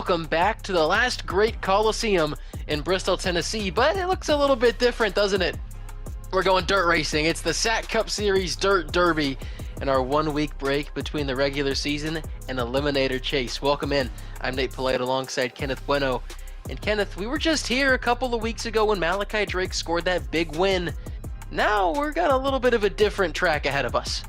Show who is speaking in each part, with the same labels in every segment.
Speaker 1: welcome back to the last great Coliseum in Bristol, Tennessee, but it looks a little bit different, doesn't it? We're going dirt racing. It's the SAAC Cup Series Dirt Derby and our 1 week break between the regular season and Eliminator Chase. Welcome in. I'm Nate Polite alongside Kenneth Bueno. And Kenneth, we were just here a couple of weeks ago when Malachi Drake scored that big win. Now we're got a little bit of a different track ahead of us.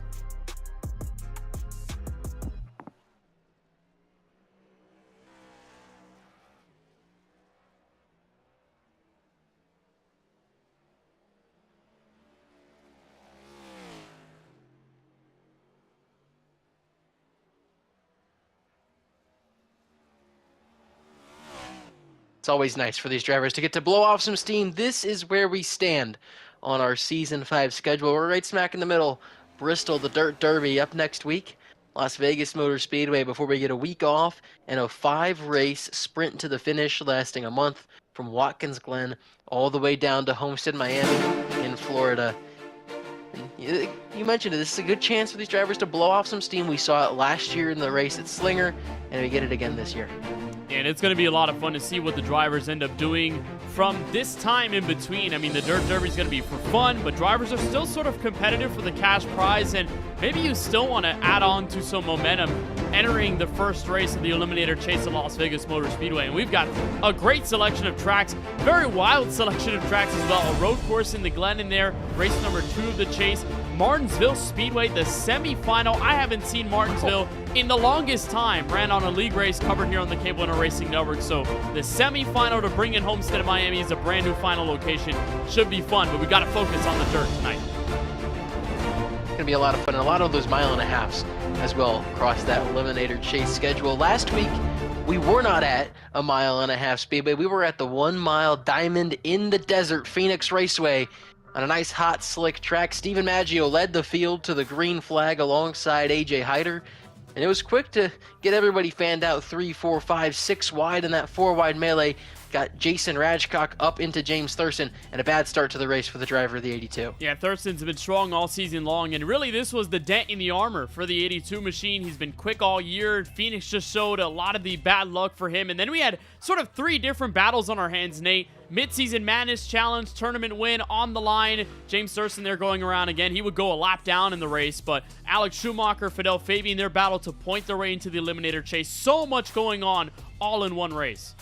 Speaker 1: It's always nice for these drivers to get to blow off some steam. This is where we stand on our Season 5 schedule. We're right smack in the middle. Bristol, the Dirt Derby, up next week. Las Vegas Motor Speedway before we get a week off and a 5-race sprint to the finish lasting a month from Watkins Glen all the way down to Homestead, Miami in Florida. And you mentioned it. This is a good chance for these drivers to blow off some steam. We saw it last year in the race at Slinger, and we get it again this year.
Speaker 2: And it's going to be a lot of fun to see what the drivers end up doing from this time in between. I mean, the Dirt Derby is going to be for fun, but drivers are still sort of competitive for the cash prize, and maybe you still want to add on to some momentum entering the first race of the Eliminator Chase at Las Vegas Motor Speedway. And we've got a great selection of tracks, very wild selection of tracks as well. A road course in the Glen in there, race number 2 of the chase. Martinsville Speedway, the semifinal. I haven't seen Martinsville in the longest time. Ran on a league race covered here on the KBueno Racing Network. So the semifinal to bring in Homestead of Miami is a brand new final location. Should be fun, but we got to focus on the dirt tonight.
Speaker 1: It's going to be a lot of fun, and a lot of those mile and a halves as well across that Eliminator Chase schedule. Last week, we were not at a mile and a half speedway. We were at the 1 mile diamond in the desert Phoenix Raceway. On a nice, hot, slick track, Stephen Maggio led the field to the green flag alongside AJ Hyder. And it was quick to get everybody fanned out 3, 4, 5, 6 wide in that 4-wide melee. Got Jason Radchcock up into James Thurston, and a bad start to the race for the driver of the 82.
Speaker 2: Yeah, Thurston's been strong all season long, and really this was the dent in the armor for the 82 machine. He's been quick all year. Phoenix just showed a lot of the bad luck for him, and then we had sort of 3 different battles on our hands, Nate. Mid-season Madness Challenge, tournament win on the line. James Thurston there going around again. He would go a lap down in the race, but Alex Schumacher, Fidel Fabian, their battle to point their way into the Eliminator Chase. So much going on all in one race.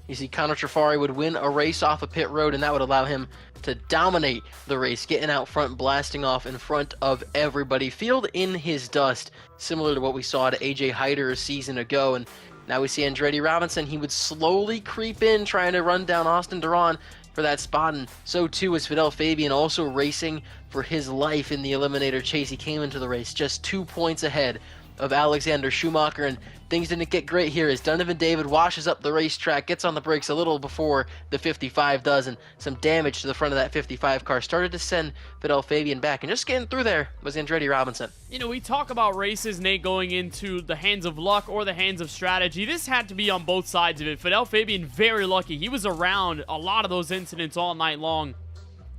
Speaker 1: You see, Connor Trafari would win a race off a pit road, and that would allow him to dominate the race, getting out front, blasting off in front of everybody. Field in his dust, similar to what we saw to AJ Hyder a season ago. And now we see Andretti Robinson. He would slowly creep in, trying to run down Austin Duran for that spot, and so too is Fidel Fabian, also racing for his life in the Eliminator Chase. He came into the race just 2 points ahead of Alexander Schumacher, and things didn't get great here as Donovan David washes up the racetrack, gets on the brakes a little before the 55 does, and some damage to the front of that 55 car started to send Fidel Fabian back, and just getting through there was Andretti Robinson.
Speaker 2: You know, we talk about races, Nate, going into the hands of luck or the hands of strategy. This had to be on both sides of it. Fidel Fabian, very lucky. He was around a lot of those incidents all night long,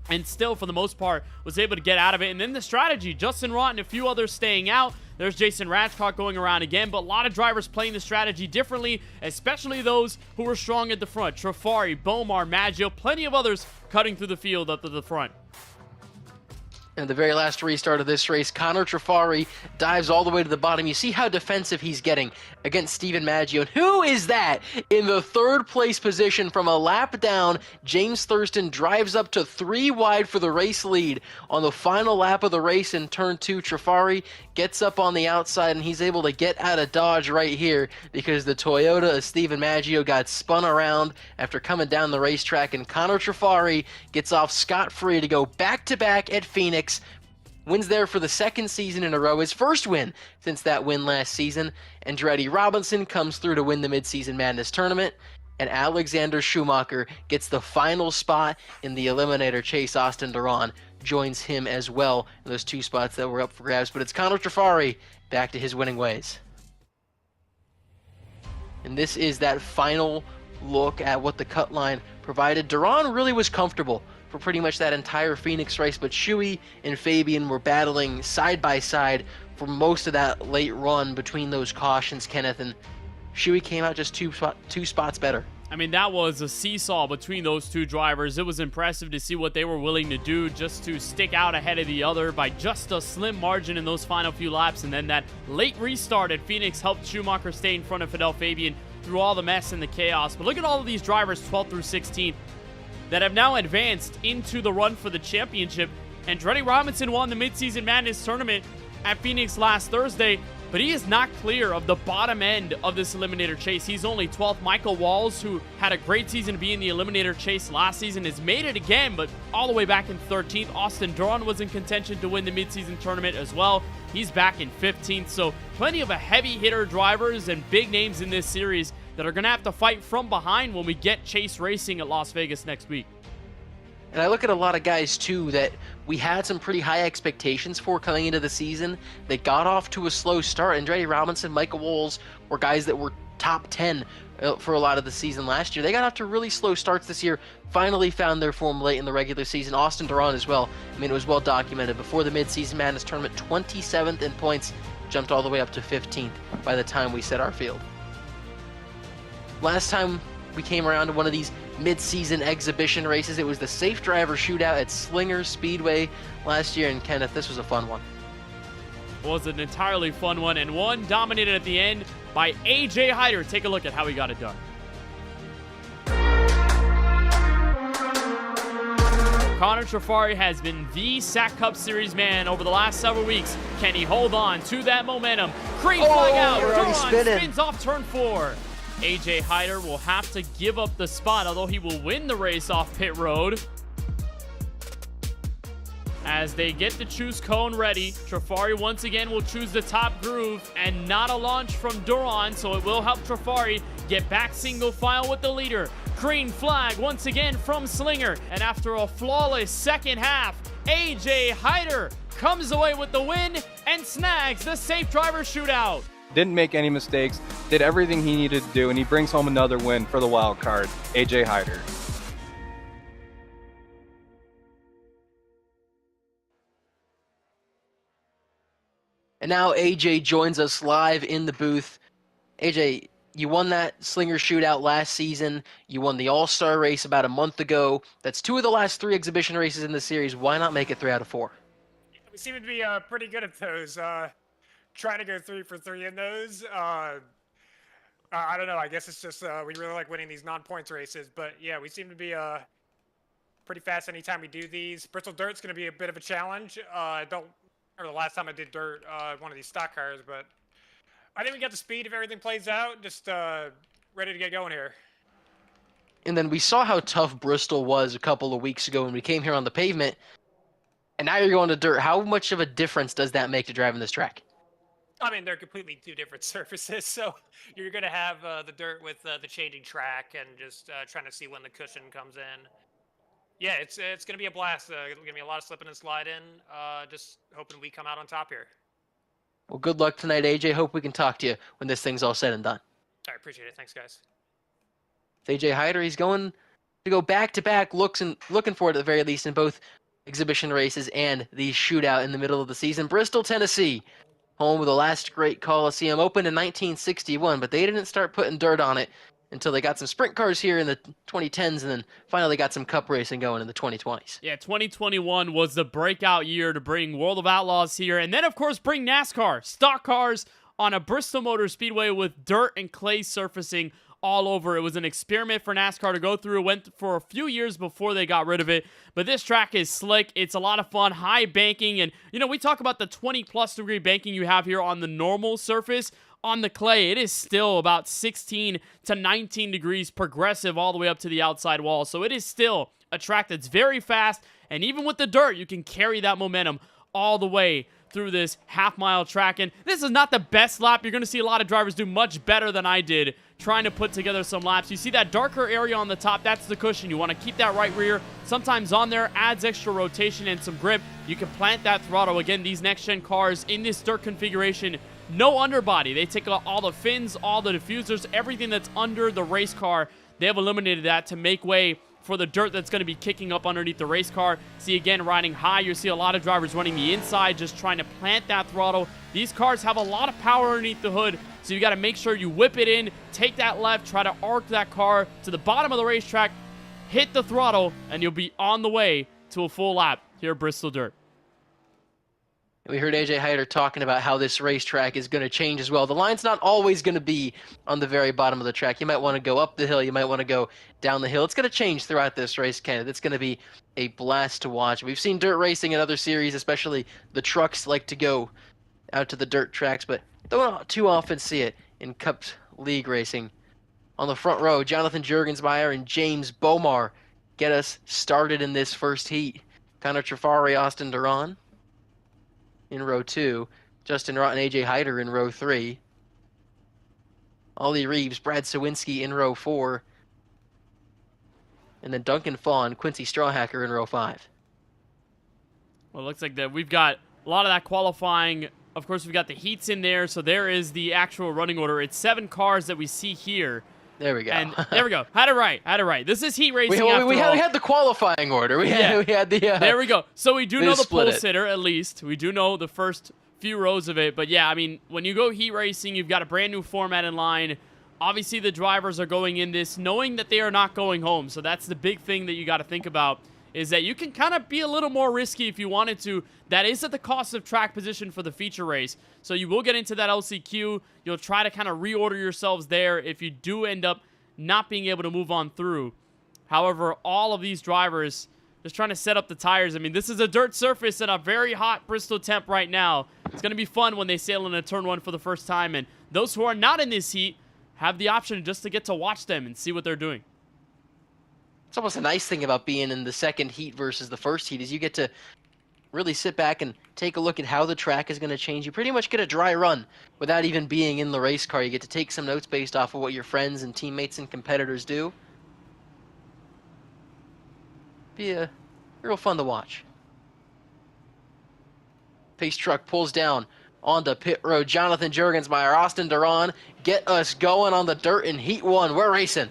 Speaker 2: and still, for the most part, was able to get out of it. And then the strategy, Justin Rott and a few others staying out. There's Jason Radchcock going around again, but a lot of drivers playing the strategy differently, especially those who were strong at the front. Trafari, Bomar, Maggio, plenty of others cutting through the field up to the front.
Speaker 1: And the very last restart of this race, Connor Trafari dives all the way to the bottom. You see how defensive he's getting against Stephen Maggio. And who is that in the 3rd place position from a lap down? James Thurston drives up to 3 wide for the race lead on the final lap of the race in turn 2. Trafari gets up on the outside, and he's able to get out of Dodge right here because the Toyota of Stephen Maggio got spun around after coming down the racetrack, and Connor Trafari gets off scot-free to go back-to-back at Phoenix. Wins there for the 2nd season in a row, his first win since that win last season. Andretti Robinson comes through to win the Midseason Madness tournament, and Alexander Schumacher gets the final spot in the Eliminator Chase. Austin Duran joins him as well in those 2 spots that were up for grabs, but it's Connor Trafari back to his winning ways. And this is that final look at what the cut line provided. Duran really was comfortable for pretty much that entire Phoenix race, but Shuey and Fabian were battling side by side for most of that late run between those cautions, Kenneth, and Shuey came out just two spots better.
Speaker 2: I mean, that was a seesaw between those two drivers. It was impressive to see what they were willing to do just to stick out ahead of the other by just a slim margin in those final few laps. And then that late restart at Phoenix helped Schumacher stay in front of Fidel Fabian through all the mess and the chaos. But look at all of these drivers, 12th through 16th, that have now advanced into the run for the championship. Andretti Robinson won the Midseason Madness tournament at Phoenix last Thursday, but he is not clear of the bottom end of this Eliminator chase. He's only 12th. Michael Walls, who had a great season to be in the Eliminator chase last season, has made it again, but all the way back in 13th. Austin Duran was in contention to win the midseason tournament as well. He's back in 15th, so plenty of heavy hitter drivers and big names in this series that are going to have to fight from behind when we get Chase Racing at Las Vegas next week.
Speaker 1: And I look at a lot of guys, too, that we had some pretty high expectations for coming into the season. They got off to a slow start. Andretti Robinson, Michael Walls were guys that were top 10 for a lot of the season last year. They got off to really slow starts this year, finally found their form late in the regular season. Austin Duran as well. I mean, it was well documented. Before the Midseason Madness tournament, 27th in points, jumped all the way up to 15th by the time we set our field. Last time we came around to one of these mid-season exhibition races, it was the safe driver shootout at Slinger Speedway last year. And Kenneth, this was a fun one.
Speaker 2: It was an entirely fun one, and one dominated at the end by AJ Hyder. Take a look at how he got it done. Connor Trafari has been the SAAC Cup Series man over the last several weeks. Can he hold on to that momentum? Green flag out. Duran spins off turn 4. AJ Hyder will have to give up the spot, although he will win the race off pit road. As they get the choose cone ready, Trafari once again will choose the top groove and not a launch from Duran, so it will help Trafari get back single file with the leader. Green flag once again from Slinger, and after a flawless second half, AJ Hyder comes away with the win and snags the safe driver shootout.
Speaker 3: Didn't make any mistakes, did everything he needed to do, and he brings home another win for the wild card, AJ Hyder.
Speaker 1: And now AJ joins us live in the booth. AJ, you won that Slinger shootout last season. You won the All-Star race about a month ago. That's 2 of the last 3 exhibition races in the series. Why not make it 3 out of 4?
Speaker 4: We seem to be pretty good at those. Trying to go 3 for 3 in those. I don't know. I guess it's just we really like winning these non-points races. But yeah, we seem to be pretty fast anytime we do these. Bristol Dirt's going to be a bit of a challenge. I don't remember the last time I did dirt, one of these stock cars, but I think we got the speed if everything plays out. Just ready to get going here.
Speaker 1: And then we saw how tough Bristol was a couple of weeks ago when we came here on the pavement. And now you're going to dirt. How much of a difference does that make to driving this track?
Speaker 4: I mean, they're completely 2 different surfaces, so you're going to have the dirt with the changing track and just trying to see when the cushion comes in. Yeah, it's going to be a blast. Going to be a lot of slipping and sliding. Just hoping we come out on top here.
Speaker 1: Well, good luck tonight, AJ. Hope we can talk to you when this thing's all said and done.
Speaker 4: I appreciate it. Thanks, guys.
Speaker 1: It's AJ Hyder. He's going to go back-to-back looking for it at the very least in both exhibition races and the shootout in the middle of the season. Bristol, Tennessee. Home of the last great Coliseum, opened in 1961, but they didn't start putting dirt on it until they got some sprint cars here in the 2010s, and then finally got some cup racing going in the 2020s.
Speaker 2: Yeah, 2021 was the breakout year to bring World of Outlaws here, and then, of course, bring NASCAR, stock cars on a Bristol Motor Speedway with dirt and clay surfacing all over. It was an experiment for NASCAR to go through. It went for a few years before they got rid of it. But this track is slick. It's a lot of fun. High banking. And, you know, we talk about the 20-plus degree banking you have here on the normal surface. On the clay, it is still about 16 to 19 degrees progressive all the way up to the outside wall. So it is still a track that's very fast. And even with the dirt, you can carry that momentum all the way through this half-mile track. And this is not the best lap. You're going to see a lot of drivers do much better than I did trying to put together some laps. You see that darker area on the top, that's the cushion. You want to keep that right rear sometimes on there, adds extra rotation and some grip. You can plant that throttle. Again, these next-gen cars in this dirt configuration, no underbody. They take out all the fins, all the diffusers, everything that's under the race car. They have eliminated that to make way for the dirt that's going to be kicking up underneath the race car. See, again, riding high, you see a lot of drivers running the inside, just trying to plant that throttle. These cars have a lot of power underneath the hood, So you got to make sure you whip it in, take that left, try to arc that car to the bottom of the racetrack, hit the throttle, and you'll be on the way to a full lap here at Bristol Dirt.
Speaker 1: We heard AJ Hyder talking about how this racetrack is going to change as well. The line's not always going to be on the very bottom of the track. You might want to go up the hill. You might want to go down the hill. It's going to change throughout this race, Kenneth. It's going to be a blast to watch. We've seen dirt racing in other series, especially the trucks like to go out to the dirt tracks, but don't too often see it in Cup League racing. On the front row, Jonathan Juergensmeyer and James Bomar get us started in this first heat. Connor Trafari, Austin Duran in row 2. Justin Rott and AJ Hyder in row 3. Ollie Reeves, Brad Sawinski in row 4. And then Duncan Fawn, Quincy Strawhacker in row 5.
Speaker 2: Well, it looks like that we've got a lot of that qualifying. Of course, we've got the heats in there, so there is the actual running order. It's 7 cars that we see here.
Speaker 1: There we go.
Speaker 2: And there we go. Had it right. This is heat racing
Speaker 1: we had the qualifying order. We had the...
Speaker 2: there we go. So we do know the pole
Speaker 1: it.
Speaker 2: sitter, at least. We do know the first few rows of it. But yeah, I mean, when you go heat racing, you've got a brand new format in line. Obviously, the drivers are going in this knowing that they are not going home. So that's the big thing that you got to think about, is that you can kind of be a little more risky if you wanted to. That is at the cost of track position for the feature race. So you will get into that LCQ. You'll try to kind of reorder yourselves there if you do end up not being able to move on through. However, all of these drivers just trying to set up the tires. I mean, this is a dirt surface and a very hot Bristol temp right now. It's going to be fun when they sail in a turn 1 for the first time. And those who are not in this heat have the option just to get to watch them and see what they're doing.
Speaker 1: It's almost a nice thing about being in the second heat versus the first heat is you get to really sit back and take a look at how the track is going to change. You pretty much get a dry run without even being in the race car. You get to take some notes based off of what your friends and teammates and competitors do. Be real fun to watch. Pace truck pulls down onto pit road. Jonathan Juergensmeyer, Austin Duran, get us going on the dirt in heat 1. We're racing.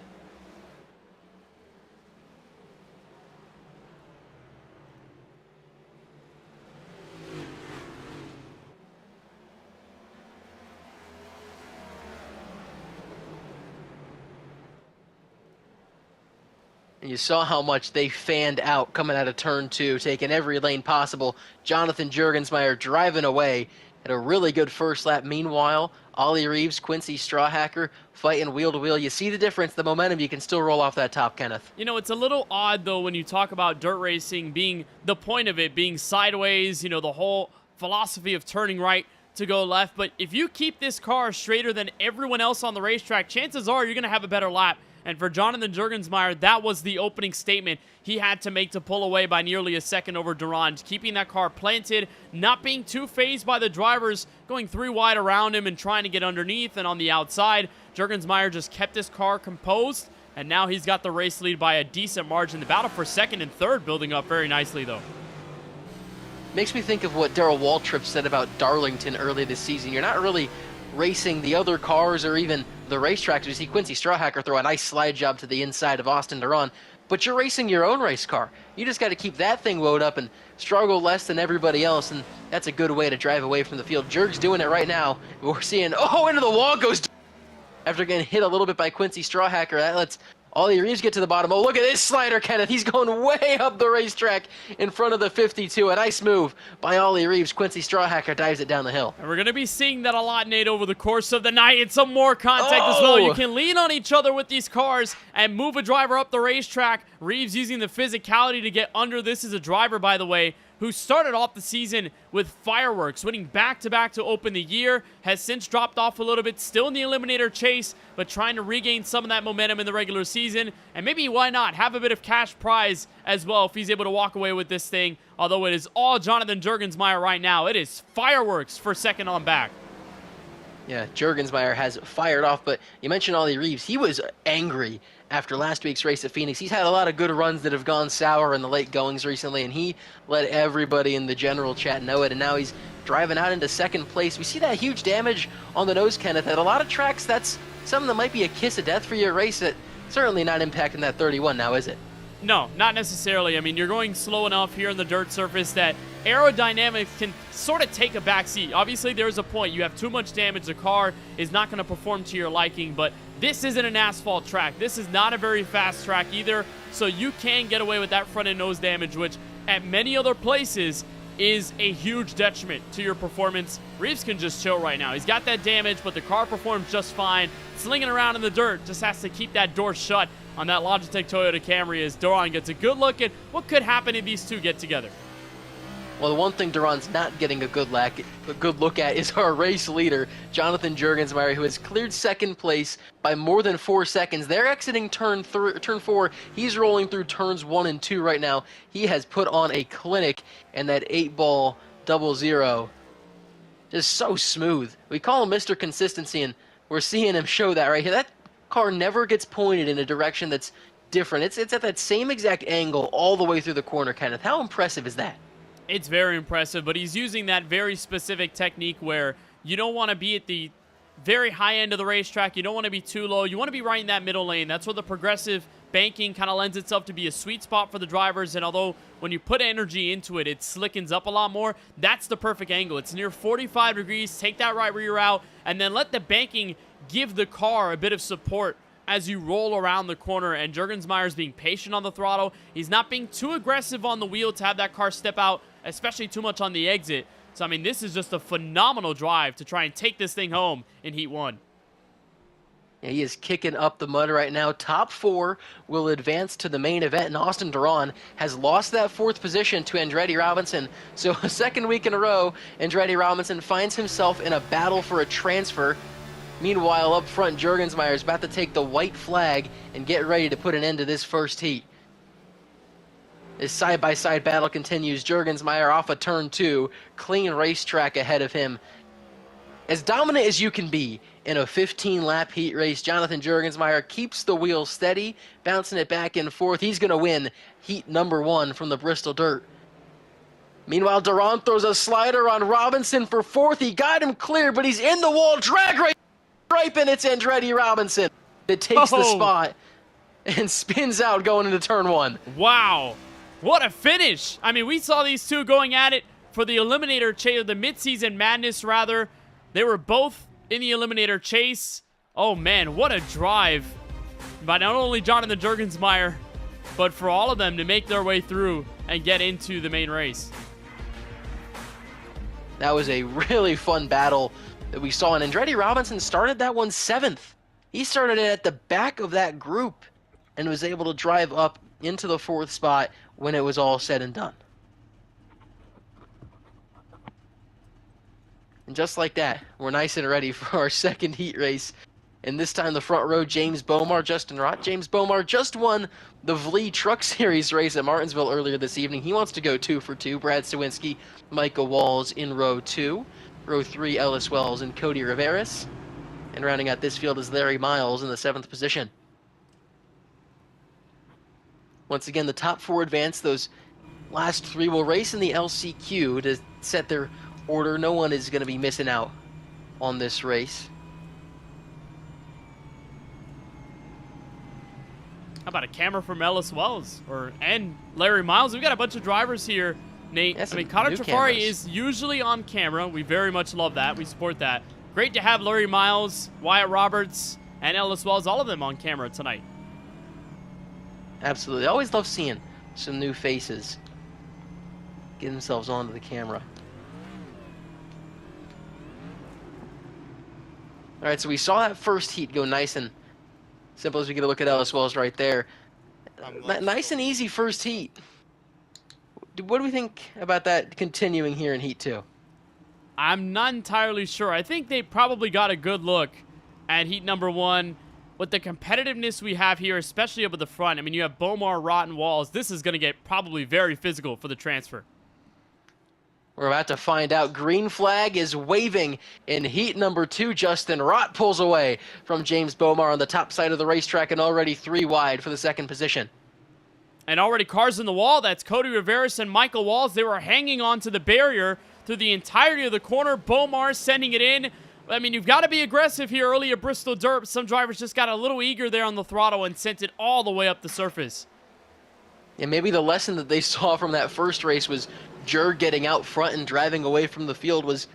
Speaker 1: And you saw how much they fanned out coming out of turn 2, taking every lane possible. Jonathan Juergensmeyer driving away at a really good first lap. Meanwhile, Ollie Reeves, Quincy Strawhacker fighting wheel to wheel. You see the difference, the momentum. You can still roll off that top, Kenneth.
Speaker 2: You know, it's a little odd, though, when you talk about dirt racing being the point of it being sideways, you know, the whole philosophy of turning right to go left. But if you keep this car straighter than everyone else on the racetrack, chances are you're going to have a better lap. And for Jonathan Juergensmeyer, that was the opening statement he had to make to pull away by nearly a second over Duran, keeping that car planted, not being too phased by the drivers, going 3 wide around him and trying to get underneath. And on the outside, Juergensmeyer just kept his car composed, and now he's got the race lead by a decent margin. The battle for second and third building up very nicely, though.
Speaker 1: Makes me think of what Darrell Waltrip said about Darlington early this season. You're not really racing the other cars or even the racetracks. We see Quincy Strawhacker throw a nice slide job to the inside of Austin Duran, but you're racing your own race car. You just got to keep that thing wound up and struggle less than everybody else, and that's a good way to drive away from the field. Jerg's doing it right now. We're seeing, into the wall goes after getting hit a little bit by Quincy Strawhacker. That lets Ollie Reeves get to the bottom. Oh, look at this slider, Kenneth. He's going way up the racetrack in front of the 52. A nice move by Ollie Reeves. Quincy Strawhacker dives it down the hill.
Speaker 2: And we're going to be seeing that a lot, Nate, over the course of the night. And some more contact as well. You can lean on each other with these cars and move a driver up the racetrack. Reeves using the physicality to get under. This is a driver, by the way, who started off the season with fireworks, winning back-to-back to open the year, has since dropped off a little bit, still in the Eliminator chase, but trying to regain some of that momentum in the regular season. And maybe, why not, have a bit of cash prize as well if he's able to walk away with this thing. Although it is all Jonathan Juergensmeyer right now. It is fireworks for second on back.
Speaker 1: Yeah, Juergensmeyer has fired off, but you mentioned Ollie Reeves. He was angry after last week's race at Phoenix. He's had a lot of good runs that have gone sour in the late goings recently, and he let everybody in the general chat know it, and now he's driving out into second place. We see that huge damage on the nose, Kenneth. At a lot of tracks, that's something that might be a kiss of death for your race. That certainly not impacting that 31 now, is it?
Speaker 2: No, not necessarily. I mean, you're going slow enough here on the dirt surface that aerodynamics can sort of take a backseat. Obviously, there's a point. You have too much damage. The car is not going to perform to your liking, but this isn't an asphalt track. This is not a very fast track either, so you can get away with that front and nose damage, which at many other places is a huge detriment to your performance. Reeves can just chill right now. He's got that damage, but the car performs just fine. Slinging around in the dirt, just has to keep that door shut on that Logitech Toyota Camry as Duran gets a good look at what could happen if these two get together.
Speaker 1: Well, the one thing Duran's not getting a good look at is our race leader, Jonathan Juergensmeyer, who has cleared second place by more than 4 seconds. They're exiting turn 4. He's rolling through turns 1 and 2 right now. He has put on a clinic, and that 8-ball 00 just so smooth. We call him Mr. Consistency, and we're seeing him show that right here. That car never gets pointed in a direction that's different. It's at that same exact angle all the way through the corner, Kenneth. How impressive is that?
Speaker 2: It's very impressive, but he's using that very specific technique where you don't want to be at the very high end of the racetrack. You don't want to be too low. You want to be right in that middle lane. That's where the progressive banking kind of lends itself to be a sweet spot for the drivers. And although when you put energy into it, it slickens up a lot more, that's the perfect angle. It's near 45 degrees. Take that right rear out, and then let the banking give the car a bit of support as you roll around the corner. And Juergensmeyer's being patient on the throttle. He's not being too aggressive on the wheel to have that car step out, especially too much on the exit. So, I mean, this is just a phenomenal drive to try and take this thing home in Heat 1.
Speaker 1: Yeah, he is kicking up the mud right now. Top 4 will advance to the main event, and Austin Duran has lost that 4th position to Andretti Robinson. So a second week in a row, Andretti Robinson finds himself in a battle for a transfer. Meanwhile, up front, Juergensmeyer is about to take the white flag and get ready to put an end to this first heat. This side-by-side battle continues. Juergensmeyer off of turn 2. Clean racetrack ahead of him. As dominant as you can be in a 15-lap heat race, Jonathan Juergensmeyer keeps the wheel steady, bouncing it back and forth. He's going to win heat number 1 from the Bristol Dirt. Meanwhile, Duran throws a slider on Robinson for 4th. He got him clear, but he's in the wall. Drag race stripe, and it's Andretti Robinson that takes the spot and spins out going into turn 1.
Speaker 2: Wow. What a finish! I mean, we saw these two going at it for the Eliminator chase, the midseason madness, rather. They were both in the Eliminator chase. Oh, man, what a drive by not only Jonathan Juergensmeyer, but for all of them to make their way through and get into the main race.
Speaker 1: That was a really fun battle that we saw, and Andretti Robinson started that one 7th. He started it at the back of that group and was able to drive up into the 4th spot when it was all said and done. And just like that, we're nice and ready for our second heat race. And this time the front row, James Bomar, Justin Rott. James Bomar just won the Vlee Truck Series race at Martinsville earlier this evening. He wants to go 2 for 2. Brad Stawinski, Micah Walls in row 2. Row 3, Ellis Wells and Cody Riveras. And rounding out this field is Larry Miles in the 7th position. Once again, the top 4 advance. Those last 3 will race in the LCQ to set their order. No one is going to be missing out on this race.
Speaker 2: How about a camera from Ellis Wells and Larry Miles? We've got a bunch of drivers here, Nate.
Speaker 1: Yes,
Speaker 2: I mean, Connor
Speaker 1: new
Speaker 2: Trafari
Speaker 1: cameras.
Speaker 2: is usually on camera. We very much love that. We support that. Great to have Larry Miles, Wyatt Roberts, and Ellis Wells, all of them on camera tonight.
Speaker 1: Absolutely. I always love seeing some new faces get themselves onto the camera. All right, so we saw that first heat go nice and simple as we get a look at Ellis Wells right there. Nice and easy first heat. What do we think about that continuing here in heat 2?
Speaker 2: I'm not entirely sure. I think they probably got a good look at heat number 1. With the competitiveness we have here, especially up at the front, I mean, you have Bomar, Rott, and Walls. This is going to get probably very physical for the transfer.
Speaker 1: We're about to find out. Green flag is waving in heat number 2. Justin Rott pulls away from James Bomar on the top side of the racetrack and already 3 wide for the 2nd position.
Speaker 2: And already cars in the wall. That's Cody Riveras and Michael Walls. They were hanging on to the barrier through the entirety of the corner. Bomar sending it in. I mean, you've got to be aggressive here early at Bristol Dirt. Some drivers just got a little eager there on the throttle and sent it all the way up the surface.
Speaker 1: And maybe the lesson that they saw from that first race was Jurg getting out front and driving away from the field was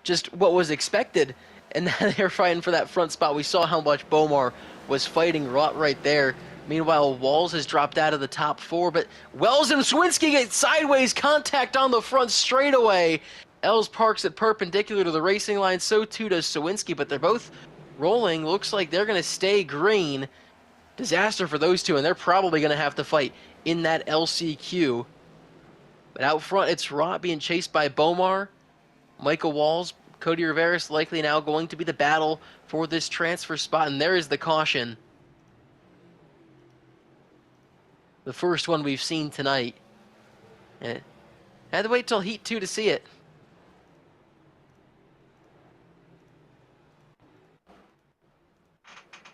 Speaker 1: just what was expected. And now they're fighting for that front spot. We saw how much Bomar was fighting right there. Meanwhile, Walls has dropped out of the top 4, but Wells and Swinski get sideways contact on the front straightaway. Els parks it perpendicular to the racing line, so too does Sawinski, but they're both rolling. Looks like they're going to stay green. Disaster for those two, and they're probably going to have to fight in that LCQ. But out front, it's Rott being chased by Bomar, Michael Walls, Cody Rivera's likely now going to be the battle for this transfer spot, and there is the caution. The first one we've seen tonight. And had to wait till Heat 2 to see it.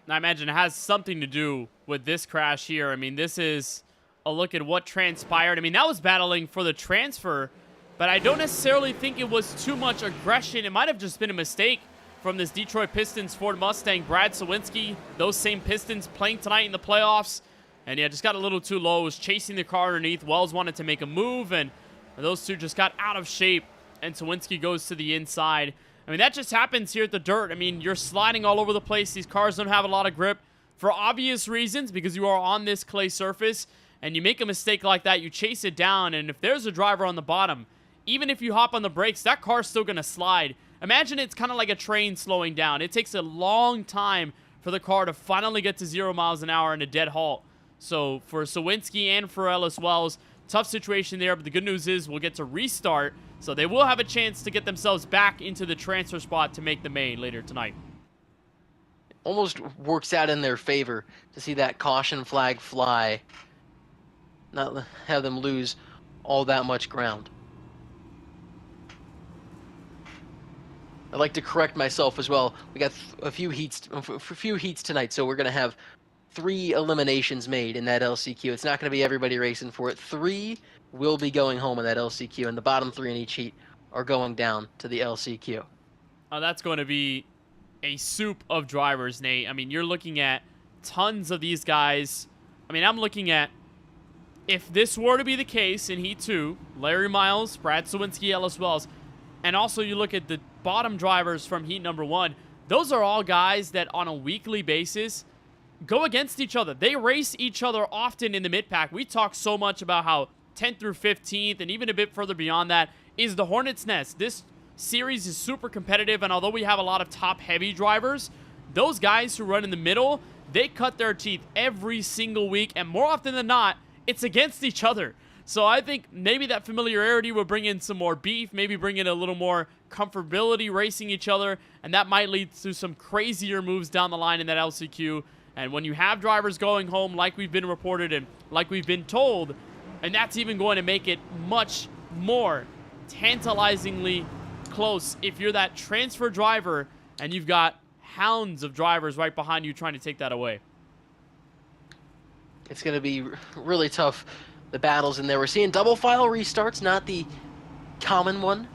Speaker 2: I imagine it has something to do with this crash here. I mean, this is a look at what transpired. I mean, that was battling for the transfer, but I don't necessarily think it was too much aggression. It might have just been a mistake from this Detroit Pistons Ford Mustang, Brad Sawinski. Those same Pistons playing tonight in the playoffs. And yeah, just got a little too low. Was chasing the car underneath. Wells wanted to make a move, and those two just got out of shape. And Sawinski goes to the inside. I mean, that just happens here at the dirt. I mean, you're sliding all over the place. These cars don't have a lot of grip for obvious reasons because you are on this clay surface. And you make a mistake like that, you chase it down. And if there's a driver on the bottom, even if you hop on the brakes, that car's still going to slide. Imagine it's kind of like a train slowing down. It takes a long time for the car to finally get to 0 miles an hour in a dead halt. So for Sawinski and for Ellis Wells, tough situation there, but the good news is we'll get to restart, so they will have a chance to get themselves back into the transfer spot to make the main later tonight.
Speaker 1: Almost works out in their favor to see that caution flag fly, not have them lose all that much ground. I'd like to correct myself as well. We got a few heats tonight, so we're going to have 3 eliminations made in that LCQ. It's not going to be everybody racing for it. 3 will be going home in that LCQ, and the bottom 3 in each heat are going down to the LCQ.
Speaker 2: Oh, that's going to be a soup of drivers, Nate. I mean, you're looking at tons of these guys. I mean, I'm looking at, if this were to be the case in Heat 2, Larry Miles, Brad Sawinski, Ellis Wells, and also you look at the bottom drivers from Heat number 1, those are all guys that on a weekly basis go against each other. They race each other often in the mid-pack. We talk so much about how 10th through 15th, and even a bit further beyond that, is the Hornet's Nest. This series is super competitive, and although we have a lot of top-heavy drivers, those guys who run in the middle, they cut their teeth every single week, and more often than not, it's against each other. So I think maybe that familiarity will bring in some more beef, maybe bring in a little more comfortability racing each other, and that might lead to some crazier moves down the line in that LCQ. And when you have drivers going home like we've been reported and like we've been told, and that's even going to make it much more tantalizingly close if you're that transfer driver and you've got hounds of drivers right behind you trying to take that away.
Speaker 1: It's going to be really tough, the battles in there. We're seeing double file restarts, not the common one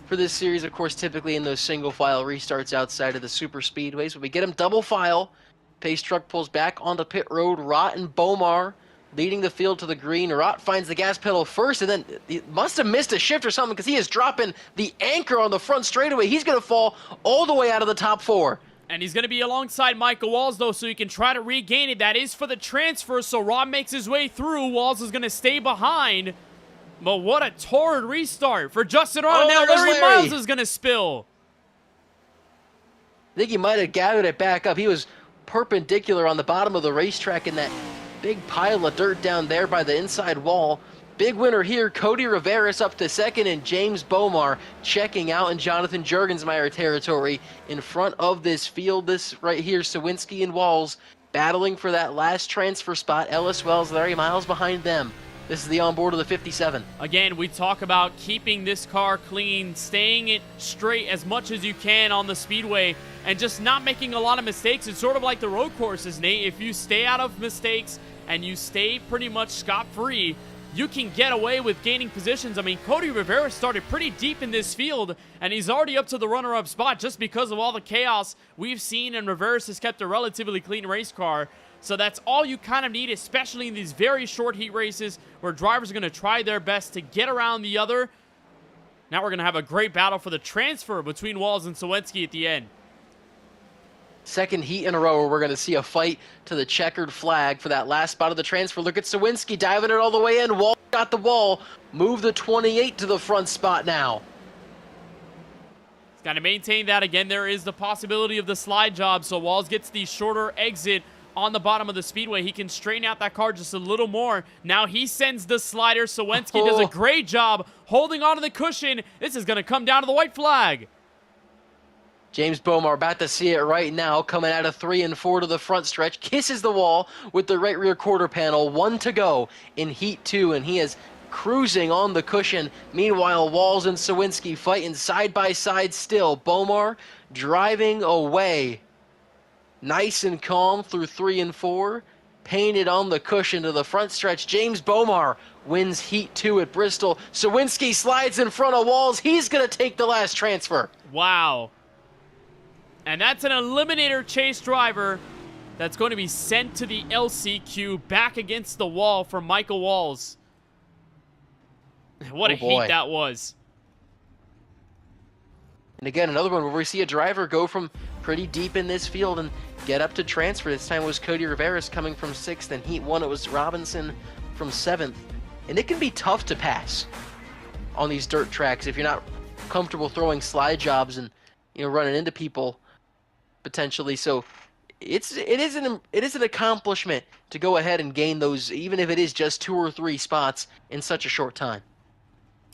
Speaker 1: for this series. Of course, typically in those single file restarts outside of the super speedways, but we get them double file. Pace truck pulls back onto pit road. Rott and Bomar leading the field to the green. Rott finds the gas pedal first, and then he must have missed a shift or something because he is dropping the anchor on the front straightaway. He's going to fall all the way out of the top 4.
Speaker 2: And he's going to be alongside Michael Walls, though, so he can try to regain it. That is for the transfer, so Rott makes his way through. Walls is going to stay behind. But what a torrid restart for Justin Rott. Now Larry Miles is going to spill.
Speaker 1: I think he might have gathered it back up. He was perpendicular on the bottom of the racetrack in that big pile of dirt down there by the inside wall. Big winner here, Cody Rivera's up to second, and James Bomar checking out in Jonathan Juergensmeyer territory in front of this field. This right here, Sawinski and Walls battling for that last transfer spot. Ellis Wells, Larry Miles behind them. This is the onboard of the 57.
Speaker 2: Again, we talk about keeping this car clean, staying it straight as much as you can on the speedway, and just not making a lot of mistakes. It's sort of like the road courses, Nate. If you stay out of mistakes and you stay pretty much scot-free, you can get away with gaining positions. I mean, Cody Rivera started pretty deep in this field, and he's already up to the runner-up spot just because of all the chaos we've seen, and Rivera has kept a relatively clean race car. So that's all you kind of need, especially in these very short heat races where drivers are going to try their best to get around the other. Now we're going to have a great battle for the transfer between Walls and Sawinski at the end.
Speaker 1: Second heat in a row where we're going to see a fight to the checkered flag for that last spot of the transfer. Look at Sawinski diving it all the way in. Wall got the wall. Move the 28 to the front spot now.
Speaker 2: He's got to maintain that. Again, there is the possibility of the slide job, so Walls gets the shorter exit on the bottom of the speedway. He can straighten out that car just a little more. Now he sends the slider. Sawinski does a great job holding onto the cushion. This is going to come down to the white flag.
Speaker 1: James Bomar about to see it right now, coming out of 3 and 4 to the front stretch, kisses the wall with the right rear quarter panel. 1 to go in Heat 2, and he is cruising on the cushion. Meanwhile, Walls and Sawinski fighting side by side still. Bomar driving away. Nice and calm through 3 and 4. Painted on the cushion to the front stretch. James Bomar wins Heat 2 at Bristol. Sawinski slides in front of Walls. He's going to take the last transfer.
Speaker 2: Wow. And that's an eliminator chase driver that's going to be sent to the LCQ back against the wall for Michael Walls. What a heat that was.
Speaker 1: And again, another one where we see a driver go from pretty deep in this field and get up to transfer. This time it was Cody Rivera's coming from 6th, and Heat 1 it was Robinson from 7th. And it can be tough to pass on these dirt tracks if you're not comfortable throwing slide jobs and running into people potentially. So it is an accomplishment to go ahead and gain those, even if it is just 2 or 3 spots in such a short time.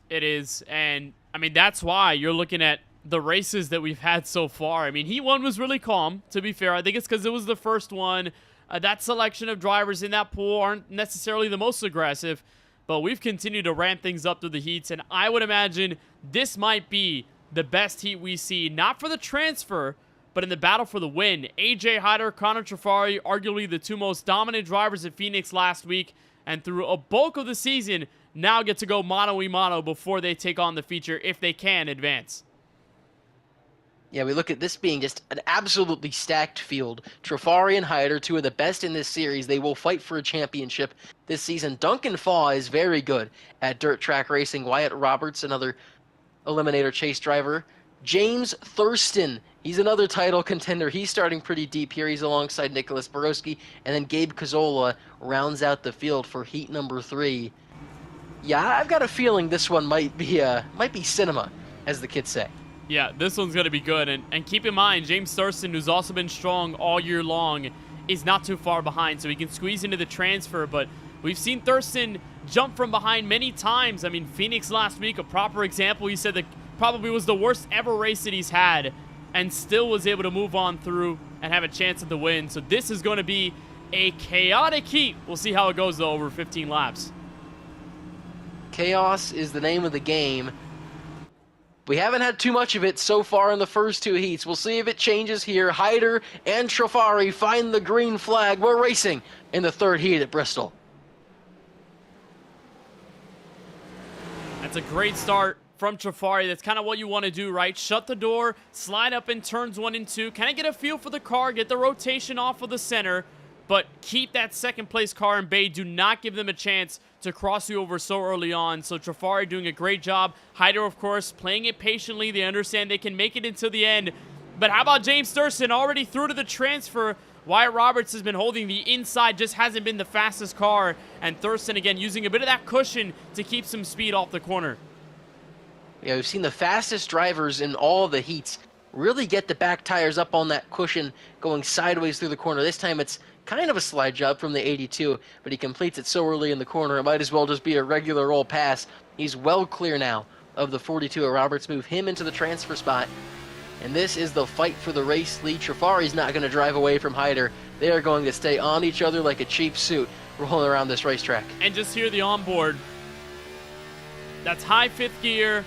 Speaker 2: It is, and I mean that's why you're looking at the races that we've had so far. I mean, Heat 1 was really calm, to be fair. I think it's because it was the first one. That selection of drivers in that pool aren't necessarily the most aggressive, but we've continued to ramp things up through the heats, and I would imagine this might be the best heat we see, not for the transfer, but in the battle for the win. AJ Hyder, Connor Trafari, arguably the 2 most dominant drivers at Phoenix last week, and through a bulk of the season, now get to go mano-a-mano before they take on the feature if they can advance.
Speaker 1: Yeah, we look at this being just an absolutely stacked field. Trafari and Hyder, 2 of the best in this series. They will fight for a championship this season. Duncan Faw is very good at dirt track racing. Wyatt Roberts, another eliminator chase driver. James Thurston, he's another title contender. He's starting pretty deep here. He's alongside Nicholas Borowski. And then Gabe Cazzola rounds out the field for heat number 3. Yeah, I've got a feeling this one might be cinema, as the kids say.
Speaker 2: Yeah, this one's going to be good. And keep in mind, James Thurston, who's also been strong all year long, is not too far behind, so he can squeeze into the transfer. But we've seen Thurston jump from behind many times. I mean, Phoenix last week, a proper example. He said that probably was the worst ever race that he's had and still was able to move on through and have a chance at the win. So this is going to be a chaotic heat. We'll see how it goes, though, over 15 laps.
Speaker 1: Chaos is the name of the game. We haven't had too much of it so far in the first 2 heats. We'll see if it changes here. Hyder and Trafari find the green flag. We're racing in the 3rd heat at Bristol.
Speaker 2: That's a great start from Trafari. That's kind of what you want to do, right? Shut the door, slide up in turns 1 and 2, kind of get a feel for the car, get the rotation off of the center, but keep that 2nd place car in bay. Do not give them a chance to cross you over so early on. So Trafari doing a great job. Hyder, of course, playing it patiently. They understand they can make it until the end. But how about James Thurston already through to the transfer? Wyatt Roberts has been holding the inside, just hasn't been the fastest car. And Thurston, again, using a bit of that cushion to keep some speed off the corner.
Speaker 1: Yeah, we've seen the fastest drivers in all of the heats really get the back tires up on that cushion going sideways through the corner. This time it's kind of a slide job from the 82, but he completes it so early in the corner, it might as well just be a regular old pass. He's well clear now of the 42 at Roberts. Move him into the transfer spot. And this is the fight for the race lead. Trafari's not going to drive away from Hyder. They are going to stay on each other like a cheap suit rolling around this racetrack.
Speaker 2: And just hear the onboard. That's high 5th gear.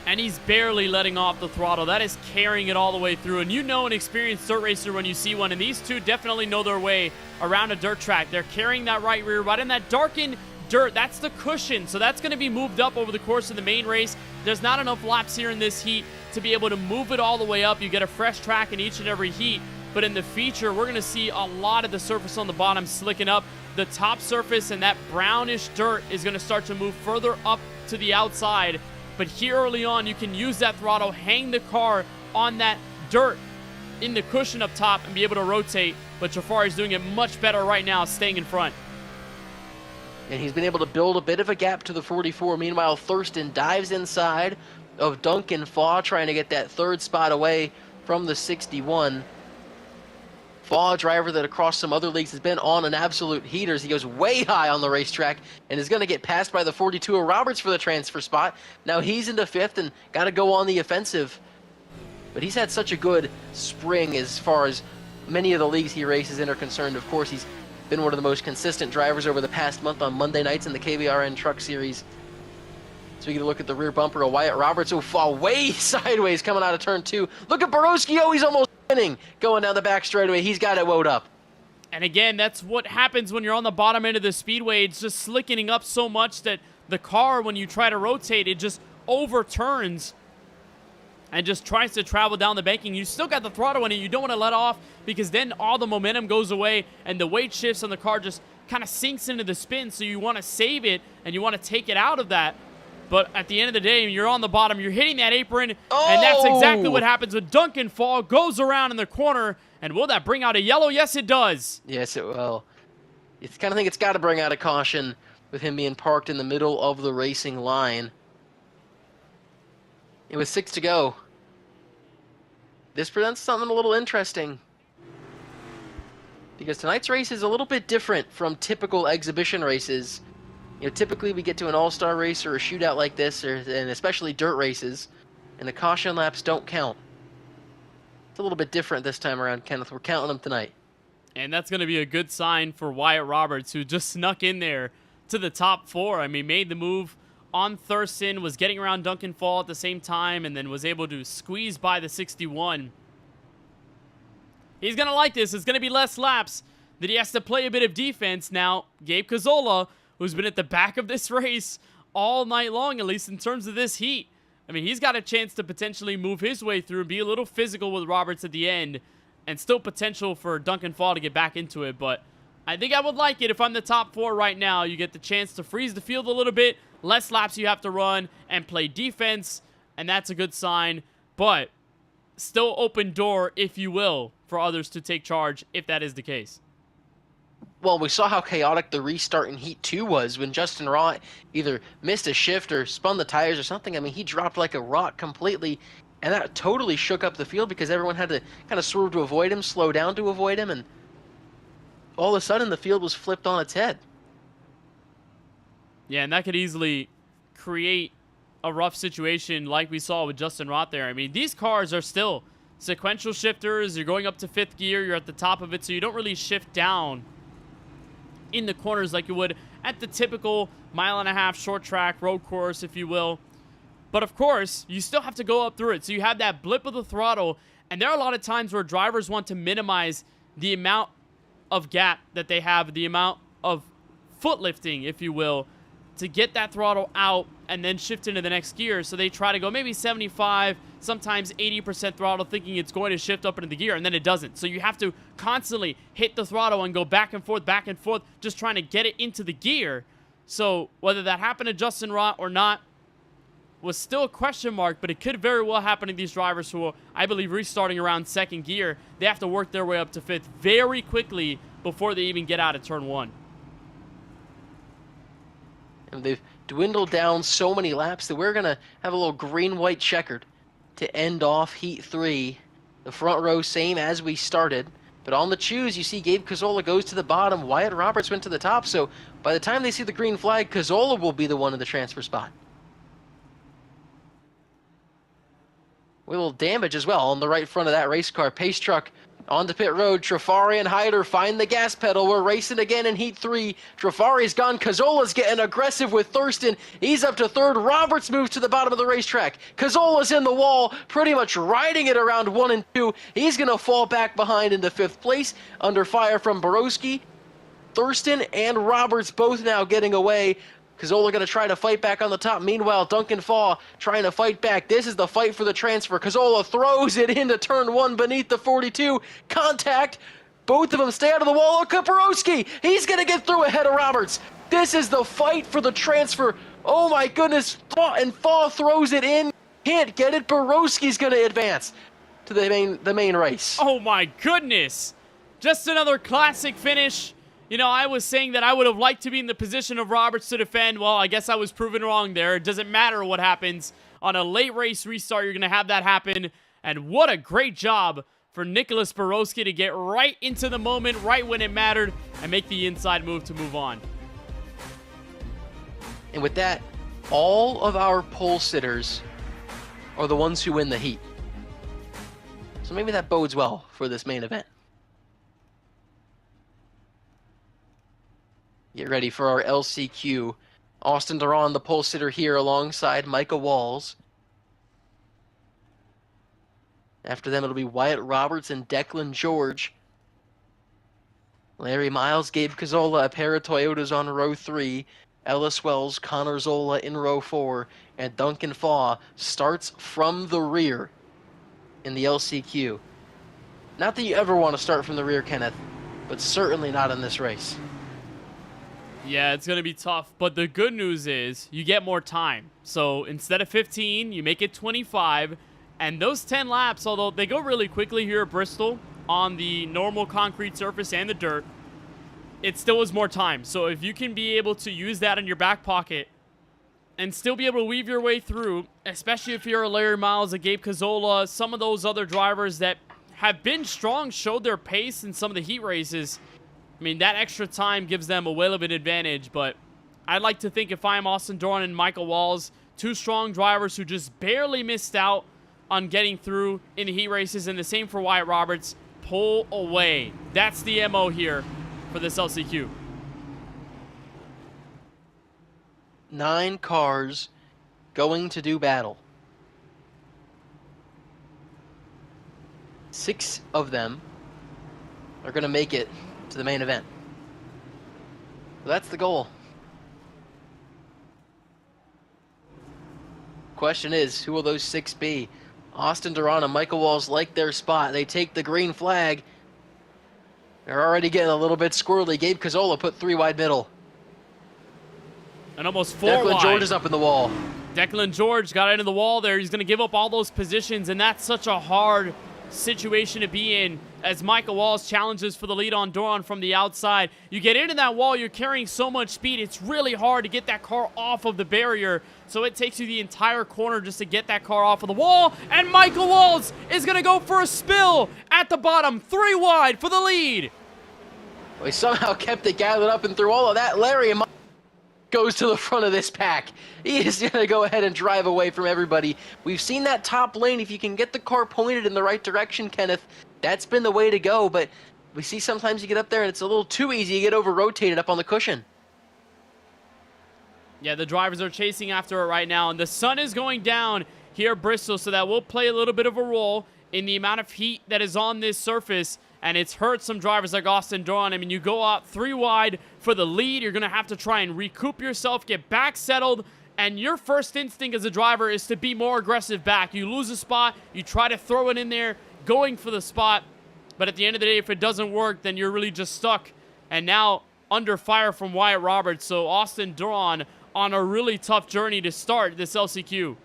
Speaker 2: And he's barely letting off the throttle. That is carrying it all the way through. And you know an experienced dirt racer when you see one. And these 2 definitely know their way around a dirt track. They're carrying that right rear right in that darkened dirt. That's the cushion. So that's going to be moved up over the course of the main race. There's not enough laps here in this heat to be able to move it all the way up. You get a fresh track in each and every heat. but in the feature, we're going to see a lot of the surface on the bottom slicking up. The top surface and that brownish dirt is going to start to move further up to the outside. But here early on, you can use that throttle, hang the car on that dirt in the cushion up top and be able to rotate. But Trafari's doing it much better right now, staying in front.
Speaker 1: And he's been able to build a bit of a gap to the 44. Meanwhile, Thurston dives inside of Duncan Faw, trying to get that third spot away from the 61. Faw, a driver that across some other leagues has been on an absolute heater. He goes way high on the racetrack and is going to get passed by the 42 of Roberts for the transfer spot. Now he's into fifth and got to go on the offensive. But he's had such a good spring as far as many of the leagues he races in are concerned. Of course, he's been one of the most consistent drivers over the past month on Monday nights in the KBRN Truck Series. So we get a look at the rear bumper of Wyatt Roberts, who fall way sideways coming out of turn 2. Look at Borowski. Oh, he's almost winning going down the back straightaway. He's got it woed up.
Speaker 2: And again, that's what happens when you're on the bottom end of the speedway. It's just slicking up so much that the car, when you try to rotate, it just overturns and just tries to travel down the banking. You still got the throttle in it. You don't want to let off because then all the momentum goes away and the weight shifts on the car just kind of sinks into the spin. So you want to save it and you want to take it out of that. But at the end of the day, you're on the bottom, you're hitting that apron, and that's exactly what happens with Duncan Fall. Goes around in the corner, and will that bring out a yellow? Yes, it does.
Speaker 1: Yes, it will. You kind of think it's got to bring out a caution with him being parked in the middle of the racing line. It was 6 to go. This presents something a little interesting, because tonight's race is a little bit different from typical exhibition races. You know, typically we get to an all-star race or a shootout like this, and especially dirt races, and the caution laps don't count. It's a little bit different this time around, Kenneth. We're counting them tonight.
Speaker 2: And that's going to be a good sign for Wyatt Roberts, who just snuck in there to the top 4. I mean, made the move on Thurston, was getting around Duncan Fall at the same time, and then was able to squeeze by the 61. He's going to like this. It's going to be less laps that he has to play a bit of defense. Now, Gabe Cazzola, who's been at the back of this race all night long, at least in terms of this heat. I mean, he's got a chance to potentially move his way through and be a little physical with Roberts at the end, and still potential for Duncan Fall to get back into it. But I think I would like it if I'm the top 4 right now. You get the chance to freeze the field a little bit, less laps you have to run, and play defense, and that's a good sign. But still open door, if you will, for others to take charge if that is the case.
Speaker 1: Well, we saw how chaotic the restart in Heat 2 was when Justin Raw either missed a shift or spun the tires or something. I mean, he dropped like a rock completely, and that totally shook up the field because everyone had to kind of swerve to avoid him, slow down to avoid him, and all of a sudden the field was flipped on its head.
Speaker 2: Yeah, and that could easily create a rough situation like we saw with Justin Roth there. I mean, these cars are still sequential shifters. You're going up to 5th gear. You're at the top of it, so you don't really shift down in the corners like you would at the typical 1.5 mile short track road course, if you will. But of course, you still have to go up through it. So you have that blip of the throttle, and there are a lot of times where drivers want to minimize the amount of gap that they have, the amount of foot lifting, if you will, to get that throttle out and then shift into the next gear. So they try to go maybe 75, sometimes 80% throttle, thinking it's going to shift up into the gear, and then it doesn't. So you have to constantly hit the throttle and go back and forth, just trying to get it into the gear. So whether that happened to Justin Rott or not was still a question mark, but it could very well happen to these drivers who are, I believe, restarting around 2nd gear. They have to work their way up to 5th very quickly before they even get out of turn 1.
Speaker 1: And they've dwindled down so many laps that we're going to have a little green-white checkered to end off Heat 3. The front row same as we started. But on the choose, you see Gabe Cazzola goes to the bottom. Wyatt Roberts went to the top. So by the time they see the green flag, Cazzola will be the one in the transfer spot. With a little damage as well on the right front of that race car. Pace truck onto pit road. Trafari and Hyder find the gas pedal. We're racing again in Heat 3. Trafari's gone. Cazzola's getting aggressive with Thurston. He's up to 3rd. Roberts moves to the bottom of the racetrack. Cazzola's in the wall, pretty much riding it around 1 and 2. He's going to fall back behind into 5th place under fire from Borowski. Thurston and Roberts both now getting away Cazzola going to try to fight back on the top. Meanwhile, Duncan Faw trying to fight back. This is the fight for the transfer. Cazzola throws it into turn 1 beneath the 42. Contact. Both of them stay out of the wall. Oh, Kaporowski, he's going to get through ahead of Roberts. This is the fight for the transfer. Oh my goodness. And Faw throws it in. Can't get it. Borowski's going to advance to the main race.
Speaker 2: Oh my goodness. Just another classic finish. You know, I was saying that I would have liked to be in the position of Roberts to defend. Well, I guess I was proven wrong there. It doesn't matter what happens. On a late race restart, you're going to have that happen. And what a great job for Nicholas Borowski to get right into the moment, right when it mattered, and make the inside move to move on.
Speaker 1: And with that, all of our pole sitters are the ones who win the heat. So maybe that bodes well for this main event. Get ready for our LCQ. Austin Duran, the pole sitter here alongside Micah Walls. After them, it'll be Wyatt Roberts and Declan George. Larry Miles, Gabe Cazzola, a pair of Toyotas on row 3. Ellis Wells, Connor Zola in row 4. And Duncan Faw starts from the rear in the LCQ. Not that you ever want to start from the rear, Kenneth, but certainly not in this race.
Speaker 2: Yeah, it's going to be tough, but the good news is you get more time. So instead of 15, you make it 25, and those 10 laps, although they go really quickly here at Bristol on the normal concrete surface and the dirt, it still is more time. So if you can be able to use that in your back pocket and still be able to weave your way through, especially if you're a Larry Miles, a Gabe Cazzola, some of those other drivers that have been strong, showed their pace in some of the heat races, I mean, that extra time gives them a whale of an advantage, but I'd like to think if I'm Austin Doran and Michael Walls, two strong drivers who just barely missed out on getting through in the heat races, and the same for Wyatt Roberts, pull away. That's the MO here for this LCQ.
Speaker 1: 9 cars going to do battle. 6 of them are going to make it to the main event. So that's the goal. Question is, who will those 6 be? Austin Duran and Michael Walls like their spot. They take the green flag. They're already getting a little bit squirrely. Gabe Cazzola put 3 wide middle.
Speaker 2: And almost 4
Speaker 1: Declan
Speaker 2: wide.
Speaker 1: George is up in the wall.
Speaker 2: Declan George got into the wall there. He's going to give up all those positions, and that's such a hard situation to be in as Michael Walls challenges for the lead on Duran from the outside. You get into that wall, you're carrying so much speed, it's really hard to get that car off of the barrier, so it takes you the entire corner just to get that car off of the wall, and Michael Walls is going to go for a spill at the bottom, 3 wide for the lead.
Speaker 1: We somehow kept it gathered up, and through all of that, Larry goes to the front of this pack. He is going to go ahead and drive away from everybody. We've seen that top lane. If you can get the car pointed in the right direction, Kenneth, that's been the way to go. But we see sometimes you get up there and it's a little too easy. You get over-rotated up on the cushion.
Speaker 2: Yeah, the drivers are chasing after it right now, and the sun is going down here at Bristol, so that will play a little bit of a role in the amount of heat that is on this surface, and it's hurt some drivers like Austin Duran. I mean, you go out 3 wide for the lead. You're going to have to try and recoup yourself, get back settled, and your first instinct as a driver is to be more aggressive back. You lose a spot, you try to throw it in there, going for the spot, but at the end of the day, if it doesn't work, then you're really just stuck. And now under fire from Wyatt Roberts, so Austin Duran on a really tough journey to start this LCQ.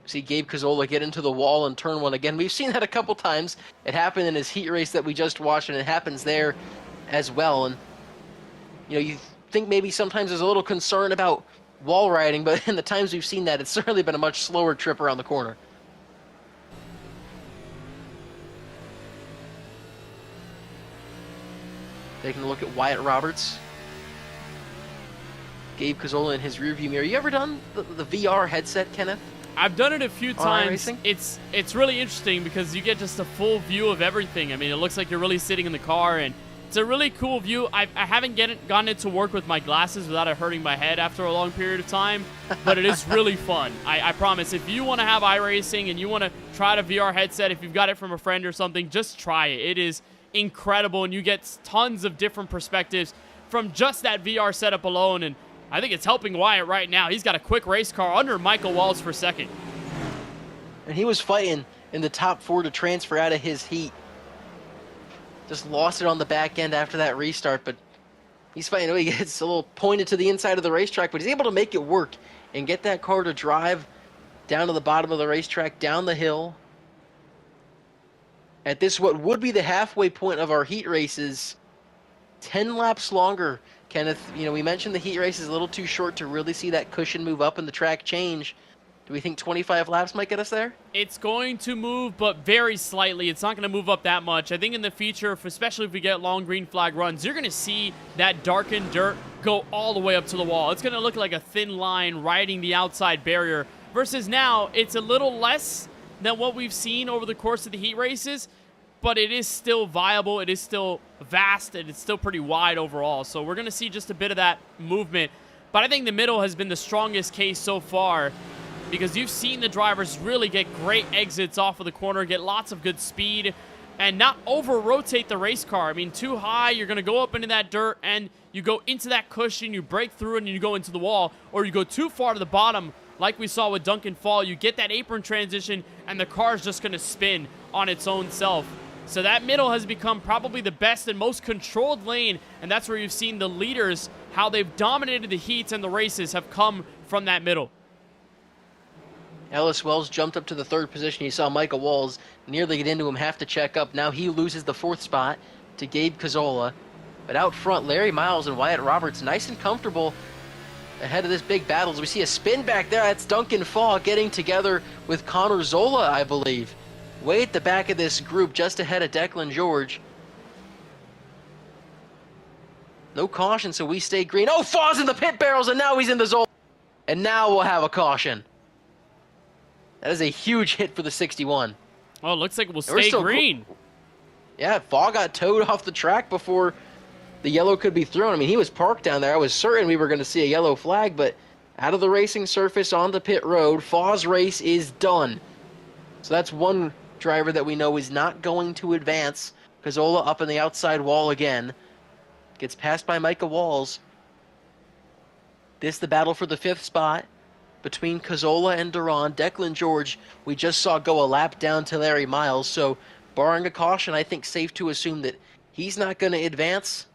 Speaker 1: See Gabe Cazzola get into the wall and turn 1 again. We've seen that a couple times. It happened in his heat race that we just watched, and it happens there as well. And you know, you think maybe sometimes there's a little concern about wall riding, but in the times we've seen that, it's certainly been a much slower trip around the corner. Taking a look at Wyatt Roberts. Gabe Cazzola in his rearview mirror. You ever done the VR headset, Kenneth?
Speaker 2: I've done it a few times.
Speaker 1: iRacing?
Speaker 2: It's really interesting because you get just a full view of everything. I mean, it looks like you're really sitting in the car, and it's a really cool view. I haven't gotten it to work with my glasses without it hurting my head after a long period of time, but it is really fun. I promise, if you want to have iRacing and you want to try a VR headset, if you've got it from a friend or something, just try it. It is incredible, and you get tons of different perspectives from just that VR setup alone, and I think it's helping Wyatt right now. He's got a quick race car under Michael Walls for second.
Speaker 1: And he was fighting in the top 4 to transfer out of his heat. Just lost it on the back end after that restart, but he's fighting. He gets a little pointed to the inside of the racetrack, but he's able to make it work and get that car to drive down to the bottom of the racetrack, down the hill. At this, what would be the halfway point of our heat races, 10 laps longer. Kenneth, we mentioned the heat race is a little too short to really see that cushion move up and the track change. Do we think 25 laps might get us there?
Speaker 2: It's going to move, but very slightly. It's not going to move up that much. I think in the future, especially if we get long green flag runs, you're going to see that darkened dirt go all the way up to the wall. It's going to look like a thin line riding the outside barrier, versus now it's a little less than what we've seen over the course of the heat races, but it is still viable. It is still vast, and it's still pretty wide overall. So we're going to see just a bit of that movement. But I think the middle has been the strongest case so far, because you've seen the drivers really get great exits off of the corner, get lots of good speed, and not over-rotate the race car. I mean, too high, you're going to go up into that dirt, and you go into that cushion, you break through, and you go into the wall, or you go too far to the bottom, like we saw with Duncan Fall. You get that apron transition, and the car's just going to spin on its own self. So that middle has become probably the best and most controlled lane, and that's where you've seen the leaders, how they've dominated the heats and the races have come from that middle.
Speaker 1: Ellis Wells jumped up to the 3rd position. You saw Michael Walls nearly get into him, have to check up. Now he loses the 4th spot to Gabe Cazzola. But out front, Larry Miles and Wyatt Roberts nice and comfortable ahead of this big battle. As we see a spin back there, that's Duncan Fall getting together with Connor Zola, I believe. Way at the back of this group, just ahead of Declan George. No caution, so we stay green. Oh, Fall's in the pit barrels, and now he's in the Zola. And now we'll have a caution. That is a huge hit for the 61.
Speaker 2: Oh, it looks like we'll stay green.
Speaker 1: Yeah, Fall got towed off the track before the yellow could be thrown. I mean, he was parked down there. I was certain we were going to see a yellow flag, but out of the racing surface on the pit road, Fall's race is done. So that's one driver that we know is not going to advance. Cazzola up in the outside wall again. Gets passed by Micah Walls. This the battle for the 5th spot between Cazzola and Duran. Declan George, we just saw go a lap down to Larry Miles, so barring a caution, I think safe to assume that he's not going to advance.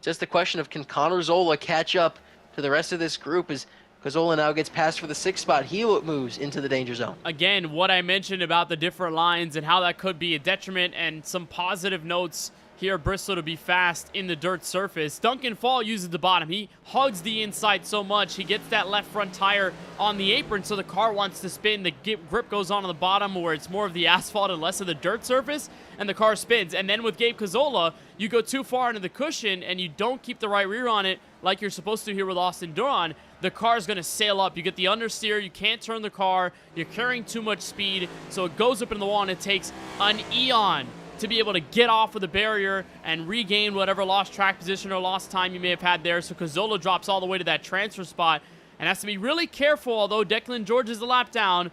Speaker 1: Just the question of, can Connor Zola catch up to the rest of this group as Cazzola now gets passed for the 6th spot. He moves into the danger zone.
Speaker 2: Again, what I mentioned about the different lines and how that could be a detriment, and some positive notes here at Bristol to be fast in the dirt surface. Duncan Fall uses the bottom. He hugs the inside so much. He gets that left front tire on the apron, so the car wants to spin. The grip goes on the bottom where it's more of the asphalt and less of the dirt surface, and the car spins. And then with Gabe Cazzola, you go too far into the cushion and you don't keep the right rear on it like you're supposed to here with Austin Duran. The car is going to sail up. You get the understeer. You can't turn the car. You're carrying too much speed, so it goes up in the wall, and it takes an eon to be able to get off of the barrier and regain whatever lost track position or lost time you may have had there. So Cazzola drops all the way to that transfer spot and has to be really careful. Although Declan George is a lap down,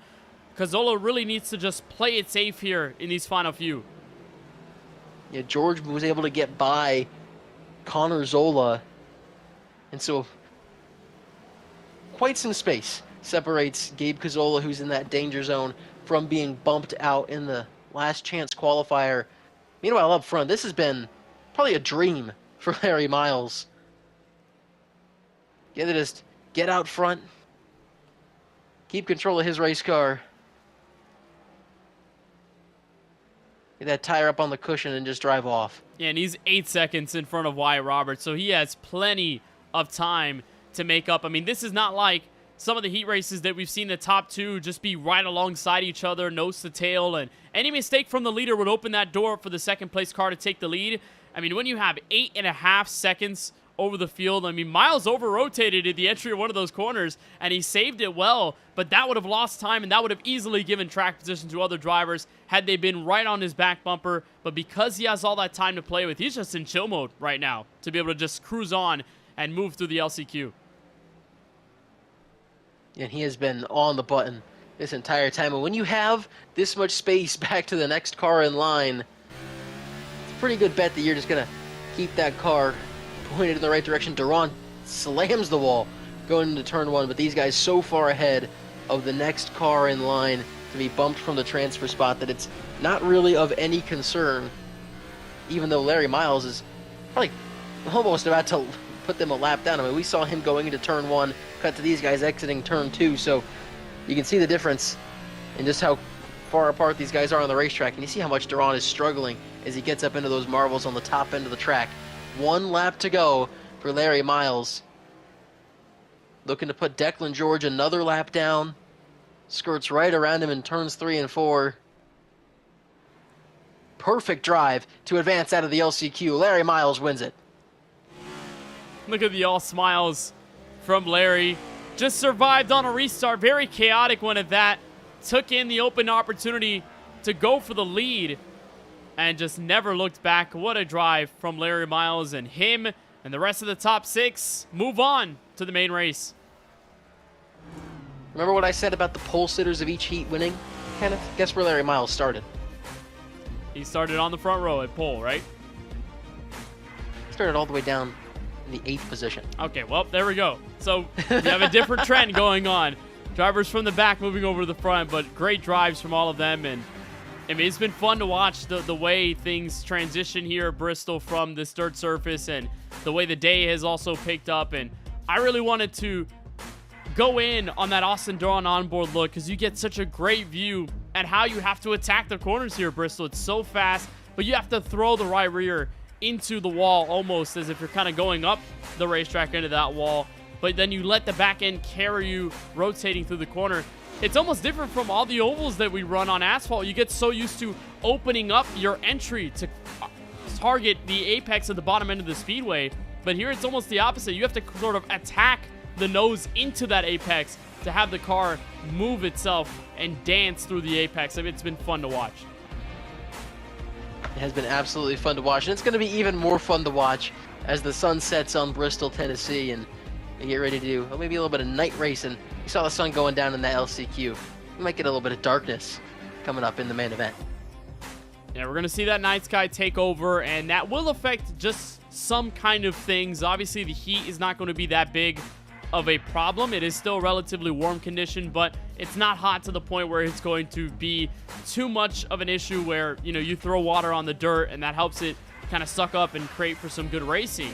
Speaker 2: Cazzola really needs to just play it safe here in these final few.
Speaker 1: Yeah, George was able to get by Connor Zola, and so quite some space separates Gabe Cazzola, who's in that danger zone, from being bumped out in the last chance qualifier. Meanwhile, up front, this has been probably a dream for Larry Miles. Yeah, they just get out front, keep control of his race car, get that tire up on the cushion, and just drive off.
Speaker 2: Yeah, and he's 8 seconds in front of Wyatt Roberts, so he has plenty of time to make up. I mean, this is not like some of the heat races that we've seen the top two just be right alongside each other, nose to tail, and any mistake from the leader would open that door for the second place car to take the lead. I mean, when you have 8.5 seconds over the field, I mean, Miles over-rotated at the entry of one of those corners, and he saved it well, but that would have lost time, and that would have easily given track position to other drivers had they been right on his back bumper. But because he has all that time to play with, he's just in chill mode right now to be able to just cruise on and move through the LCQ.
Speaker 1: And he has been on the button this entire time. And when you have this much space back to the next car in line, it's a pretty good bet that you're just going to keep that car pointed in the right direction. Duran slams the wall going into turn 1, but these guys so far ahead of the next car in line to be bumped from the transfer spot that it's not really of any concern, even though Larry Miles is probably almost about to put them a lap down. I mean, we saw him going into turn 1, cut to these guys exiting turn 2, so you can see the difference in just how far apart these guys are on the racetrack, and you see how much Duran is struggling as he gets up into those marbles on the top end of the track. 1 lap to go for Larry Miles. Looking to put Declan George another lap down. Skirts right around him in turns 3 and 4. Perfect drive to advance out of the LCQ. Larry Miles wins it.
Speaker 2: Look at the all smiles from Larry. Just survived on a restart. Very chaotic one at that. Took in the open opportunity to go for the lead and just never looked back. What a drive from Larry Miles, and him and the rest of the top 6 move on to the main race.
Speaker 1: Remember what I said about the pole sitters of each heat winning? Kenneth, guess where Larry Miles started?
Speaker 2: He started on the front row at pole, right?
Speaker 1: Started all the way down in the 8th position.
Speaker 2: Okay, well, there we go. So we have a different trend going on. Drivers from the back moving over to the front, but great drives from all of them. And I mean, it's been fun to watch the way things transition here at Bristol from this dirt surface, and the way the day has also picked up. And I really wanted to go in on that Austin Duran onboard look, because you get such a great view at how you have to attack the corners here at Bristol. It's so fast, but you have to throw the right rear into the wall almost as if you're kind of going up the racetrack into that wall. But then you let the back end carry you rotating through the corner. It's almost different from all the ovals that we run on asphalt. You get so used to opening up your entry to target the apex at the bottom end of the speedway. But here it's almost the opposite. You have to sort of attack the nose into that apex to have the car move itself and dance through the apex. I mean, it's been fun to watch.
Speaker 1: It has been absolutely fun to watch, and it's going to be even more fun to watch as the sun sets on Bristol, Tennessee, and we get ready to do maybe a little bit of night racing. You saw the sun going down in that LCQ. We might get a little bit of darkness coming up in the main event.
Speaker 2: Yeah, we're going to see that night sky take over, and that will affect just some kind of things. Obviously, the heat is not going to be that big of a problem. It is still relatively warm condition, but it's not hot to the point where it's going to be too much of an issue where, you know, you throw water on the dirt and that helps it kind of suck up and create for some good racing.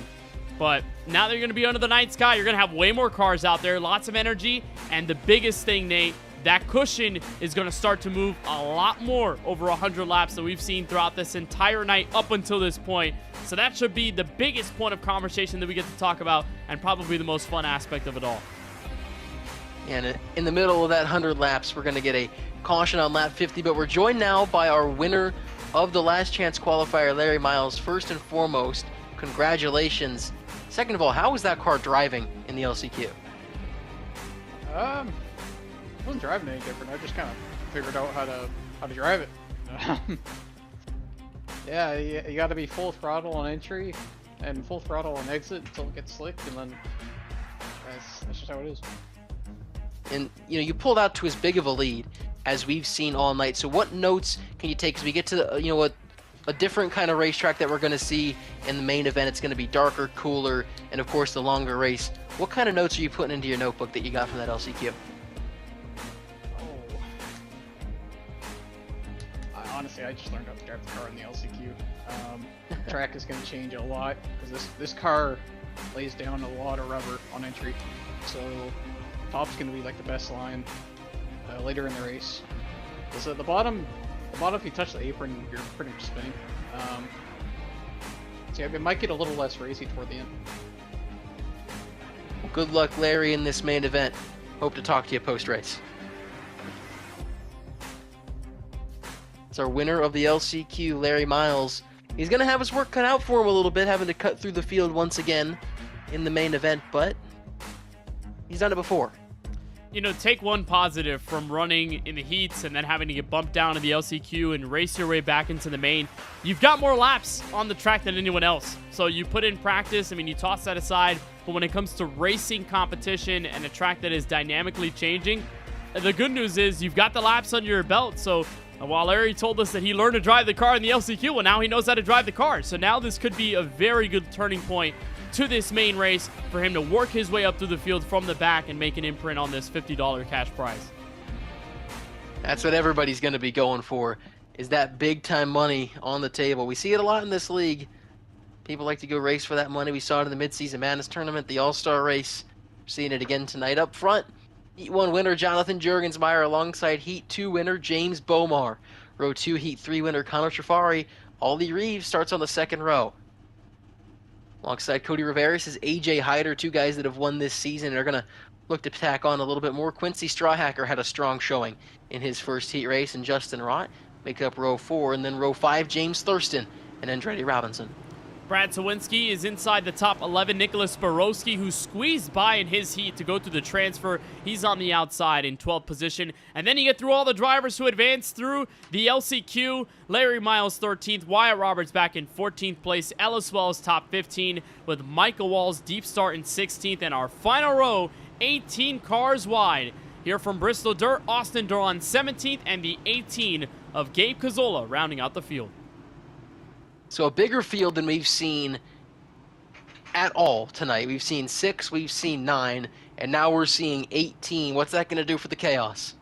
Speaker 2: But now that you're going to be under the night sky, you're going to have way more cars out there, lots of energy, and the biggest thing, Nate, that cushion is going to start to move a lot more over 100 laps that we've seen throughout this entire night up until this point. So that should be the biggest point of conversation that we get to talk about, and probably the most fun aspect of it all.
Speaker 1: And in the middle of that 100 laps, we're going to get a caution on lap 50, but we're joined now by our winner of the last chance qualifier, Larry Miles. First and foremost, congratulations. Second of all, how was that car driving in the LCQ?
Speaker 5: I wasn't driving any different. I just kind of figured out how to drive it. Yeah, you got to be full throttle on entry and full throttle on exit until it gets slick, and then that's just how it is.
Speaker 1: And you know, you pulled out to as big of a lead as we've seen all night. So what notes can you take as we get to the, a different kind of racetrack that we're going to see in the main event? It's going to be darker, cooler, and of course the longer race. What kind of notes are you putting into your notebook that you got from that LCQ?
Speaker 5: Honestly, I just learned how to drive the car in the LCQ. Track is going to change a lot because this car lays down a lot of rubber on entry. So top's going to be like the best line later in the race. Because at the bottom, if you touch the apron, you're pretty much spinning. So yeah, it might get a little less racy toward the end.
Speaker 1: Well, good luck, Larry, in this main event. Hope to talk to you post-race. It's our winner of the LCQ, Larry Miles. He's going to have his work cut out for him a little bit, having to cut through the field once again in the main event, but he's done it before.
Speaker 2: You know, take one positive from running in the heats and then having to get bumped down in the LCQ and race your way back into the main. You've got more laps on the track than anyone else. So you put in practice, I mean, you toss that aside, but when it comes to racing competition and a track that is dynamically changing, the good news is you've got the laps under your belt. So while Larry told us that he learned to drive the car in the LCQ, well, now he knows how to drive the car. So now this could be a very good turning point to this main race for him to work his way up through the field from the back and make an imprint on this $50 cash prize.
Speaker 1: That's what everybody's going to be going for, is that big-time money on the table. We see it a lot in this league. People like to go race for that money. We saw it in the Mid-Season Madness Tournament, the All-Star Race. We're seeing it again tonight. Up front, Heat 1 winner Jonathan Juergensmeyer alongside Heat 2 winner James Bomar. Row 2, Heat 3 winner Connor Trafari. Aldi Reeves starts on the second row. Alongside Cody Riveras is AJ Hyder, two guys that have won this season and are going to look to tack on a little bit more. Quincy Strawhacker had a strong showing in his first heat race, and Justin Rott make up row 4. And then row 5, James Thurston and Andretti Robinson.
Speaker 2: Brad Sawinski is inside the top 11. Nicholas Borowski, who squeezed by in his heat to go through the transfer, he's on the outside in 12th position. And then you get through all the drivers who advanced through the LCQ. Larry Miles 13th, Wyatt Roberts back in 14th place, Ellis Wells top 15 with Michael Walls deep start in 16th. And our final row, 18 cars wide. Here from Bristol Dirt, Austin Doran 17th, and the 18 of Gabe Cazola rounding out the field.
Speaker 1: So a bigger field than we've seen at all tonight. We've seen 6, we've seen 9, and now we're seeing 18. What's that going to do for the chaos?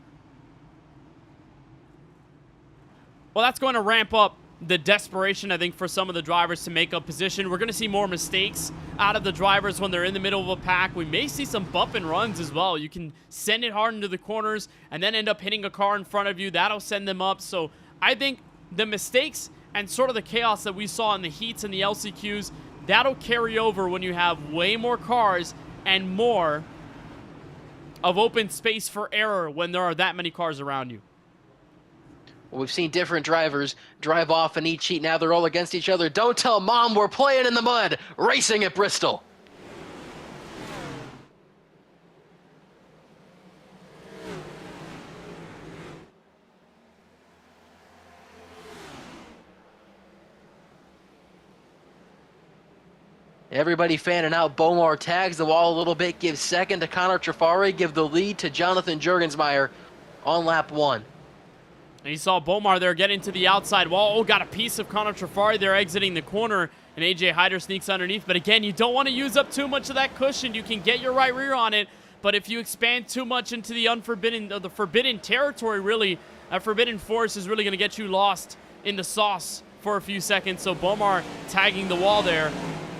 Speaker 2: Well, that's going to ramp up the desperation, I think, for some of the drivers to make up position. We're going to see more mistakes out of the drivers when they're in the middle of a pack. We may see some bump and runs as well. You can send it hard into the corners and then end up hitting a car in front of you. That'll send them up. So I think the mistakes and sort of the chaos that we saw in the heats and the LCQs, that'll carry over when you have way more cars and more of open space for error when there are that many cars around you.
Speaker 1: Well, we've seen different drivers drive off in each heat. Now they're all against each other. Don't tell Mom we're playing in the mud, racing at Bristol. Everybody fanning out. Bomar tags the wall a little bit, gives second to Connor Trafari, give the lead to Jonathan Juergensmeyer on lap 1.
Speaker 2: And you saw Bomar there get into the outside wall. Oh, got a piece of Connor Trafari there exiting the corner, and AJ Hyder sneaks underneath. But again, you don't want to use up too much of that cushion. You can get your right rear on it, but if you expand too much into the forbidden territory, really, that forbidden force is really going to get you lost in the sauce for a few seconds. So Bomar tagging the wall there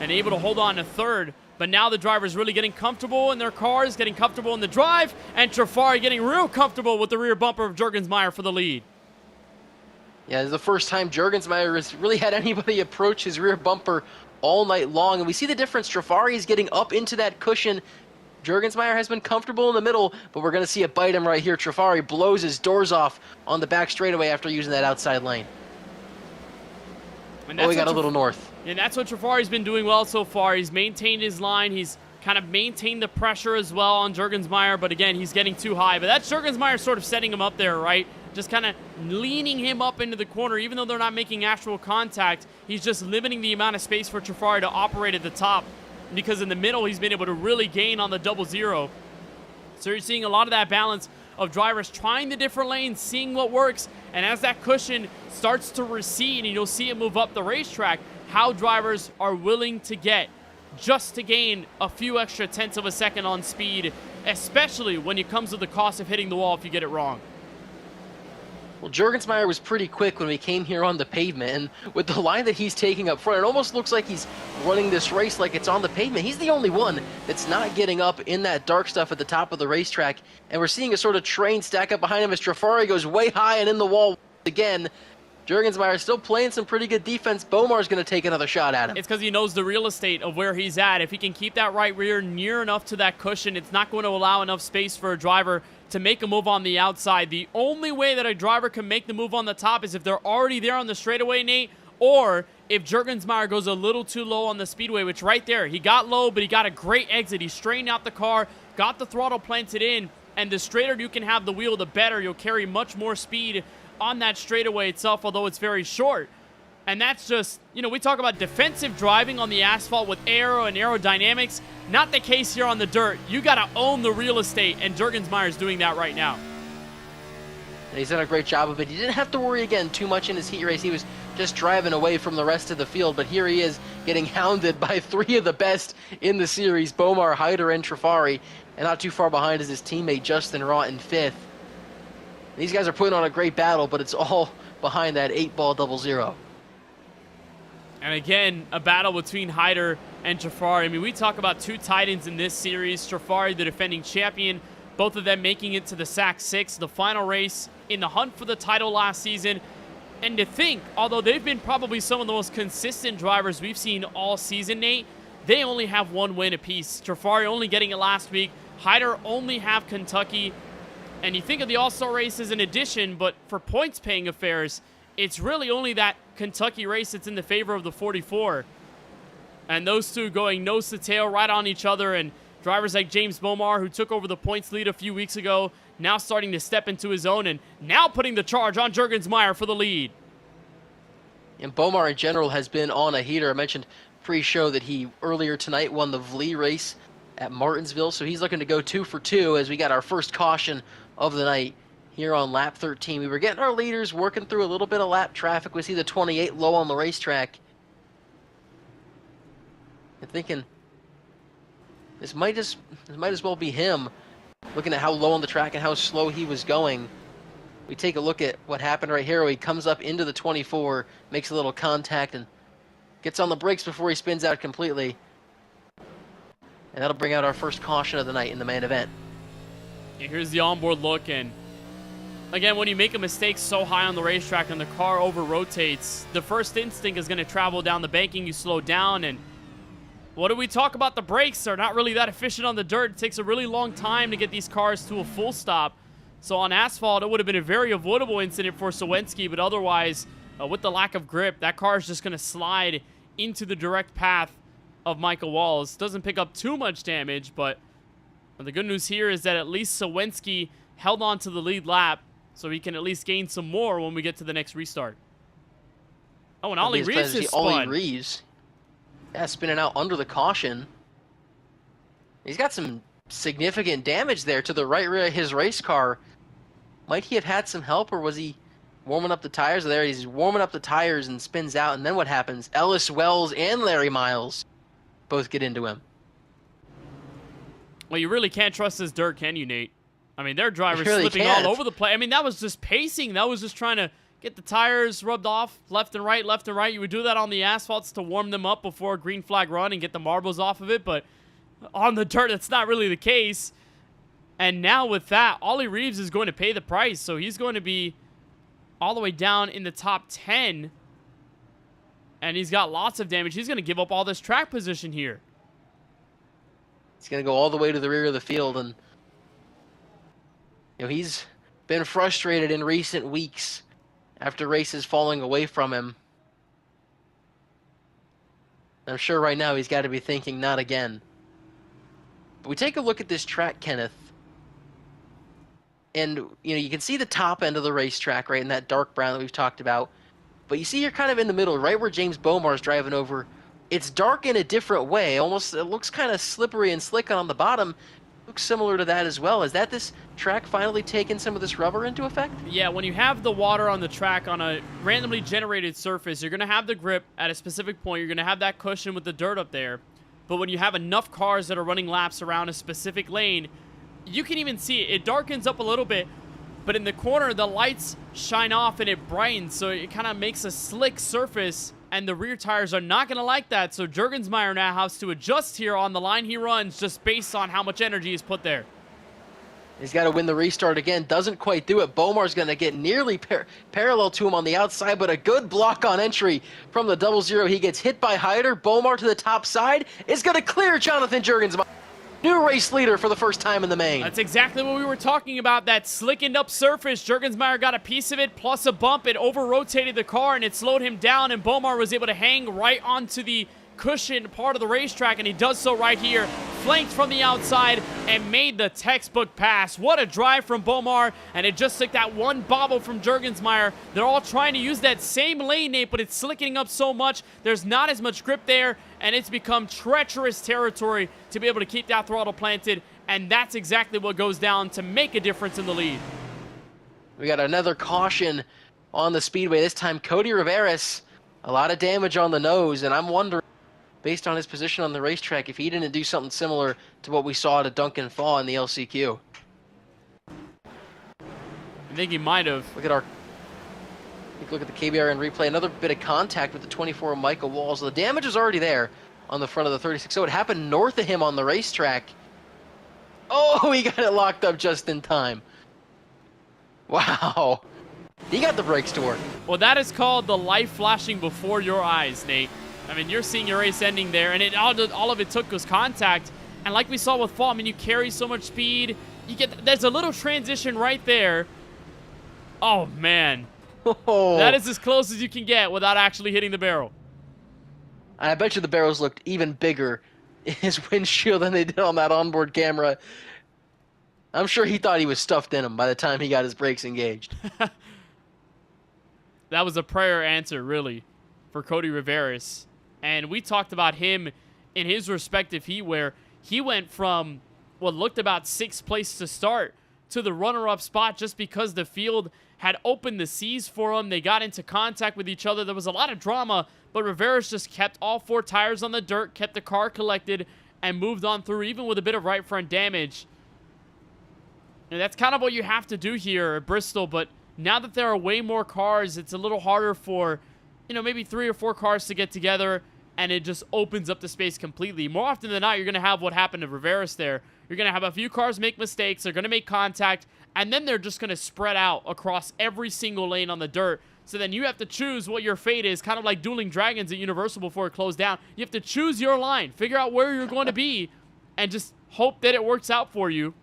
Speaker 2: and able to hold on to third. But now the driver's really getting comfortable in their cars, getting comfortable in the drive, and Trafari getting real comfortable with the rear bumper of Juergensmeyer for the lead.
Speaker 1: Yeah, this is the first time Juergensmeyer has really had anybody approach his rear bumper all night long. And we see the difference. Trafari is getting up into that cushion. Juergensmeyer has been comfortable in the middle, but we're going to see it bite him right here. Trafari blows his doors off on the back straightaway after using that outside lane.
Speaker 2: And
Speaker 1: oh, we got a little north.
Speaker 2: And that's what Trafari's been doing well so far. He's maintained his line. He's kind of maintained the pressure as well on Juergensmeyer, but again, he's getting too high. But that's Juergensmeyer sort of setting him up there, right? Just kind of leaning him up into the corner. Even though they're not making actual contact, he's just limiting the amount of space for Trafari to operate at the top, because in the middle, he's been able to really gain on the 0-0. So you're seeing a lot of that balance of drivers trying the different lanes, seeing what works, and as that cushion starts to recede and you'll see it move up the racetrack, how drivers are willing to get just to gain a few extra tenths of a second on speed, especially when it comes to the cost of hitting the wall if you get it wrong.
Speaker 1: Well, Juergensmeyer was pretty quick when we came here on the pavement, and with the line that he's taking up front, it almost looks like he's running this race like it's on the pavement. He's the only one that's not getting up in that dark stuff at the top of the racetrack, and we're seeing a sort of train stack up behind him as Trafari goes way high and in the wall again. Juergensmeyer still playing some pretty good defense. Bomar's going to take another shot at him.
Speaker 2: It's because he knows the real estate of where he's at. If he can keep that right rear near enough to that cushion, it's not going to allow enough space for a driver to make a move on the outside. The only way that a driver can make the move on the top is if they're already there on the straightaway, Nate, or if Juergensmeyer goes a little too low on the speedway, which right there, he got low, but he got a great exit. He straightened out the car, got the throttle planted in, and the straighter you can have the wheel, the better. You'll carry much more speed on that straightaway itself, although it's very short. And that's just, you know, we talk about defensive driving on the asphalt with aero and aerodynamics. Not the case here on the dirt. You got to own the real estate, and Juergensmeyer is doing that right now.
Speaker 1: And he's done a great job of it. He didn't have to worry again too much in his heat race. He was just driving away from the rest of the field. But here he is getting hounded by 3 of the best in the series, Bomar, Hyder, and Trafari. And not too far behind is his teammate Justin Raw in 5th. These guys are putting on a great battle, but it's all behind that 8-ball 0-0.
Speaker 2: And again, a battle between Hyder and Trafari. I mean, we talk about 2 Titans in this series. Trafari, the defending champion, both of them making it to the SAAC 6, the final race in the hunt for the title last season. And to think, although they've been probably some of the most consistent drivers we've seen all season, Nate, they only have 1 win apiece. Trafari only getting it last week. Hyder only have Kentucky. And you think of the All-Star races in addition, but for points-paying affairs, it's really only that Kentucky race that's in the favor of the 44. And those 2 going nose to tail right on each other, and drivers like James Bomar, who took over the points lead a few weeks ago, now starting to step into his own and now putting the charge on Juergensmeyer for the lead.
Speaker 1: And Bomar in general has been on a heater. I mentioned pre-show that he earlier tonight won the Vlie race at Martinsville, so he's looking to go 2 for 2 as we got our first caution of the night here on lap 13. We were getting our leaders, working through a little bit of lap traffic. We see the 28 low on the racetrack. And thinking this might as well be him. Looking at how low on the track and how slow he was going. We take a look at what happened right here. He comes up into the 24, makes a little contact, and gets on the brakes before he spins out completely. And that'll bring out our first caution of the night in the main event.
Speaker 2: Yeah, here's the onboard look, and again, when you make a mistake so high on the racetrack and the car over-rotates, the first instinct is going to travel down the banking. You slow down, and what do we talk about? The brakes are not really that efficient on the dirt. It takes a really long time to get these cars to a full stop. So on asphalt, it would have been a very avoidable incident for Sawinski, but otherwise, with the lack of grip, that car is just going to slide into the direct path of Michael Walls. Doesn't pick up too much damage, but the good news here is that at least Sawinski held on to the lead lap, so he can at least gain some more when we get to the next restart. Oh, and Ollie Reeves is spun.
Speaker 1: Ollie Reeves, yeah, spinning out under the caution. He's got some significant damage there to the right rear of his race car. Might he have had some help, or was he warming up the tires? There he's warming up the tires and spins out, and then what happens? Ellis Wells and Larry Miles both get into him.
Speaker 2: Well, you really can't trust this dirt, can you, Nate? I mean, their drivers
Speaker 1: really
Speaker 2: slipping
Speaker 1: can't.
Speaker 2: all over the place. I mean, that was just pacing. That was just trying to get the tires rubbed off left and right, left and right. You would do that on the asphalts to warm them up before a green flag run and get the marbles off of it, but on the dirt, that's not really the case. And now with that, Ollie Reeves is going to pay the price, so he's going to be all the way down in the top 10, and he's got lots of damage. He's going to give up all this track position here.
Speaker 1: He's going to go all the way to the rear of the field, and he's been frustrated in recent weeks after races falling away from him. I'm sure right now he's got to be thinking, not again. But we take a look at this track, Kenneth, and you can see the top end of the racetrack, right, in that dark brown that we've talked about. But you see you're kind of in the middle, right where James Bomar's driving over. It's dark in a different way. Almost, it looks kind of slippery and slick on the bottom. Looks similar to that as well. Is that this track finally taking some of this rubber into effect?
Speaker 2: Yeah, when you have the water on the track on a randomly generated surface, you're going to have the grip at a specific point. You're going to have that cushion with the dirt up there. But when you have enough cars that are running laps around a specific lane, you can even see it. It darkens up a little bit, but in the corner, the lights shine off and it brightens, so it kind of makes a slick surface, and the rear tires are not going to like that, so Juergensmeyer now has to adjust here on the line he runs just based on how much energy is put there.
Speaker 1: He's got to win the restart again. Doesn't quite do it. Bomar's going to get nearly parallel to him on the outside, but a good block on entry from the 0-0. He gets hit by Hyder. Bomar to the top side is going to clear Jonathan Juergensmeyer. New race leader for the first time in the main.
Speaker 2: That's exactly what we were talking about, that slickened up surface. Juergensmeyer got a piece of it, plus a bump. It over-rotated the car, and it slowed him down, and Bomar was able to hang right onto the cushion part of the racetrack, and he does so right here, flanked from the outside, and made the textbook pass. What a drive from Bomar, and it just took that one bobble from Juergensmeyer. They're all trying to use that same lane, Nate, but it's slicking up so much. There's not as much grip there, and it's become treacherous territory to be able to keep that throttle planted, and that's exactly what goes down to make a difference in the lead.
Speaker 1: We got another caution on the speedway. This time, Cody Rivera's, a lot of damage on the nose, and I'm wondering, based on his position on the racetrack, if he didn't do something similar to what we saw to Duncan Thaw in the LCQ.
Speaker 2: I think he might have.
Speaker 1: Look at the KBRN replay. Another bit of contact with the 24 Michael Walls. The damage is already there on the front of the 36. So it happened north of him on the racetrack. Oh, he got it locked up just in time. Wow. He got the brakes to work.
Speaker 2: Well, that is called the light flashing before your eyes, Nate. I mean, you're seeing your race ending there, and all of it took was contact. And like we saw with Fall, I mean, you carry so much speed. There's a little transition right there. Oh, man.
Speaker 1: Oh.
Speaker 2: That is as close as you can get without actually hitting the barrel.
Speaker 1: I bet you the barrels looked even bigger in his windshield than they did on that onboard camera. I'm sure he thought he was stuffed in them by the time he got his brakes engaged.
Speaker 2: That was a prayer answer, really, for Cody Riveras. And we talked about him in his respective heat where he went from what looked about 6th place to start to the runner-up spot just because the field had opened the seas for him. They got into contact with each other. There was a lot of drama, but Riveras just kept all 4 tires on the dirt, kept the car collected, and moved on through, even with a bit of right front damage. And that's kind of what you have to do here at Bristol, but now that there are way more cars, it's a little harder for, maybe 3 or 4 cars to get together, and it just opens up the space completely. More often than not, you're going to have what happened to Riveras there. You're going to have a few cars make mistakes, they're going to make contact, and then they're just going to spread out across every single lane on the dirt. So then you have to choose what your fate is, kind of like Dueling Dragons at Universal before it closed down. You have to choose your line, figure out where you're going to be, and just hope that it works out for you.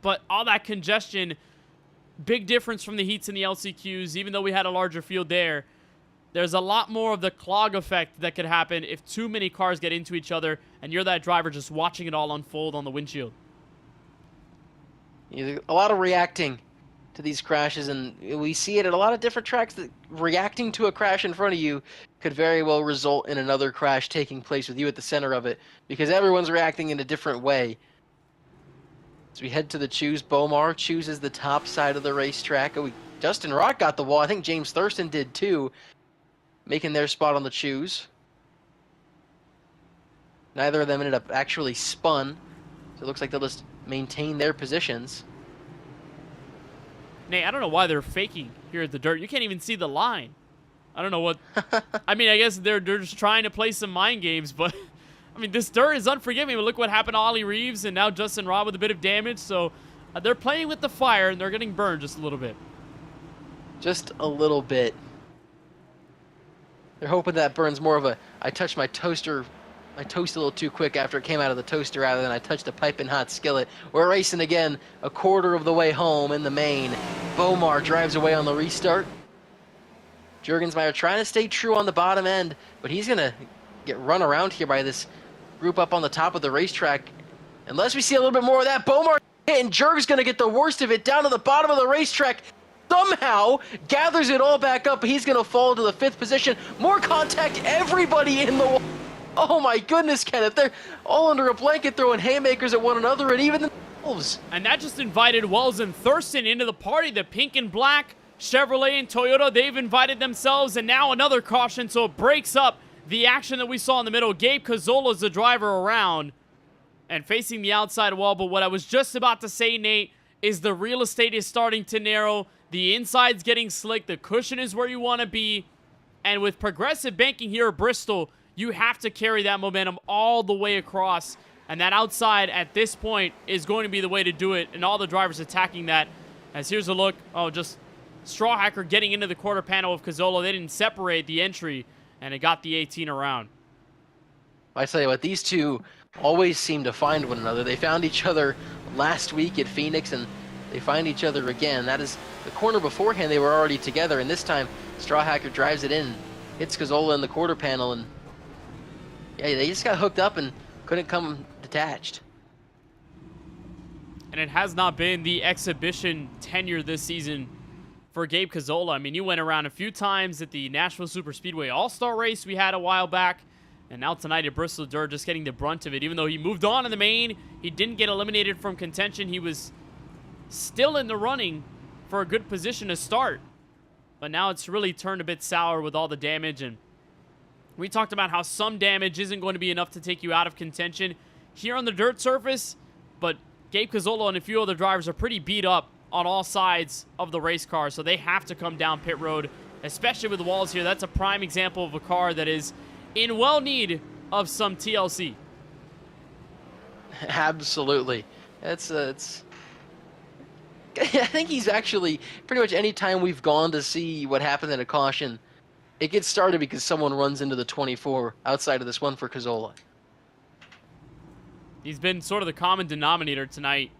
Speaker 2: But all that congestion, big difference from the heats in the LCQs, even though we had a larger field there. There's a lot more of the clog effect that could happen if too many cars get into each other and you're that driver just watching it all unfold on the windshield.
Speaker 1: A lot of reacting to these crashes, and we see it at a lot of different tracks that reacting to a crash in front of you could very well result in another crash taking place with you at the center of it because everyone's reacting in a different way. As we head to the choose, Bomar chooses the top side of the racetrack. Justin Rock got the wall. I think James Thurston did too, making their spot on the choose. Neither of them ended up actually spun, so it looks like they'll just maintain their positions.
Speaker 2: Nate, I don't know why they're faking here at the dirt. You can't even see the line. I don't know what... I mean, I guess they're just trying to play some mind games, but... I mean, this dirt is unforgiving. But look what happened to Ollie Reeves and now Justin Robb with a bit of damage. So they're playing with the fire and they're getting burned just a little bit.
Speaker 1: Just a little bit. They're hoping that burns more of a, I touched my toast a little too quick after it came out of the toaster rather than I touched a piping hot skillet. We're racing again a quarter of the way home in the main. Bomar drives away on the restart. Juergensmeyer trying to stay true on the bottom end, but he's going to get run around here by this group up on the top of the racetrack. Unless we see a little bit more of that, Bomar hit, and Jurg's going to get the worst of it down to the bottom of the racetrack. Somehow gathers it all back up. He's going to fall to the 5th position. More contact, everybody in the wall. Oh my goodness, Kenneth. They're all under a blanket throwing haymakers at one another and even themselves.
Speaker 2: And that just invited Wells and Thurston into the party. The pink and black Chevrolet and Toyota, they've invited themselves, and now another caution, so it breaks up the action that we saw in the middle. Gabe Cazzola's the driver around and facing the outside wall. But what I was just about to say, Nate, is the real estate is starting to narrow. The inside's getting slick. The cushion is where you want to be. And with progressive banking here at Bristol, you have to carry that momentum all the way across. And that outside at this point is going to be the way to do it. And all the drivers attacking that. As here's a look. Oh, just Straw Hacker getting into the quarter panel of Cazzola. They didn't separate the entry. And it got the 18 around.
Speaker 1: I tell you what, these two always seem to find one another. They found each other last week at Phoenix, and they find each other again. That is the corner beforehand. They were already together, and this time Straw Hacker drives it in, hits Cazzola in the quarter panel, and yeah, they just got hooked up and couldn't come detached.
Speaker 2: And it has not been the exhibition tenure this season for Gabe Cazzola. I mean, you went around a few times at the Nashville Superspeedway All-Star race we had a while back, and now tonight at Bristol Dirt, just getting the brunt of it. Even though he moved on in the main, he didn't get eliminated from contention. He was still in the running for a good position to start. But now it's really turned a bit sour with all the damage, and we talked about how some damage isn't going to be enough to take you out of contention here on the dirt surface, but Gabe Cazzolo and a few other drivers are pretty beat up on all sides of the race car, so they have to come down pit road, especially with the walls here. That's a prime example of a car that is in well need of some TLC.
Speaker 1: Absolutely. it's I think he's actually, pretty much any time we've gone to see what happened in a caution, it gets started because someone runs into the 24 outside of this one for Cazzola.
Speaker 2: He's been sort of the common denominator tonight.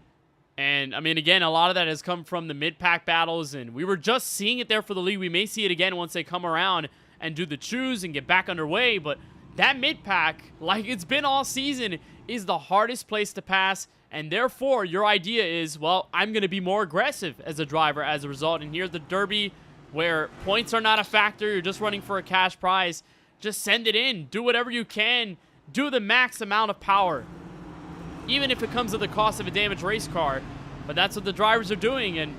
Speaker 2: And, I mean, again, a lot of that has come from the mid-pack battles, and we were just seeing it there for the lead. We may see it again once they come around and do the choose and get back underway, but that mid-pack, like it's been all season, is the hardest place to pass, and therefore your idea is, well, I'm going to be more aggressive as a driver as a result. And here's the Derby, where points are not a factor, you're just running for a cash prize. Just send it in, do whatever you can, do the max amount of power, even if it comes at the cost of a damaged race car. But that's what the drivers are doing, and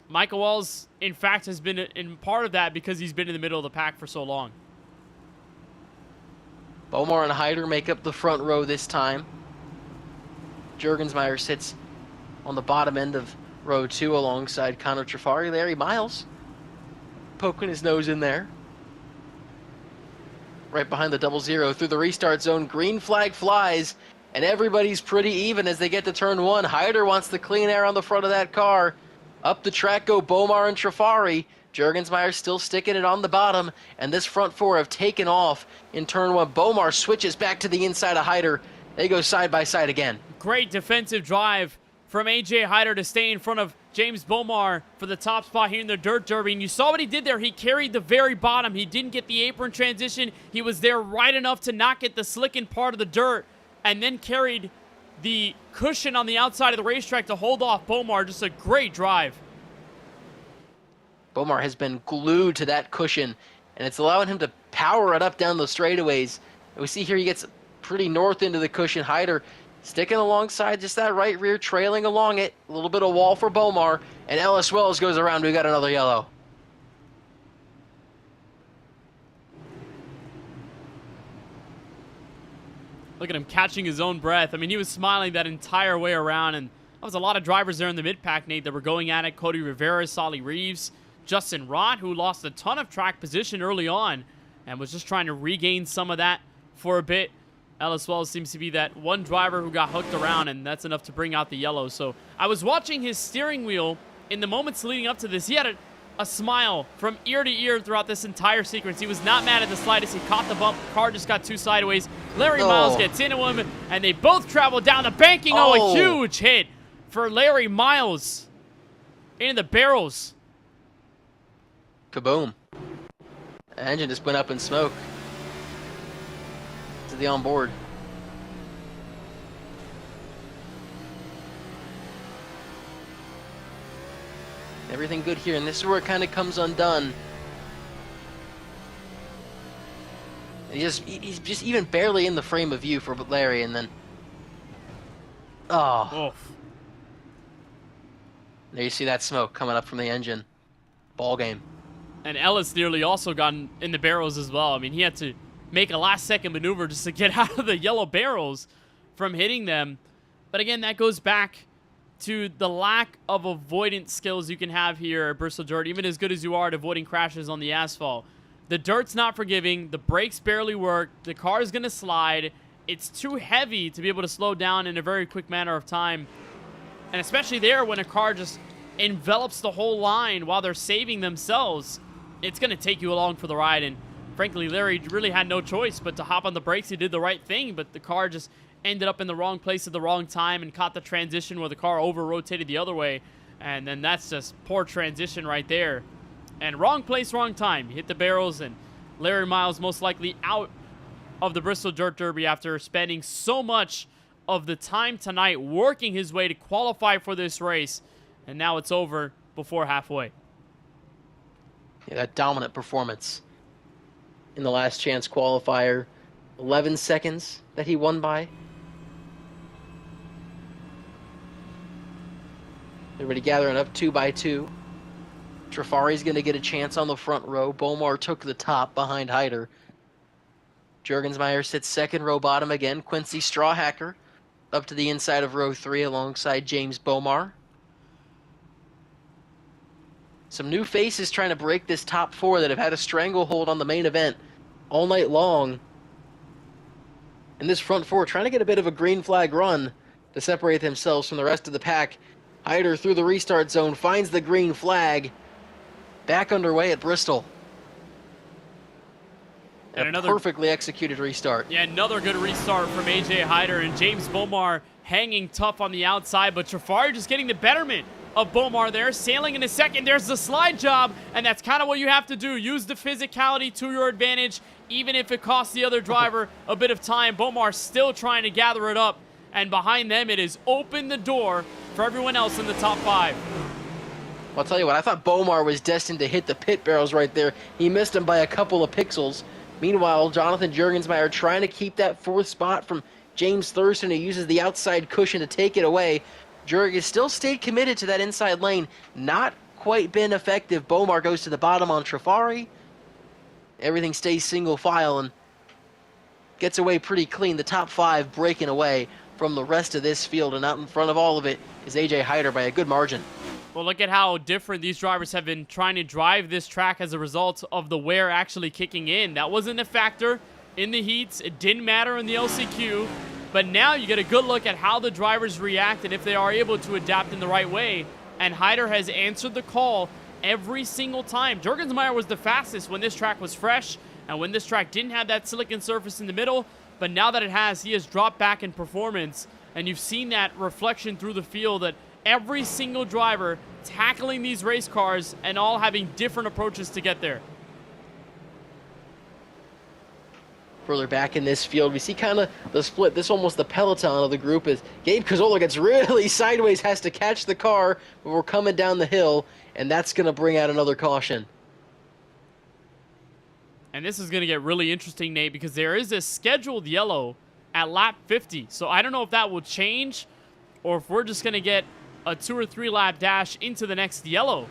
Speaker 2: Michael Wells, in fact, has been in part of that because he's been in the middle of the pack for so long.
Speaker 1: Bomar and Hyder make up the front row this time. Juergensmeyer sits on the bottom end of row 2 alongside Connor Trafari. Larry Miles poking his nose in there. Right behind the 00 through the restart zone. Green flag flies, and everybody's pretty even as they get to turn 1. Hyder wants the clean air on the front of that car. Up the track go Bomar and Trafari. Juergensmeyer still sticking it on the bottom, and this front 4 have taken off in turn 1. Bomar switches back to the inside of Hyder. They go side by side again.
Speaker 2: Great defensive drive from A.J. Hyder to stay in front of James Bomar for the top spot here in the Dirt Derby. And you saw what he did there. He carried the very bottom. He didn't get the apron transition. He was there right enough to not get the slicking part of the dirt, and then carried the cushion on the outside of the racetrack to hold off Bomar. Just a great drive.
Speaker 1: Bomar has been glued to that cushion, and it's allowing him to power it up down the straightaways. And we see here he gets pretty north into the cushion. Hyder sticking alongside just that right rear, trailing along it. A little bit of wall for Bomar, and Ellis Wells goes around. We got another yellow.
Speaker 2: Look at him catching his own breath. I mean, he was smiling that entire way around, and there was a lot of drivers there in the mid-pack, Nate, that were going at it. Cody Rivera, Solly Reeves, Justin Rott, who lost a ton of track position early on and was just trying to regain some of that for a bit. Ellis Wells seems to be that one driver who got hooked around, and that's enough to bring out the yellow. So I was watching his steering wheel in the moments leading up to this. He had a smile from ear to ear throughout this entire sequence. He was not mad at the slightest. He caught the bump. The car just got too sideways. Larry Miles gets into him, and they both travel down the banking. Oh, a huge hit for Larry Miles into the barrels.
Speaker 1: Kaboom. The engine just went up in smoke. To the onboard. Everything good here, and this is where it kind of comes undone. And he's just even barely in the frame of view for Larry, and then... Oh.
Speaker 2: Oof.
Speaker 1: There you see that smoke coming up from the engine. Ball game.
Speaker 2: And Ellis nearly also got in the barrels as well. I mean, he had to make a last-second maneuver just to get out of the yellow barrels from hitting them. But again, that goes back to the lack of avoidance skills you can have here at Bristol Dirt, even as good as you are at avoiding crashes on the asphalt. The dirt's not forgiving. The brakes barely work. The car is going to slide. It's too heavy to be able to slow down in a very quick manner of time. And especially there when a car just envelops the whole line while they're saving themselves, it's going to take you along for the ride. And frankly, Larry really had no choice but to hop on the brakes. He did the right thing, but the car just ended up in the wrong place at the wrong time and caught the transition where the car over-rotated the other way. And then that's just poor transition right there. And wrong place, wrong time. He hit the barrels, and Larry Miles most likely out of the Bristol Dirt Derby after spending so much of the time tonight working his way to qualify for this race. And now it's over before halfway.
Speaker 1: Yeah, that dominant performance in the last chance qualifier. 11 seconds that he won by. Everybody gathering up 2 by 2. Trafari's going to get a chance on the front row. Bomar took the top behind Hyder. Jurgensmeyer sits second row bottom again. Quincy Strawhacker up to the inside of row 3 alongside James Bomar. Some new faces trying to break this top 4 that have had a stranglehold on the main event all night long. And this front 4 trying to get a bit of a green flag run to separate themselves from the rest of the pack. Hyder through the restart zone finds the green flag. Back underway at Bristol.
Speaker 2: And
Speaker 1: a
Speaker 2: another
Speaker 1: perfectly executed restart.
Speaker 2: Yeah, another good restart from AJ Hyder, and James Bomar hanging tough on the outside, but Trafari just getting the betterment of Bomar there. Sailing in a second, there's the slide job, and that's kind of what you have to do. Use the physicality to your advantage, even if it costs the other driver a bit of time. Bomar still trying to gather it up, and behind them it is open the door for everyone else in the top 5.
Speaker 1: I'll tell you what, I thought Bomar was destined to hit the pit barrels right there. He missed him by a couple of pixels. Meanwhile, Jonathan Jurgensmeyer trying to keep that 4th spot from James Thurston, who uses the outside cushion to take it away. Jurg has still stayed committed to that inside lane. Not quite been effective. Bomar goes to the bottom on Trafari. Everything stays single file and gets away pretty clean. The top 5 breaking away from the rest of this field, and out in front of all of it is AJ Hyder by a good margin.
Speaker 2: Well, look at how different these drivers have been trying to drive this track as a result of the wear actually kicking in. That wasn't a factor in the heats. It didn't matter in the LCQ. But now you get a good look at how the drivers react and if they are able to adapt in the right way. And Hyder has answered the call every single time. Jurgensmeyer was the fastest when this track was fresh and when this track didn't have that silicon surface in the middle. But now that it has, he has dropped back in performance. And you've seen that reflection through the field, that every single driver tackling these race cars and all having different approaches to get there.
Speaker 1: Further back in this field, we see kind of the split. This almost the peloton of the group is Gabe Cazzola gets really sideways, has to catch the car before coming down the hill, and that's going to bring out another caution.
Speaker 2: And this is going to get really interesting, Nate, because there is a scheduled yellow at lap 50. So I don't know if that will change or if we're just going to get a 2 or 3 lap dash into the next yellow.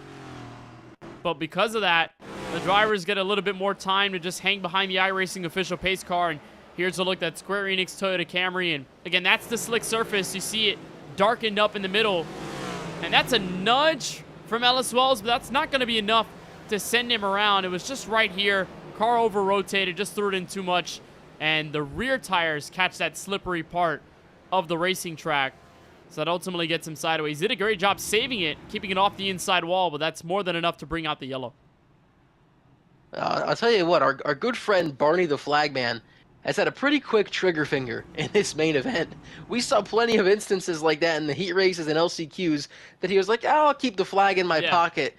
Speaker 2: But because of that, the drivers get a little bit more time to just hang behind the iRacing official pace car. And here's a look at Square Enix Toyota Camry. And again, that's the slick surface. You see it darkened up in the middle. And that's a nudge from Ellis Wells, but that's not going to be enough to send him around. It was just right here. Car over-rotated, just threw it in too much. And the rear tires catch that slippery part of the racing track. So that ultimately gets him sideways. He did a great job saving it, keeping it off the inside wall, but that's more than enough to bring out the yellow.
Speaker 1: I'll tell you what, our good friend Barney the Flagman has had a pretty quick trigger finger in this main event. We saw plenty of instances like that in the heat races and LCQs that he was like, oh, I'll keep the flag in my pocket.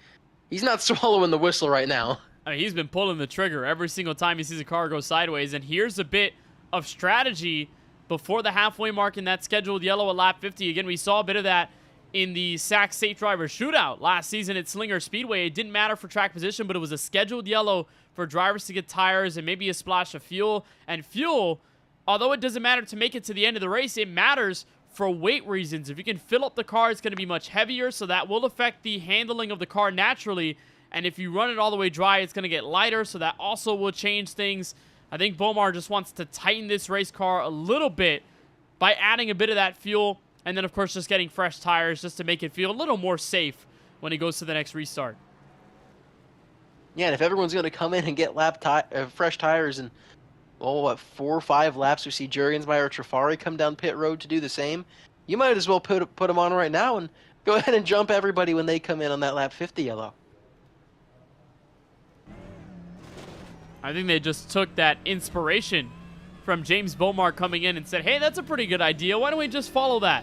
Speaker 1: He's not swallowing the whistle right now.
Speaker 2: I mean, he's been pulling the trigger every single time he sees a car go sideways. And here's a bit of strategy before the halfway mark in that scheduled yellow at lap 50. Again, we saw a bit of that in the SAAC Safe Driver Shootout last season at Slinger Speedway. It didn't matter for track position, but it was a scheduled yellow for drivers to get tires and maybe a splash of fuel. And fuel, although it doesn't matter to make it to the end of the race, it matters for weight reasons. If you can fill up the car, it's going to be much heavier, so that will affect the handling of the car naturally. And if you run it all the way dry, it's going to get lighter, so that also will change things. I think Bomar just wants to tighten this race car a little bit by adding a bit of that fuel, and then, of course, just getting fresh tires just to make it feel a little more safe when he goes to the next restart.
Speaker 1: Yeah, and if everyone's going to come in and get fresh tires and, 4 or 5 laps, we see Jurgensmeyer or Trafari come down pit road to do the same, you might as well put them on right now and go ahead and jump everybody when they come in on that lap 50 yellow.
Speaker 2: I think they just took that inspiration from James Bomar coming in and said, hey, that's a pretty good idea. Why don't we just follow that?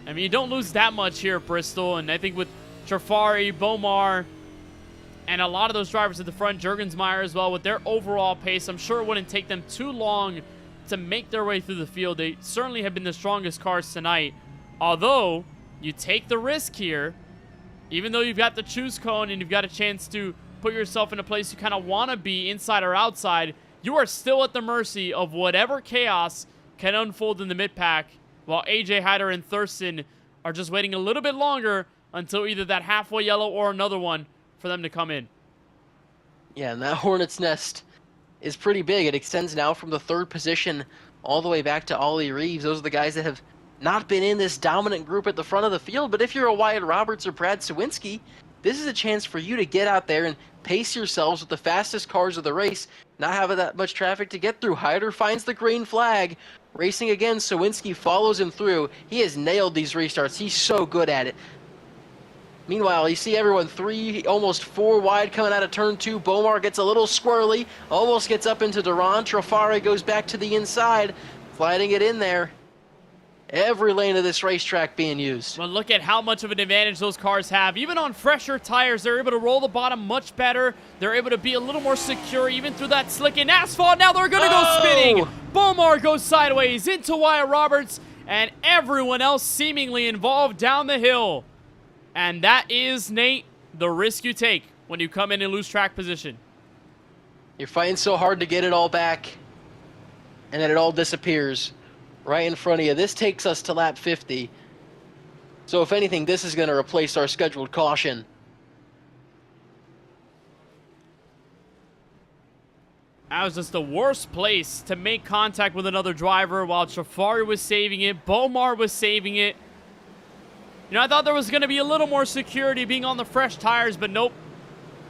Speaker 2: I mean, you don't lose that much here at Bristol. And I think with Trafari, Bomar, and a lot of those drivers at the front, Jurgensmeyer as well, with their overall pace, I'm sure it wouldn't take them too long to make their way through the field. They certainly have been the strongest cars tonight. Although, you take the risk here, even though you've got the choose cone and you've got a chance to put yourself in a place you kind of want to be, inside or outside, you are still at the mercy of whatever chaos can unfold in the mid-pack, while AJ Hyder and Thurston are just waiting a little bit longer until either that halfway yellow or another one for them to come in.
Speaker 1: Yeah, and that hornet's nest is pretty big. It extends now from the 3rd position all the way back to Ollie Reeves. Those are the guys that have not been in this dominant group at the front of the field. But if you're a Wyatt Roberts or Brad Sawinski, this is a chance for you to get out there and pace yourselves with the fastest cars of the race, not having that much traffic to get through. Hyder finds the green flag. Racing again, Sawinski follows him through. He has nailed these restarts. He's so good at it. Meanwhile, you see everyone 3, almost 4 wide coming out of turn 2. Bomar gets a little squirrely, almost gets up into Duran. Trafari goes back to the inside, sliding it in there. Every lane of this racetrack being used.
Speaker 2: Well, look at how much of an advantage those cars have. Even on fresher tires, they're able to roll the bottom much better. They're able to be a little more secure even through that slick in asphalt. Now they're going to go spinning. Bomar goes sideways into Wyatt Roberts and everyone else seemingly involved down the hill. And that is, Nate, the risk you take when you come in and lose track position.
Speaker 1: You're fighting so hard to get it all back, and then it all disappears right in front of you. This takes us to lap 50. So if anything, this is going to replace our scheduled caution.
Speaker 2: That was just the worst place to make contact with another driver while Trafari was saving it. Bomar was saving it. You know, I thought there was going to be a little more security being on the fresh tires, but nope.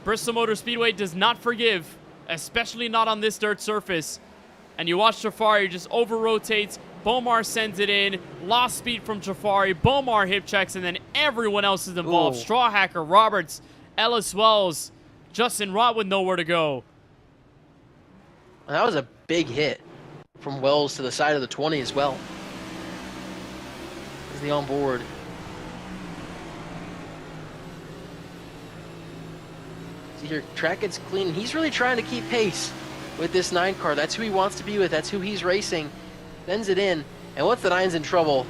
Speaker 2: Bristol Motor Speedway does not forgive, especially not on this dirt surface. And you watch Trafari just over-rotates. Bomar sends it in. Lost speed from Trafari. Bomar hip checks, and then everyone else is involved.
Speaker 1: Ooh.
Speaker 2: Strawhacker, Roberts, Ellis Wells, Justin Rott with nowhere to go.
Speaker 1: That was a big hit from Wells to the side of the 20 as well. Is the onboard. See here, track gets clean. He's really trying to keep pace with this 9 car. That's who he wants to be with. That's who he's racing. Sends it in. And once the 9's in trouble,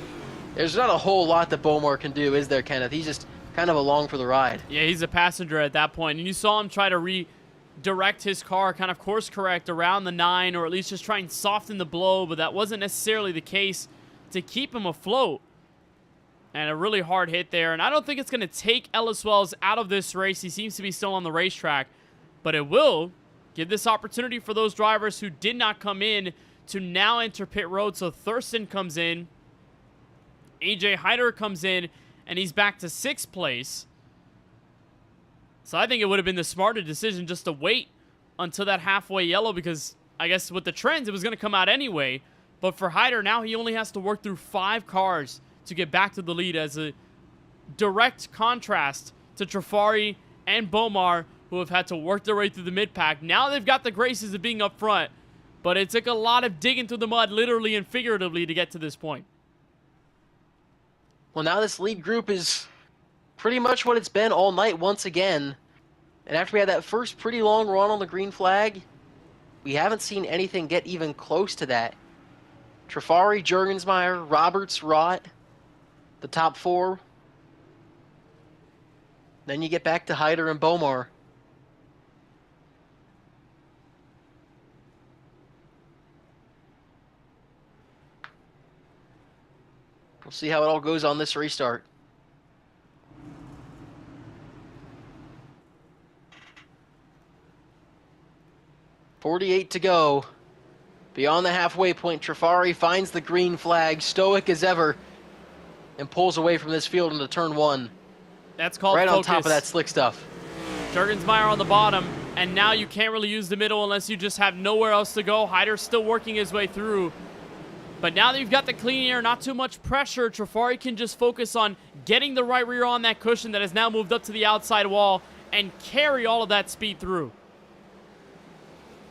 Speaker 1: there's not a whole lot that Bomar can do, is there, Kenneth? He's just kind of along for the ride.
Speaker 2: Yeah, he's a passenger at that point. And you saw him try to redirect his car, kind of course correct around the 9, or at least just try and soften the blow, but that wasn't necessarily the case to keep him afloat. And a really hard hit there. And I don't think it's going to take Ellis Wells out of this race. He seems to be still on the racetrack. But it will give this opportunity for those drivers who did not come in to now enter pit road. So Thurston comes in. AJ Hyder comes in. And he's back to 6th place. So I think it would have been the smarter decision just to wait until that halfway yellow. Because I guess with the trends, it was going to come out anyway. But for Hyder, now he only has to work through 5 cars to get back to the lead, as a direct contrast to Trafari and Bomar, who have had to work their way through the mid-pack. Now they've got the graces of being up front, but it took a lot of digging through the mud, literally and figuratively, to get to this point.
Speaker 1: Well, now this lead group is pretty much what it's been all night once again. And after we had that first pretty long run on the green flag, we haven't seen anything get even close to that. Trafari, Juergensmeyer, Roberts, Rott, the top 4. Then you get back to Hyder and Bomar. We'll see how it all goes on this restart. .48 to go. Beyond the halfway point, Trafari finds the green flag, stoic as ever, and pulls away from this field into turn 1.
Speaker 2: That's called
Speaker 1: right
Speaker 2: focus.
Speaker 1: On top of that slick stuff.
Speaker 2: Juergensmeyer on the bottom, and now you can't really use the middle unless you just have nowhere else to go. Hyder's still working his way through. But now that you've got the clean air, not too much pressure, Trafari can just focus on getting the right rear on that cushion that has now moved up to the outside wall and carry all of that speed through.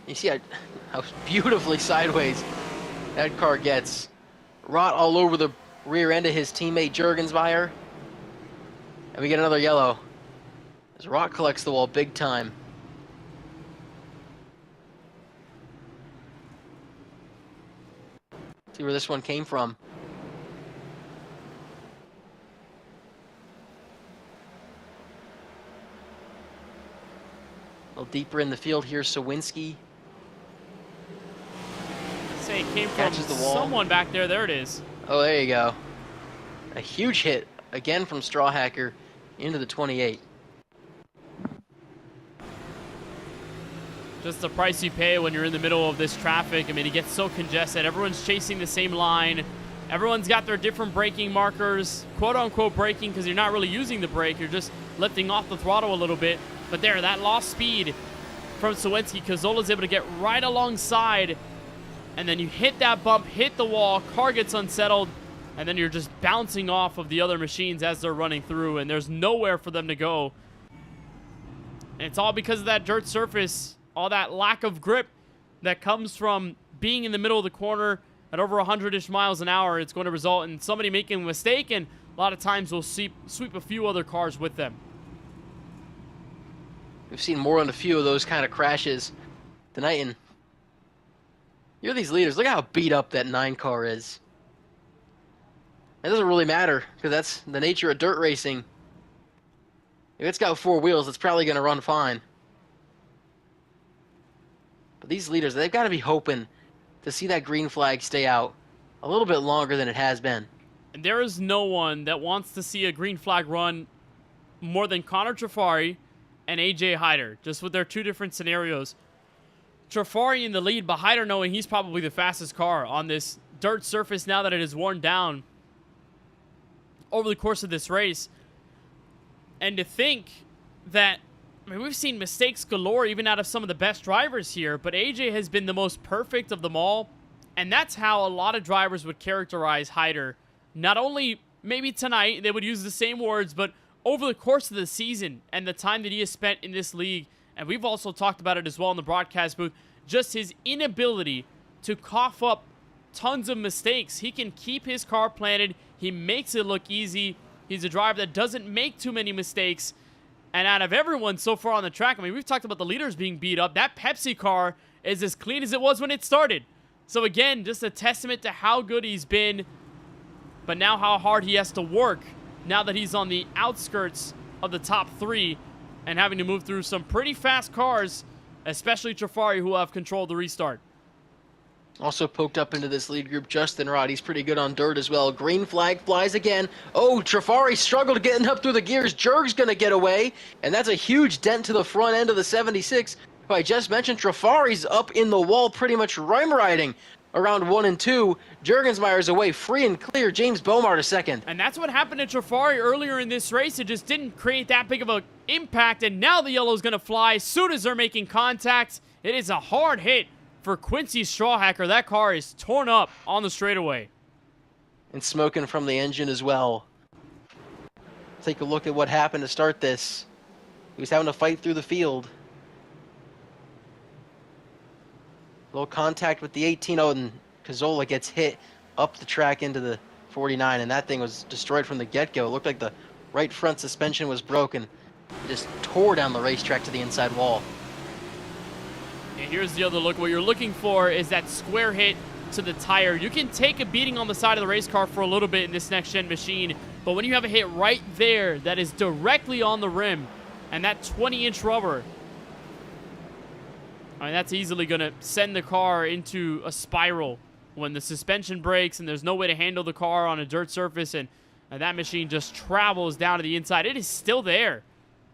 Speaker 1: You see how beautifully sideways that car gets. Rott all over the rear end of his teammate Juergensmeyer. And we get another yellow as Rott collects the wall big time. See where this one came from. A little deeper in the field here, Sawinski.
Speaker 2: Say it came from
Speaker 1: Catches the wall.
Speaker 2: someone back there. There it is.
Speaker 1: Oh, there you go. A huge hit, again from Strawhacker, into the 28.
Speaker 2: Just the price you pay when you're in the middle of this traffic. I mean, it gets so congested. Everyone's chasing the same line. Everyone's got their different braking markers, quote-unquote braking, because you're not really using the brake. You're just lifting off the throttle a little bit. But there, that lost speed from Sawinski. Cazzola's able to get right alongside, and then you hit that bump, hit the wall, car gets unsettled, and then you're just bouncing off of the other machines as they're running through, and there's nowhere for them to go. And it's all because of that dirt surface, all that lack of grip that comes from being in the middle of the corner at over 100-ish miles an hour. It's going to result in somebody making a mistake, and a lot of times we'll sweep a few other cars with them.
Speaker 1: We've seen more than a few of those kind of crashes tonight, and you're these leaders. Look how beat up that 9 car is. It doesn't really matter, because that's the nature of dirt racing. If it's got 4 wheels, it's probably going to run fine. But these leaders, they've got to be hoping to see that green flag stay out a little bit longer than it has been.
Speaker 2: And there is no one that wants to see a green flag run more than Connor Trafari and AJ Hyder, just with their 2 different scenarios. Trafari in the lead, but Hyder knowing he's probably the fastest car on this dirt surface now that it is worn down over the course of this race. And to think that, I mean, we've seen mistakes galore even out of some of the best drivers here, but AJ has been the most perfect of them all, and that's how a lot of drivers would characterize Hyder. Not only maybe tonight, they would use the same words, but over the course of the season and the time that he has spent in this league, and we've also talked about it as well in the broadcast booth, just his inability to cough up tons of mistakes. He can keep his car planted. He makes it look easy. He's a driver that doesn't make too many mistakes. And out of everyone so far on the track, I mean, we've talked about the leaders being beat up. That Pepsi car is as clean as it was when it started. So again, just a testament to how good he's been, but now how hard he has to work now that he's on the outskirts of the top 3 and having to move through some pretty fast cars, especially Trafari, who will have controlled the restart.
Speaker 1: Also poked up into this lead group, Justin Rod. He's pretty good on dirt as well. Green flag flies again. Oh, Trafari struggled getting up through the gears. Jurg's going to get away, and that's a huge dent to the front end of the 76. Who I just mentioned, Trafari's up in the wall pretty much rhyme riding around 1 and 2. Jurgensmeyer's away free and clear. James Bomart a second.
Speaker 2: And that's what happened to Trafari earlier in this race. It just didn't create that big of an impact, and now the yellow's going to fly as soon as they're making contact. It is a hard hit for Quincy Strawhacker. That car is torn up on the straightaway.
Speaker 1: And smoking from the engine as well. Take a look at what happened to start this. He was having to fight through the field. A little contact with the 18. Oh, and Cazzola gets hit up the track into the 49, and that thing was destroyed from the get-go. It looked like the right front suspension was broken. It just tore down the racetrack to the inside wall.
Speaker 2: And here's the other look. What you're looking for is that square hit to the tire. You can take a beating on the side of the race car for a little bit in this next-gen machine, but when you have a hit right there that is directly on the rim, and that 20-inch rubber, I mean, that's easily going to send the car into a spiral when the suspension breaks and there's no way to handle the car on a dirt surface, and that machine just travels down to the inside. It is still there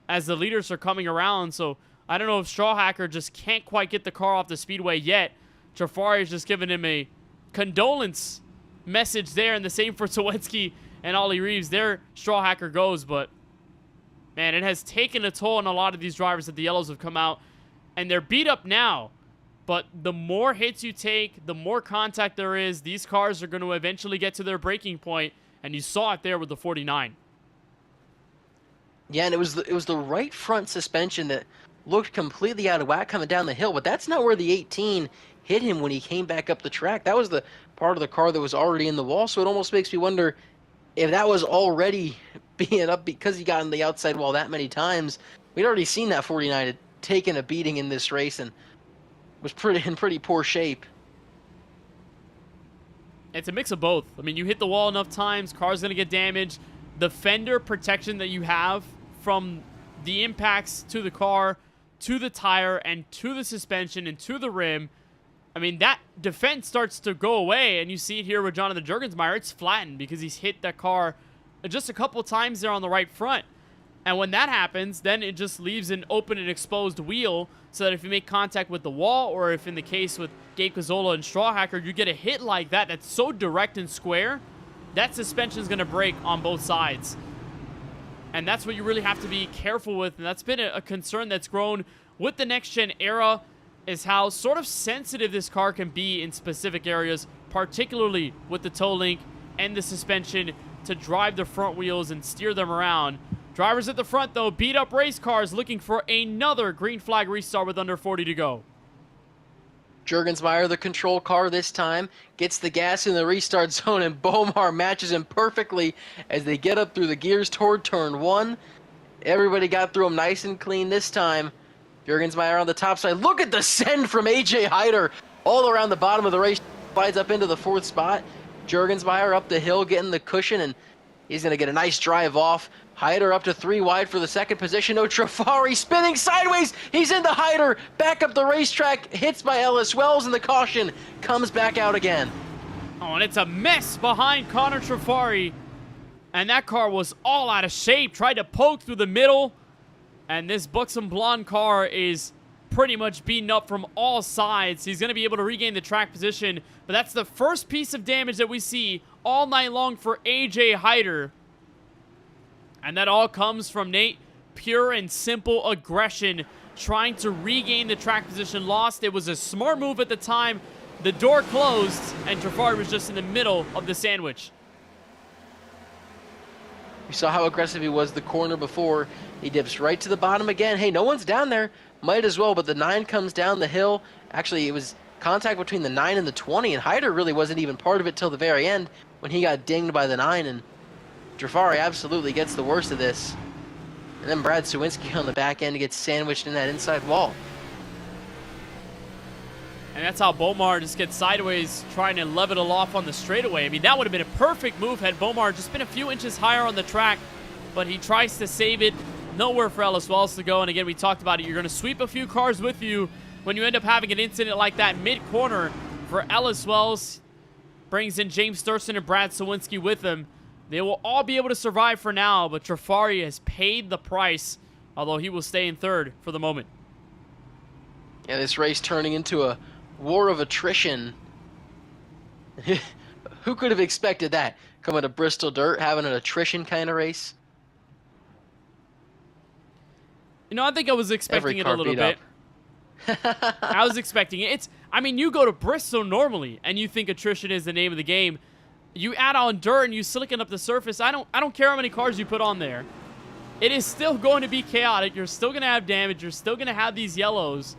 Speaker 2: as the leaders are coming around, so I don't know if Strawhacker just can't quite get the car off the speedway yet. Trafari is just giving him a condolence message there, and the same for Sawinski and Ollie Reeves. There Strawhacker goes, but man, it has taken a toll on a lot of these drivers that the yellows have come out, and they're beat up now. But the more hits you take, the more contact there is, these cars are going to eventually get to their breaking point, and you saw it there with the 49.
Speaker 1: Yeah, and it was the right front suspension that looked completely out of whack coming down the hill, but that's not where the 18 hit him when he came back up the track. That was the part of the car that was already in the wall, so it almost makes me wonder if that was already being up because he got in the outside wall that many times. We'd already seen that 49 had taken a beating in this race and was in pretty poor shape.
Speaker 2: It's a mix of both. I mean, you hit the wall enough times, car's going to get damaged. The fender protection that you have from the impacts to the car, to the tire, and to the suspension, and to the rim, I mean, that defense starts to go away, and you see it here with Jonathan Jurgensmeyer. It's flattened because he's hit that car just a couple times there on the right front. And when that happens, then it just leaves an open and exposed wheel so that if you make contact with the wall, or if in the case with Gabe Cazzola and Straw Hacker, you get a hit like that that's so direct and square, that suspension is going to break on both sides. And that's what you really have to be careful with, and that's been a concern that's grown with the next-gen era, is how sort of sensitive this car can be in specific areas, particularly with the toe link and the suspension to drive the front wheels and steer them around. Drivers at the front, though, beat up race cars looking for another green flag restart with under 40 to go.
Speaker 1: Jurgensmeyer, the control car this time, gets the gas in the restart zone, and Bomar matches him perfectly as they get up through the gears toward turn 1. Everybody got through him nice and clean this time. Jurgensmeyer on the top side. Look at the send from AJ Hyder all around the bottom of the race. Slides up into the 4th spot. Jurgensmeyer up the hill getting the cushion, and he's going to get a nice drive off. Hyder up to 3 wide for the 2nd position. No, Trafari spinning sideways. He's into Hyder. Back up the racetrack. Hits by Ellis Wells, and the caution comes back out again.
Speaker 2: Oh, and it's a mess behind Connor Trafari. And that car was all out of shape. Tried to poke through the middle. And this buxom blonde car is pretty much beaten up from all sides. He's going to be able to regain the track position. But that's the first piece of damage that we see all night long for AJ Hyder. And that all comes from Nate. Pure and simple aggression, trying to regain the track position lost. It was a smart move at the time. The door closed, and Trafari was just in the middle of the sandwich.
Speaker 1: You saw how aggressive he was the corner before. He dips right to the bottom again. Hey, no one's down there. Might as well, but the 9 comes down the hill. Actually, it was contact between the 9 and the 20, and Hyder really wasn't even part of it till the very end when he got dinged by the 9, and Trafari absolutely gets the worst of this. And then Brad Sawinski on the back end gets sandwiched in that inside wall.
Speaker 2: And that's how Bomar just gets sideways, trying to level it off on the straightaway. I mean, that would have been a perfect move had Bomar just been a few inches higher on the track, but he tries to save it. Nowhere for Ellis Wells to go, and again, we talked about it. You're going to sweep a few cars with you when you end up having an incident like that mid-corner. For Ellis Wells, brings in James Thurston and Brad Sawinski with him. They will all be able to survive for now, but Trafari has paid the price, although he will stay in 3rd for the moment.
Speaker 1: Yeah, this race turning into a war of attrition. Who could have expected that? Coming to Bristol Dirt, having an attrition kind of race?
Speaker 2: You know, I think I was expecting it a little bit.
Speaker 1: Up.
Speaker 2: I was expecting it. I mean, you go to Bristol normally, and you think attrition is the name of the game. You add on dirt and you silicon up the surface. I don't care how many cars you put on there. It is still going to be chaotic. You're still going to have damage. You're still going to have these yellows.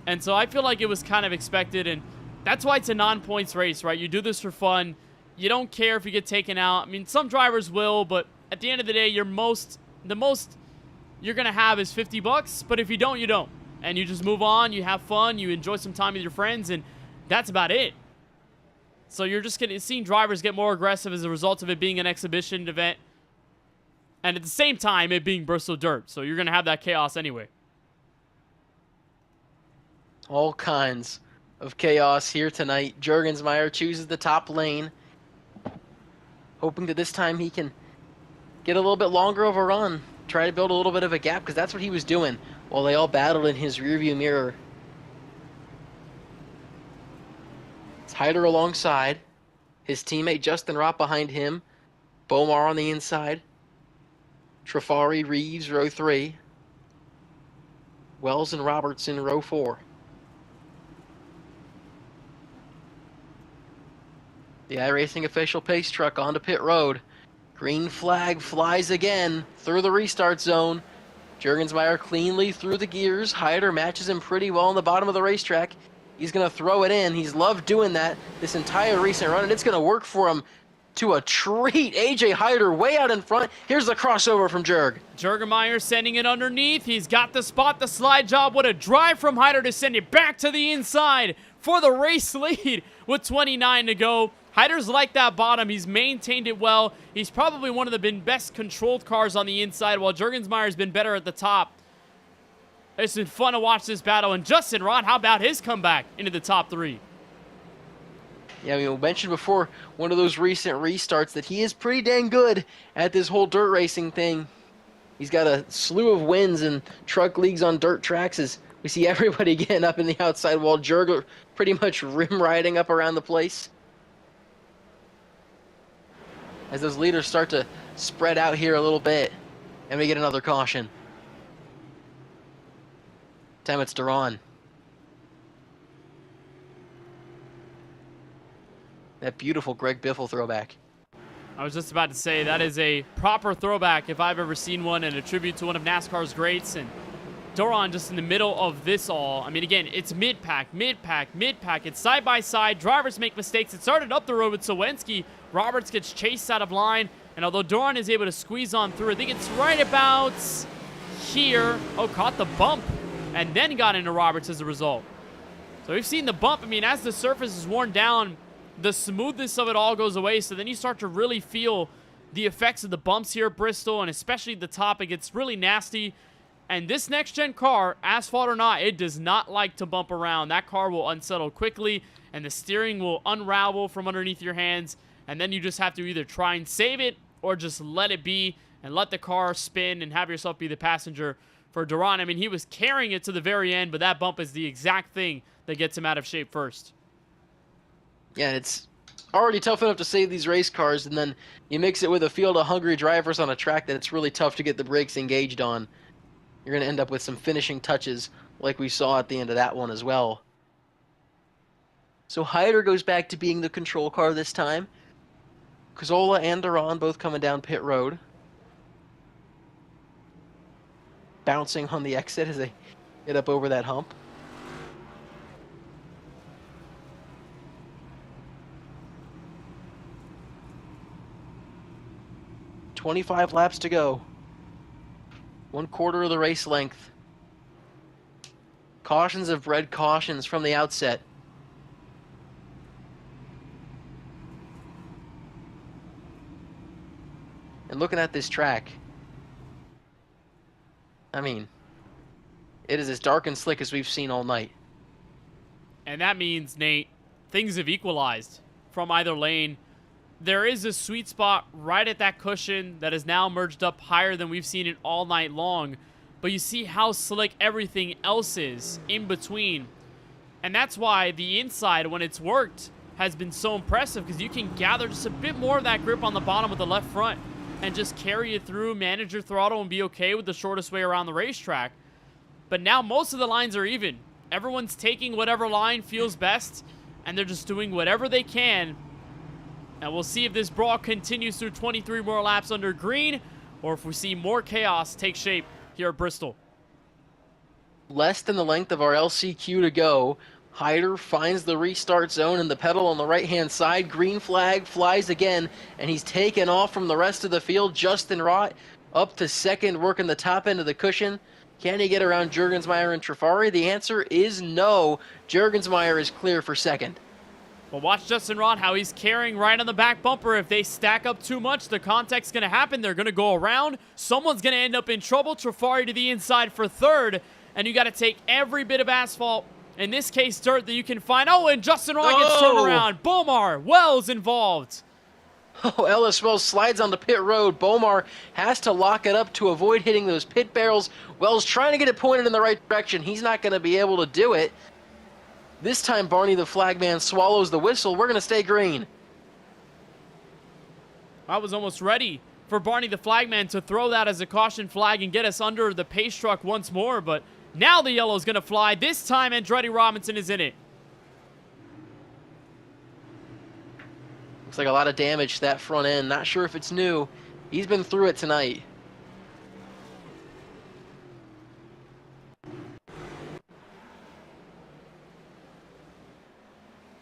Speaker 2: And so I feel like it was kind of expected, and that's why it's a non-points race, right? You do this for fun. You don't care if you get taken out. I mean, some drivers will, but at the end of the day, the most you're going to have is $50, but if you don't, you don't. And you just move on, you have fun, you enjoy some time with your friends, and that's about it. So you're just seeing drivers get more aggressive as a result of it being an exhibition event, and at the same time, it being Bristol Dirt. So you're going to have that chaos anyway.
Speaker 1: All kinds of chaos here tonight. Jurgensmeyer chooses the top lane, hoping that this time he can get a little bit longer of a run, try to build a little bit of a gap, because that's what he was doing while they all battled in his rearview mirror. It's Hyder alongside, his teammate Justin Rott behind him, Bomar on the inside, Trafari, Reeves, row 3, Wells and Robertson, row 4. The iRacing official pace truck onto pit road. Green flag flies again through the restart zone. Jurgensmeyer cleanly through the gears. Hyder matches him pretty well on the bottom of the racetrack. He's going to throw it in. He's loved doing that this entire recent run, and it's going to work for him to a treat. AJ Hyder way out in front. Here's the crossover from Jurg.
Speaker 2: Jurgensmeyer sending it underneath. He's got the spot, the slide job. What a drive from Hyder to send it back to the inside for the race lead with 29 to go. Hyder's like that bottom. He's maintained it well. He's probably one of the best controlled cars on the inside, while Jurgensmeyer's been better at the top. It's been fun to watch this battle. And Justin Rott, how about his comeback into the top 3?
Speaker 1: Yeah, we mentioned before, one of those recent restarts, that he is pretty dang good at this whole dirt racing thing. He's got a slew of wins in truck leagues on dirt tracks as we see everybody getting up in the outside wall. Jurgler pretty much rim riding up around the place. As those leaders start to spread out here a little bit, and we get another caution. Time it's Duran. That beautiful Greg Biffle throwback.
Speaker 2: I was just about to say, that is a proper throwback if I've ever seen one, and a tribute to one of NASCAR's greats. And Duran just in the middle of this all. I mean, again, it's mid-pack, mid-pack, mid-pack. It's side-by-side. Drivers make mistakes. It started up the road with Sawinski. Roberts gets chased out of line. And although Duran is able to squeeze on through, I think it's right about here. Oh, caught the bump and then got into Roberts as a result. So we've seen the bump. I mean, as the surface is worn down, the smoothness of it all goes away. So then you start to really feel the effects of the bumps here at Bristol, and especially the top. It gets really nasty. And this next-gen car, asphalt or not, it does not like to bump around. That car will unsettle quickly, and the steering will unravel from underneath your hands. And then you just have to either try and save it or just let it be and let the car spin and have yourself be the passenger for Duran. I mean, he was carrying it to the very end, but that bump is the exact thing that gets him out of shape first.
Speaker 1: Yeah, it's already tough enough to save these race cars, and then you mix it with a field of hungry drivers on a track that it's really tough to get the brakes engaged on. You're going to end up with some finishing touches like we saw at the end of that one as well. So Hyder goes back to being the control car this time. Cazzola and Duran both coming down pit road. Bouncing on the exit as they get up over that hump. "25 laps to go. 1/4 of the race length. Cautions have bred cautions from the outset. And looking at this track, I mean, it is as dark and slick as we've seen all night.
Speaker 2: And that means, Nate, things have equalized from either lane. There is a sweet spot right at that cushion that is now merged up higher than we've seen it all night long. But you see how slick everything else is in between. And that's why the inside, when it's worked, has been so impressive, because you can gather just a bit more of that grip on the bottom with the left front and just carry it through, manage your throttle, and be okay with the shortest way around the racetrack. But now most of the lines are even. Everyone's taking whatever line feels best, and they're just doing whatever they can. And we'll see if this brawl continues through 23 more laps under green, or if we see more chaos take shape here at Bristol.
Speaker 1: Less than the length of our LCQ to go. Hyder finds the restart zone and the pedal on the right-hand side. Green flag flies again, and he's taken off from the rest of the field. Justin Rott up to second, working the top end of the cushion. Can he get around Juergensmeyer and Trafari? The answer is no. Juergensmeyer is clear for second.
Speaker 2: Well, watch Justin Rott, how he's carrying right on the back bumper. If they stack up too much, the contact's going to happen. They're going to go around. Someone's going to end up in trouble. Trafari to the inside for third, and you got to take every bit of asphalt, in this case dirt, that you can find. Oh, and Justin Rott gets turned around. Bomar, Wells involved.
Speaker 1: Oh, Ellis Wells slides onto pit road. Bomar has to lock it up to avoid hitting those pit barrels. Wells trying to get it pointed in the right direction. He's not going to be able to do it. This time, Barney the flagman swallows the whistle. We're going to stay green.
Speaker 2: I was almost ready for Barney the flagman to throw that as a caution flag and get us under the pace truck once more, but now the yellow is going to fly. This time, Andretti Robinson is in it.
Speaker 1: Looks like a lot of damage to that front end. Not sure if it's new. He's been through it tonight.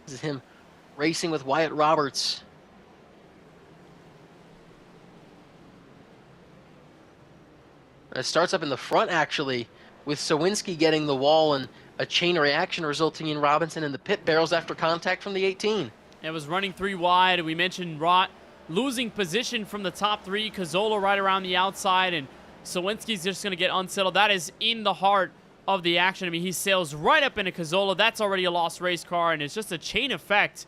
Speaker 1: This is him racing with Wyatt Roberts. It starts up in the front, actually, with Sawinski getting the wall and a chain reaction resulting in Robinson in the pit barrels after contact from the 18.
Speaker 2: It was running 3 wide. We mentioned Rott losing position from the top 3. Cazzola right around the outside, and Sawinski's just going to get unsettled. That is in the heart of the action. I mean, he sails right up into Cazzola. That's already a lost race car, and it's just a chain effect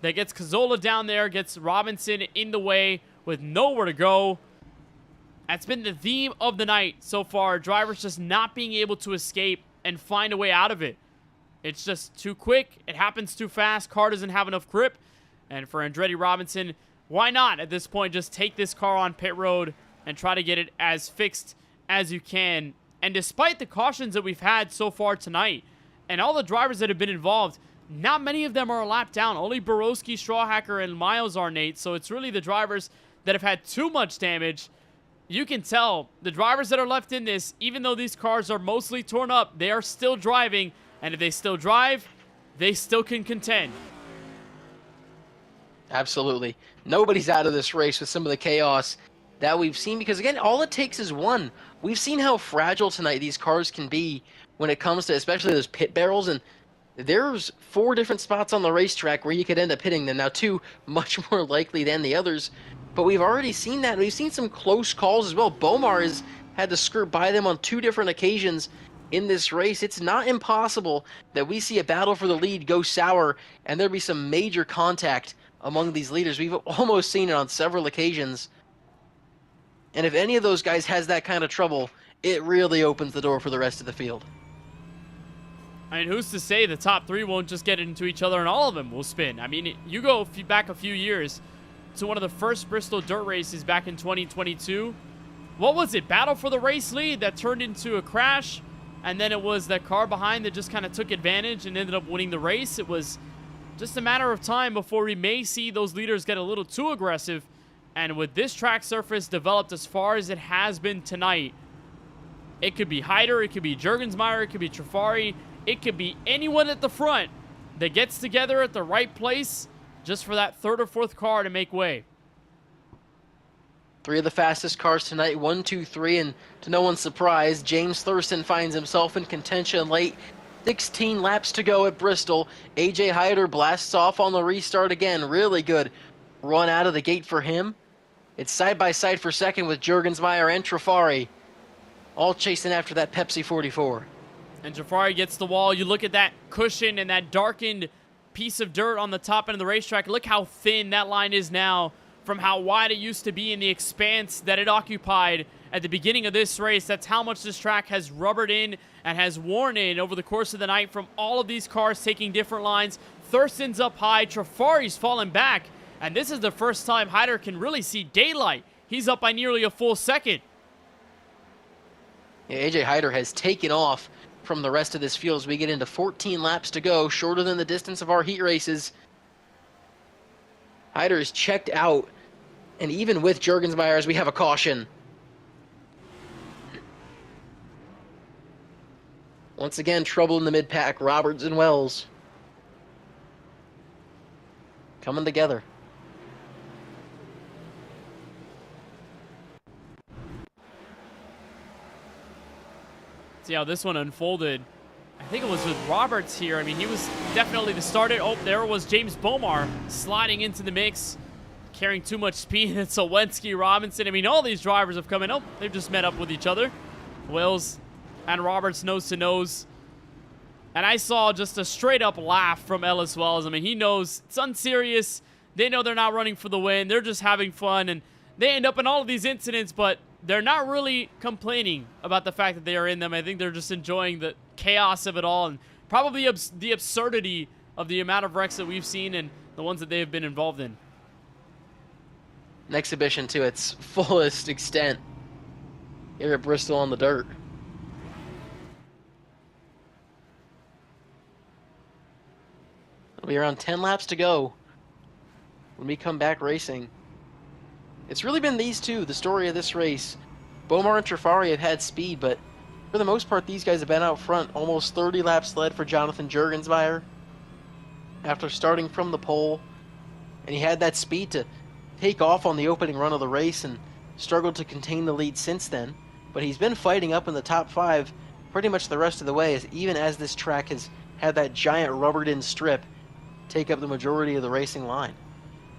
Speaker 2: that gets Cazzola down there, gets Robinson in the way with nowhere to go. That's been the theme of the night so far. Drivers just not being able to escape and find a way out of it. It's just too quick. It happens too fast. Car doesn't have enough grip. And for Andretti Robinson, why not at this point just take this car on pit road and try to get it as fixed as you can. And despite the cautions that we've had so far tonight and all the drivers that have been involved, not many of them are a lap down. Only Borowski, Strawhacker, and Miles are, Nate. So it's really the drivers that have had too much damage. You can tell the drivers that are left in this, even though these cars are mostly torn up, they are still driving. And if they still drive, they still can contend.
Speaker 1: Absolutely. Nobody's out of this race with some of the chaos that we've seen, because again, all it takes is one. We've seen how fragile tonight these cars can be when it comes to especially those pit barrels, and there's 4 different spots on the racetrack where you could end up hitting them. Now 2 much more likely than the others, but we've already seen that. We've seen some close calls as well. Bomar has had to skirt by them on 2 different occasions in this race. It's not impossible that we see a battle for the lead go sour and there'll be some major contact among these leaders. We've almost seen it on several occasions. And if any of those guys has that kind of trouble, it really opens the door for the rest of the field.
Speaker 2: I mean, who's to say the top 3 won't just get into each other and all of them will spin? I mean, you go back a few years to one of the first Bristol dirt races back in 2022. What was it? Battle for the race lead that turned into a crash, and then it was that car behind that just kind of took advantage and ended up winning the race. It was just a matter of time before we may see those leaders get a little too aggressive. And with this track surface developed as far as it has been tonight, it could be Hyder, it could be Juergensmeyer, it could be Trafari, it could be anyone at the front that gets together at the right place just for that 3rd or 4th car to make way.
Speaker 1: 3 of the fastest cars tonight, 1, 2, 3, and to no one's surprise, James Thurston finds himself in contention late. 16 laps to go at Bristol. AJ Hyder blasts off on the restart again. Really good run out of the gate for him. It's side by side for second with Juergensmeyer and Trafari, all chasing after that Pepsi 44.
Speaker 2: And Trafari gets the wall. You look at that cushion and that darkened piece of dirt on the top end of the racetrack. Look how thin that line is now from how wide it used to be in the expanse that it occupied at the beginning of this race. That's how much this track has rubbered in and has worn in over the course of the night from all of these cars taking different lines. Thurston's up high. Trafari's fallen back. And this is the first time Hyder can really see daylight. He's up by nearly a full second.
Speaker 1: Yeah, AJ Hyder has taken off from the rest of this field as we get into 14 laps to go, shorter than the distance of our heat races. Hyder is checked out, and even with Juergensmeyer, as we have a caution. Once again, trouble in the mid-pack. Roberts and Wells coming together.
Speaker 2: See how this one unfolded. I think it was with Roberts here. I mean, he was definitely the starter. Oh, there was James Bomar sliding into the mix, carrying too much speed. And Selwensky, Robinson. I mean, all these drivers have come in. Oh, they've just met up with each other. Wells and Roberts nose to nose. And I saw just a straight up laugh from Ellis Wells. I mean, he knows it's unserious. They know they're not running for the win. They're just having fun. And they end up in all of these incidents, but they're not really complaining about the fact that they are in them. I think they're just enjoying the chaos of it all and probably the absurdity of the amount of wrecks that we've seen and the ones that they have been involved in.
Speaker 1: An exhibition to its fullest extent here at Bristol on the dirt. It'll be around 10 laps to go when we come back racing. It's really been these two, the story of this race. Bomar and Trafari have had speed, but for the most part, these guys have been out front. Almost 30 laps led for Jonathan Juergensmeyer after starting from the pole. And he had that speed to take off on the opening run of the race and struggled to contain the lead since then. But he's been fighting up in the top 5 pretty much the rest of the way, even as this track has had that giant rubbered-in strip take up the majority of the racing line.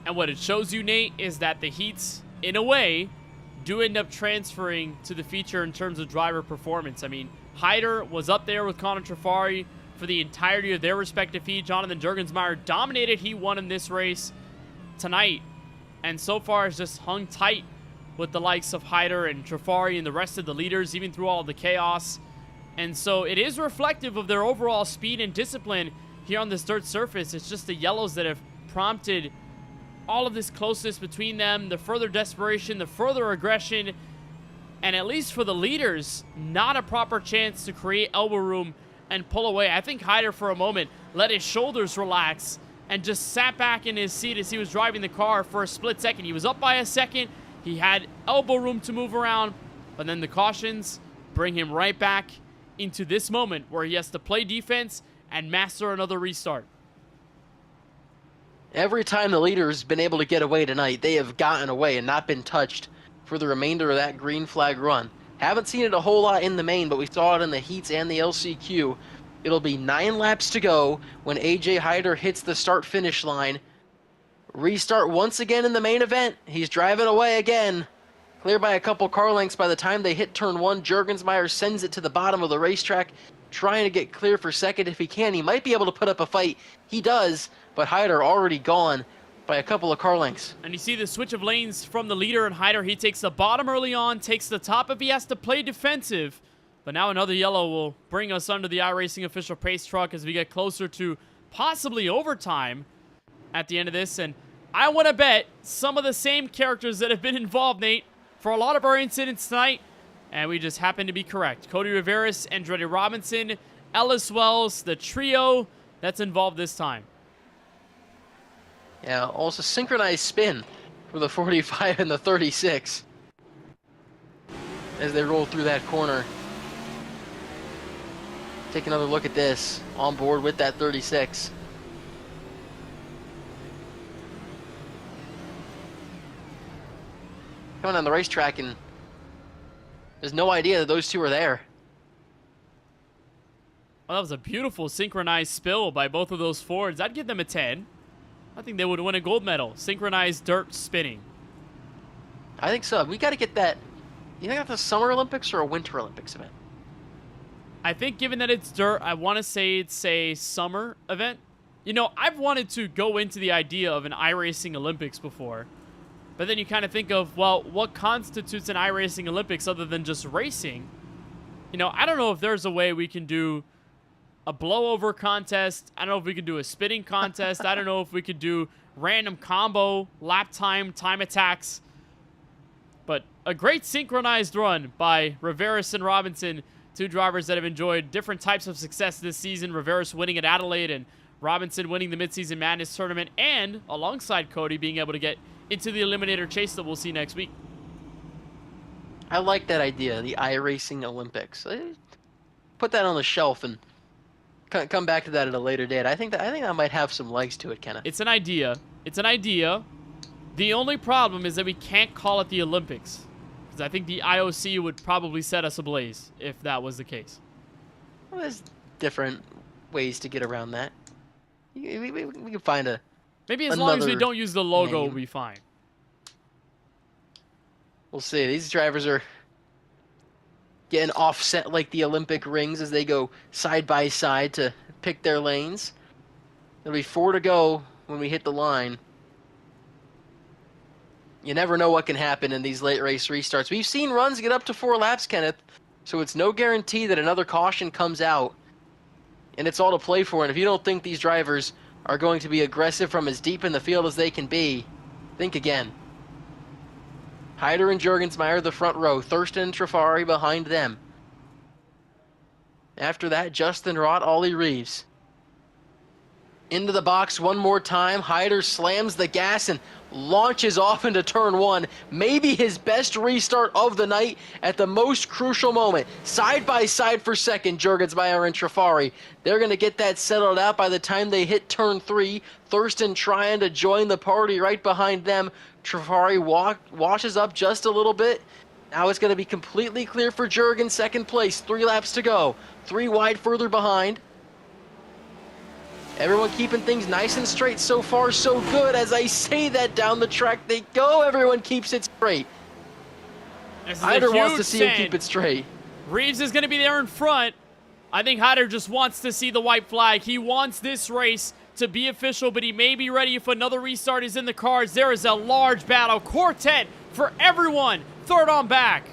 Speaker 2: And what it shows you, Nate, is that the heats, in a way, do end up transferring to the feature in terms of driver performance. I mean, Hyder was up there with Connor Trafari for the entirety of their respective heat. Jonathan Juergensmeyer dominated. He won in this race tonight. And so far has just hung tight with the likes of Hyder and Trafari and the rest of the leaders, even through all of the chaos. And so it is reflective of their overall speed and discipline here on this dirt surface. It's just the yellows that have prompted all of this closeness between them, the further desperation, the further aggression, and at least for the leaders, not a proper chance to create elbow room and pull away. I think Hyder for a moment let his shoulders relax and just sat back in his seat as he was driving the car for a split second. He was up by a second. He had elbow room to move around, but then the cautions bring him right back into this moment where he has to play defense and master another restart.
Speaker 1: Every time the leader's been able to get away tonight, they have gotten away and not been touched for the remainder of that green flag run. Haven't seen it a whole lot in the main, but we saw it in the heats and the LCQ. It'll be 9 laps to go when AJ Hyder hits the start-finish line. Restart once again in the main event. He's driving away again. Clear by a couple car lengths by the time they hit turn 1. Jurgensmeyer sends it to the bottom of the racetrack, trying to get clear for second if he can. He might be able to put up a fight. He does, but Hyder already gone by a couple of car lengths.
Speaker 2: And you see the switch of lanes from the leader, and Hyder, he takes the bottom early on, takes the top if he has to play defensive. But now another yellow will bring us under the iRacing official pace truck as we get closer to possibly overtime at the end of this. And I want to bet some of the same characters that have been involved, Nate, for a lot of our incidents tonight. And we just happen to be correct. Cody Riveras, Andretti Robinson, Ellis Wells, the trio that's involved this time.
Speaker 1: Yeah, also synchronized spin for the 45 and the 36 as they roll through that corner. Take another look at this, on board with that 36. Coming on the racetrack, and there's no idea that those two are there.
Speaker 2: Well, that was a beautiful synchronized spill by both of those Fords. I'd give them a 10. I think they would win a gold medal. Synchronized dirt spinning.
Speaker 1: I think so. We got to get that. You think that's a Summer Olympics or a Winter Olympics event?
Speaker 2: I think given that it's dirt, I want to say it's a summer event. You know, I've wanted to go into the idea of an iRacing Olympics before. But then you kind of think of, well, what constitutes an iRacing Olympics other than just racing? You know, I don't know if there's a way we can do a blowover contest. I don't know if we could do a spinning contest. I don't know if we could do random combo, lap time attacks. But a great synchronized run by Riveras and Robinson, two drivers that have enjoyed different types of success this season. Riveras winning at Adelaide and Robinson winning the Midseason Madness tournament, and alongside Cody being able to get into the Eliminator chase that we'll see next week.
Speaker 1: I like that idea, the iRacing Olympics. Put that on the shelf and come back to that at a later date. I think that might have some legs to it, Kenneth.
Speaker 2: It's an idea. It's an idea. The only problem is that we can't call it the Olympics, because I think the IOC would probably set us ablaze if that was the case.
Speaker 1: Well, there's different ways to get around that. We can find a.
Speaker 2: Maybe as long as we
Speaker 1: another
Speaker 2: don't use the logo,
Speaker 1: name.
Speaker 2: we'll be fine.
Speaker 1: We'll see. These drivers are getting offset like the Olympic rings as they go side by side to pick their lanes. There'll be 4 to go when we hit the line. You never know what can happen in these late race restarts. We've seen runs get up to 4 laps, Kenneth, so it's no guarantee that another caution comes out. And it's all to play for. And if you don't think these drivers are going to be aggressive from as deep in the field as they can be, think again. Hyder and Jurgensmeyer the front row, Thurston and Trafari behind them. After that, Justin Rott, Ollie Reeves. Into the box one more time. Hyder slams the gas and launches off into turn 1. Maybe his best restart of the night at the most crucial moment. Side by side for second, Jurgensmeyer and Trafari. They're going to get that settled out by the time they hit turn 3. Thurston trying to join the party right behind them. Trafari washes up just a little bit. Now it's going to be completely clear for Jurgen, second place. 3 laps to go. 3 wide further behind. Everyone keeping things nice and straight. So far, so good. As I say that, down the track they go. Everyone keeps it straight. Hyder wants to see him keep it straight.
Speaker 2: Reeves is going to be there in front. I think Hyder just wants to see the white flag. He wants this race to be official, but he may be ready if another restart is in the cards. There is a large battle. Quartet for everyone. Third on back.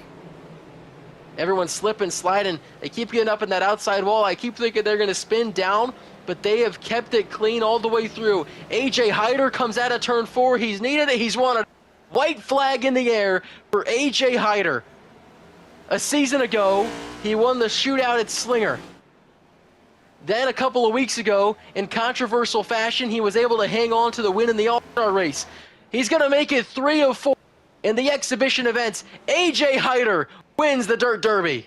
Speaker 1: Everyone's slipping, sliding. They keep getting up in that outside wall. I keep thinking they're going to spin down, but they have kept it clean all the way through. AJ Hyder comes out of turn 4. He's needed it. He's won a white flag in the air for AJ Hyder. A season ago, he won the shootout at Slinger. Then a couple of weeks ago, in controversial fashion, he was able to hang on to the win in the All-Star race. He's going to make it 3 of 4 in the exhibition events. AJ Hyder wins the Dirt Derby.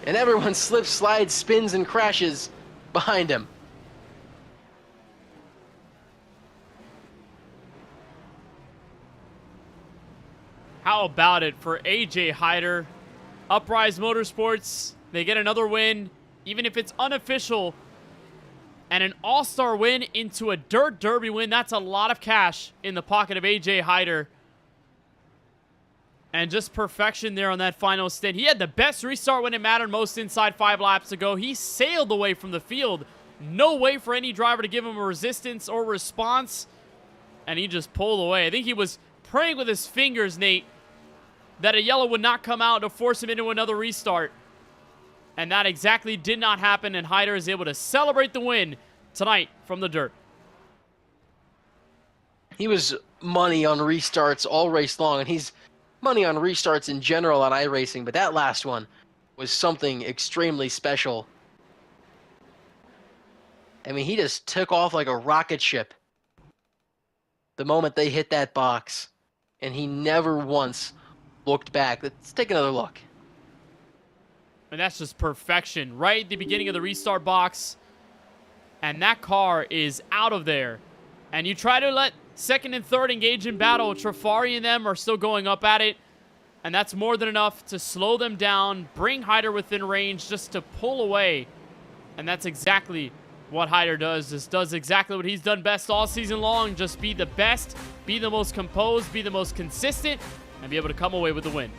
Speaker 1: And everyone slips, slides, spins, and crashes behind him.
Speaker 2: How about it for AJ Hyder? Uprise Motorsports, they get another win, even if it's unofficial. And an all-star win into a Dirt Derby win. That's a lot of cash in the pocket of AJ Hyder. And just perfection there on that final stint. He had the best restart when it mattered most inside 5 laps ago. He sailed away from the field. No way for any driver to give him a resistance or response. And he just pulled away. I think he was praying with his fingers, Nate, that a yellow would not come out to force him into another restart. And that exactly did not happen, and Hyder is able to celebrate the win tonight from the dirt.
Speaker 1: He was money on restarts all race long, and he's money on restarts in general on iRacing, but that last one was something extremely special. I mean, he just took off like a rocket ship the moment they hit that box, and he never once looked back. Let's take another look.
Speaker 2: And that's just perfection right at the beginning of the restart box. And that car is out of there. And you try to let second and third engage in battle. Trafari and them are still going up at it. And that's more than enough to slow them down, bring Hyder within range just to pull away. And that's exactly what Hyder does. Just does exactly what he's done best all season long. Just be the best, be the most composed, be the most consistent, and be able to come away with the win.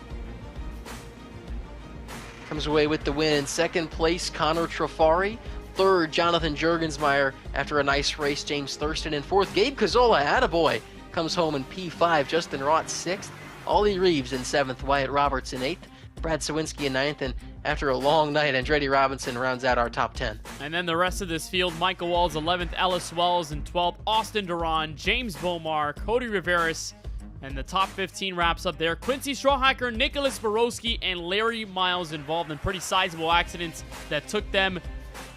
Speaker 1: Comes away with the win in second place, Connor Trafari. Third, Jonathan Juergensmeyer after a nice race, James Thurston. In fourth, Gabe Cazola, attaboy, comes home in P5. Justin Rott, sixth. Ollie Reeves in seventh. Wyatt Roberts in eighth. Brad Sawinski in ninth. And after a long night, Andretti Robinson rounds out our top 10.
Speaker 2: And then the rest of this field, Michael Walls 11th, Ellis Wells in 12th, Austin Duran, James Bomar, Cody Riveras. And the top 15 wraps up there. Quincy Strawhacker, Nicholas Borowski, and Larry Miles involved in pretty sizable accidents that took them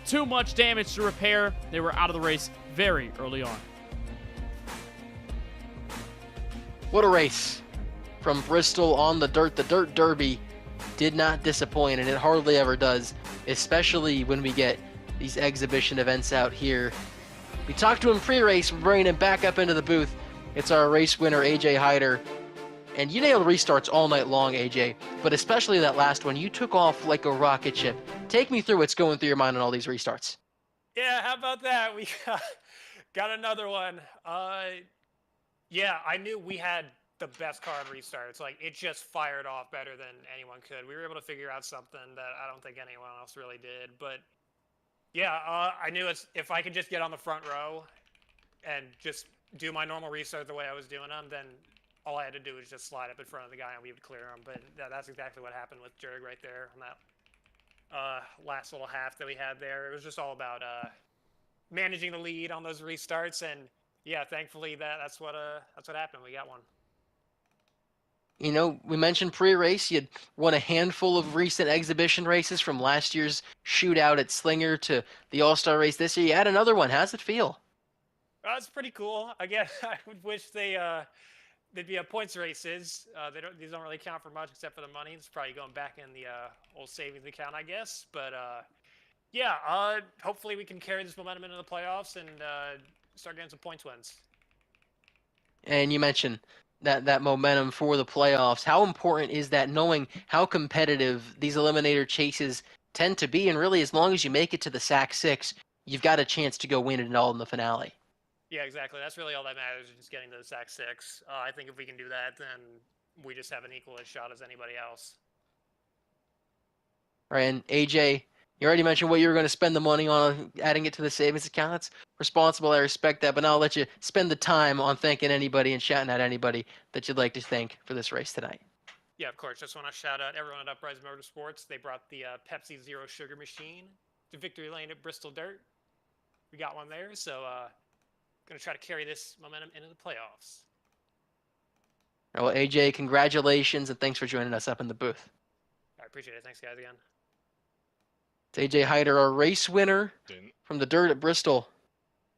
Speaker 2: too much damage to repair. They were out of the race very early on.
Speaker 1: What a race from Bristol on the dirt. The Dirt Derby did not disappoint, and it hardly ever does, especially when we get these exhibition events out here. We talked to him pre-race. We're bringing him back up into the booth. It's our race winner, AJ Hyder. And you nailed restarts all night long, AJ, but especially that last one. You took off like a rocket ship. Take me through what's going through your mind on all these restarts.
Speaker 4: Yeah, how about that? We got another one. Yeah, I knew we had the best car in restarts. Like, it just fired off better than anyone could. We were able to figure out something that I don't think anyone else really did. But, yeah, I knew if I could just get on the front row and just do my normal restart the way I was doing them, then all I had to do was just slide up in front of the guy and we would clear him. But that's exactly what happened with Jurg right there on that last little half that we had there. It was just all about managing the lead on those restarts, and yeah, thankfully that's what happened. We got one.
Speaker 1: You know, we mentioned pre-race, you'd won a handful of recent exhibition races from last year's shootout at Slinger to the All-Star race this year. You had another one. How's it feel?
Speaker 4: It's pretty cool. Again, I would wish they'd be points races. These don't really count for much except for the money. It's probably going back in the old savings account, I guess. But yeah, hopefully we can carry this momentum into the playoffs and start getting some points wins.
Speaker 1: And you mentioned that momentum for the playoffs. How important is that, knowing how competitive these eliminator chases tend to be? And really, as long as you make it to the SAAC 6, you've got a chance to go win it all in the finale.
Speaker 4: Yeah, exactly. That's really all that matters, is just getting to the SAAC 6. I think if we can do that, then we just have an equal shot as anybody else.
Speaker 1: All right, and AJ, You already mentioned what you were going to spend the money on, adding it to the savings account. That's responsible. I respect that. But now I'll let you spend the time on thanking anybody and shouting at anybody that you'd like to thank for this race tonight.
Speaker 4: Yeah, of course. Just want to shout out everyone at Uprise Motorsports. They brought the Pepsi Zero Sugar machine to victory lane at Bristol Dirt. We got one there, so going to try to carry this momentum into the playoffs.
Speaker 1: Well, AJ, congratulations and thanks for joining us up in the booth.
Speaker 4: I appreciate it. Thanks, guys, again.
Speaker 1: It's AJ Hyder, our race winner from the dirt at Bristol.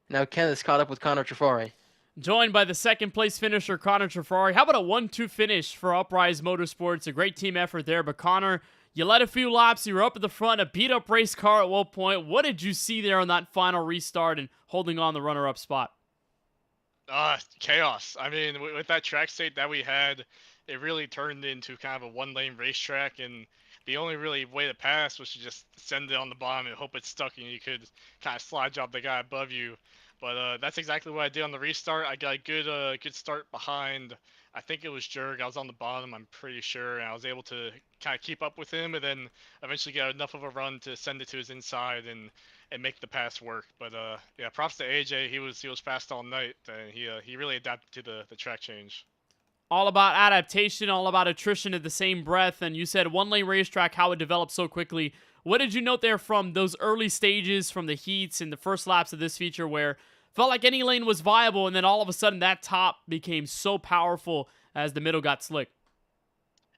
Speaker 1: Now Kenneth's caught up with Connor Trafari.
Speaker 2: Joined by the second place finisher, Connor Trafari. How about a 1-2 finish for Uprise Motorsports? A great team effort there. But Connor, you led a few laps. You were up at the front, a beat-up race car at one point. What did you see there on that final restart and holding on the runner-up spot?
Speaker 6: Chaos. I mean, with that track state that we had, it really turned into kind of a one-lane racetrack, and the only really way to pass was to just send it on the bottom and hope it stuck and you could kind of slide job the guy above you. But that's exactly what I did on the restart. I got a good start behind, I think it was Jurg. I was on the bottom, I'm pretty sure, and I was able to kind of keep up with him and then eventually get enough of a run to send it to his inside and make the pass work. But yeah, props to AJ. He was fast all night, and he really adapted to the track change.
Speaker 2: All about adaptation, all about attrition at the same breath. And you said one-lane racetrack, how it developed so quickly. What did you note there from those early stages, from the heats and the first laps of this feature where felt like any lane was viable, and then all of a sudden that top became so powerful as the middle got slick?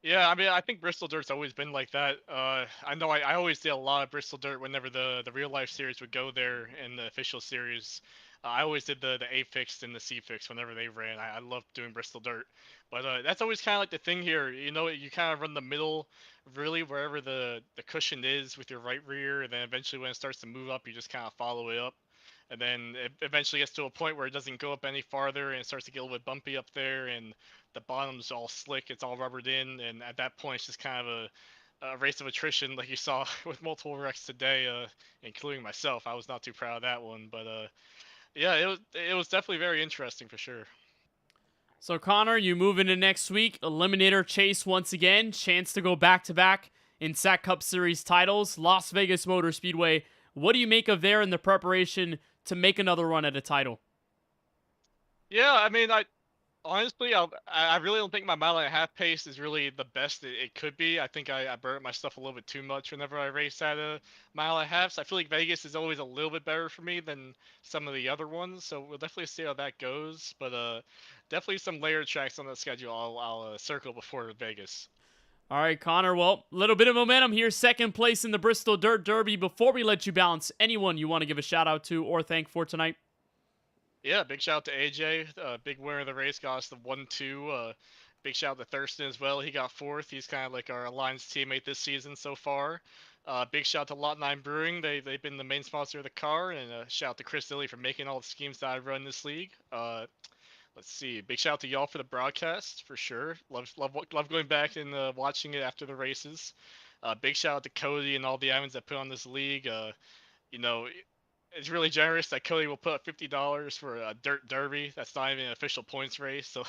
Speaker 6: Yeah, I mean, I think Bristol Dirt's always been like that. I know I always did a lot of Bristol Dirt whenever the real life series would go there in the official series. I always did the A fix and the C fix whenever they ran. I loved doing Bristol Dirt, but that's always kind of like the thing here. You know, you kind of run the middle, really wherever the cushion is with your right rear, and then eventually when it starts to move up, you just kind of follow it up. And then it eventually gets to a point where it doesn't go up any farther and it starts to get a little bit bumpy up there and the bottom's all slick, it's all rubbered in, and at that point it's just kind of a race of attrition like you saw with multiple wrecks today, including myself. I was not too proud of that one, but yeah, it was definitely very interesting for sure.
Speaker 2: So Connor, you move into next week, Eliminator Chase once again, chance to go back-to-back in SAAC Cup Series titles, Las Vegas Motor Speedway. What do you make of there in the preparation to make another run at a title?
Speaker 6: Yeah, I mean, honestly, I really don't think my mile-and-a-half pace is really the best it could be. I think I burnt my stuff a little bit too much whenever I race at a mile-and-a-half. So I feel like Vegas is always a little bit better for me than some of the other ones. So we'll definitely see how that goes. But definitely some layered tracks on the schedule I'll circle before Vegas.
Speaker 2: All right, Connor, well, a little bit of momentum here. Second place in the Bristol Dirt Derby. Before we let you bounce, anyone you want to give a shout-out to or thank for tonight?
Speaker 6: Yeah, big shout out to AJ, big winner of the race, got us the 1-2. Big shout out to Thurston as well. He got fourth. He's kind of like our Alliance teammate this season so far. Big shout out to Lot 9 Brewing. They've been the main sponsor of the car. And shout out to Chris Dilly for making all the schemes that I run this league. Let's see. Big shout out to y'all for the broadcast, for sure. Love going back and watching it after the races. Big shout out to Cody and all the admins that put on this league. You know, it's really generous that Cody will put up $50 for a dirt derby. That's not even an official points race. So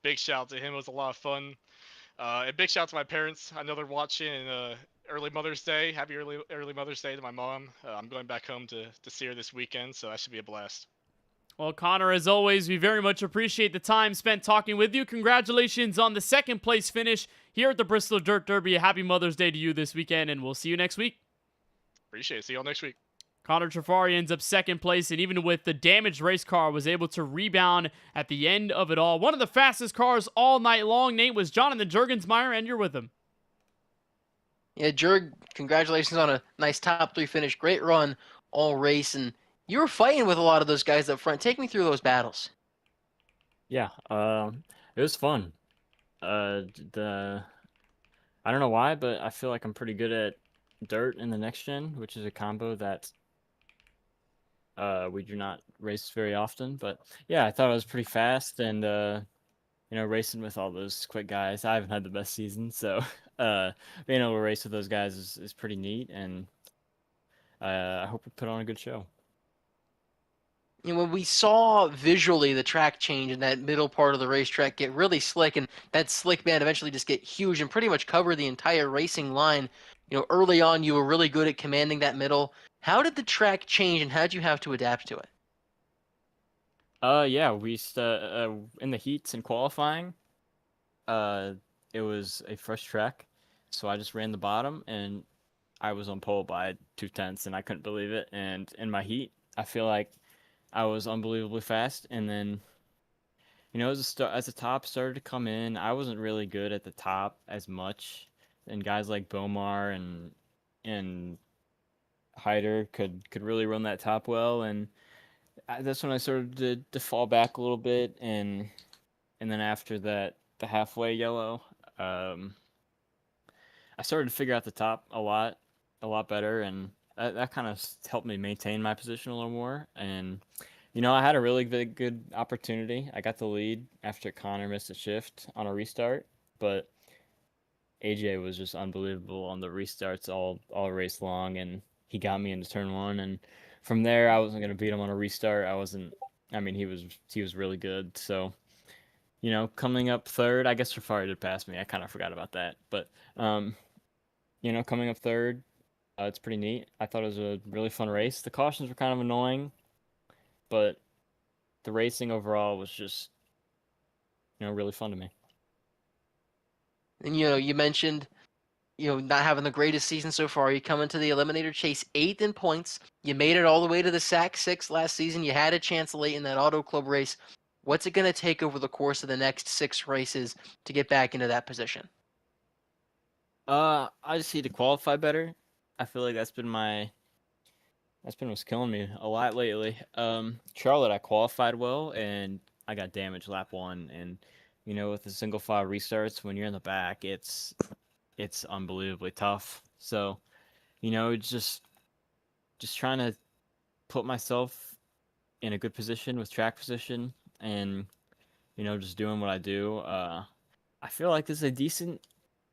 Speaker 6: big shout out to him. It was a lot of fun. And big shout out to my parents. I know they're watching. And early Mother's Day. Happy early Mother's Day to my mom. I'm going back home to see her this weekend, so that should be a blast.
Speaker 2: Well, Connor, as always, we very much appreciate the time spent talking with you. Congratulations on the second place finish here at the Bristol Dirt Derby. A happy Mother's Day to you this weekend, and we'll see you next week.
Speaker 6: Appreciate it. See you all next week.
Speaker 2: Connor Trafari ends up second place, and even with the damaged race car, was able to rebound at the end of it all. One of the fastest cars all night long, Nate, was Jonathan Jurgensmeyer, and you're with him.
Speaker 1: Yeah, Jurg, congratulations on a nice top three finish. Great run all race, and you were fighting with a lot of those guys up front. Take me through those battles.
Speaker 7: Yeah, it was fun. I don't know why, but I feel like I'm pretty good at dirt in the next gen, which is a combo that we do not race very often. But yeah, I thought I was pretty fast, and you know, racing with all those quick guys. I haven't had the best season, so being able to race with those guys is pretty neat, and I hope we put on a good show.
Speaker 1: You know, when we saw visually the track change in that middle part of the racetrack get really slick, and that slick band eventually just get huge and pretty much cover the entire racing line, early on you were really good at commanding that middle. How did the track change, and how did you have to adapt to it?
Speaker 7: Yeah, we in the heats and qualifying, uh, it was a fresh track, so I just ran the bottom, and I was on pole by 2/10, and I couldn't believe it. And in my heat, I feel like I was unbelievably fast, and then as the top started to come in, I wasn't really good at the top as much, and guys like Bomar and Hyder could really run that top well, and that's when I started to fall back a little bit, and then after that, the halfway yellow, I started to figure out the top a lot better, and that kind of helped me maintain my position a little more. And I had a really good opportunity. I got the lead after Connor missed a shift on a restart, but AJ was just unbelievable on the restarts all race long, and he got me into turn one. And from there, I wasn't gonna beat him on a restart. I wasn't. I mean, he was really good. So coming up third, I guess Rafari did pass me. I kind of forgot about that, but coming up third, it's pretty neat. I thought it was a really fun race. The cautions were kind of annoying, but the racing overall was just really fun to me.
Speaker 1: And you mentioned not having the greatest season so far. You come into the Eliminator Chase 8th in points. You made it all the way to the SAAC 6 last season. You had a chance late in that Auto Club race. What's it going to take over the course of the next 6 races to get back into that position?
Speaker 7: I just need to qualify better. I feel like that's been what's killing me a lot lately. Charlotte, I qualified well, and I got damaged lap 1, and with the single file restarts, when you're in the back, it's unbelievably tough. So, just trying to put myself in a good position with track position, and just doing what I do. I feel like this is a decent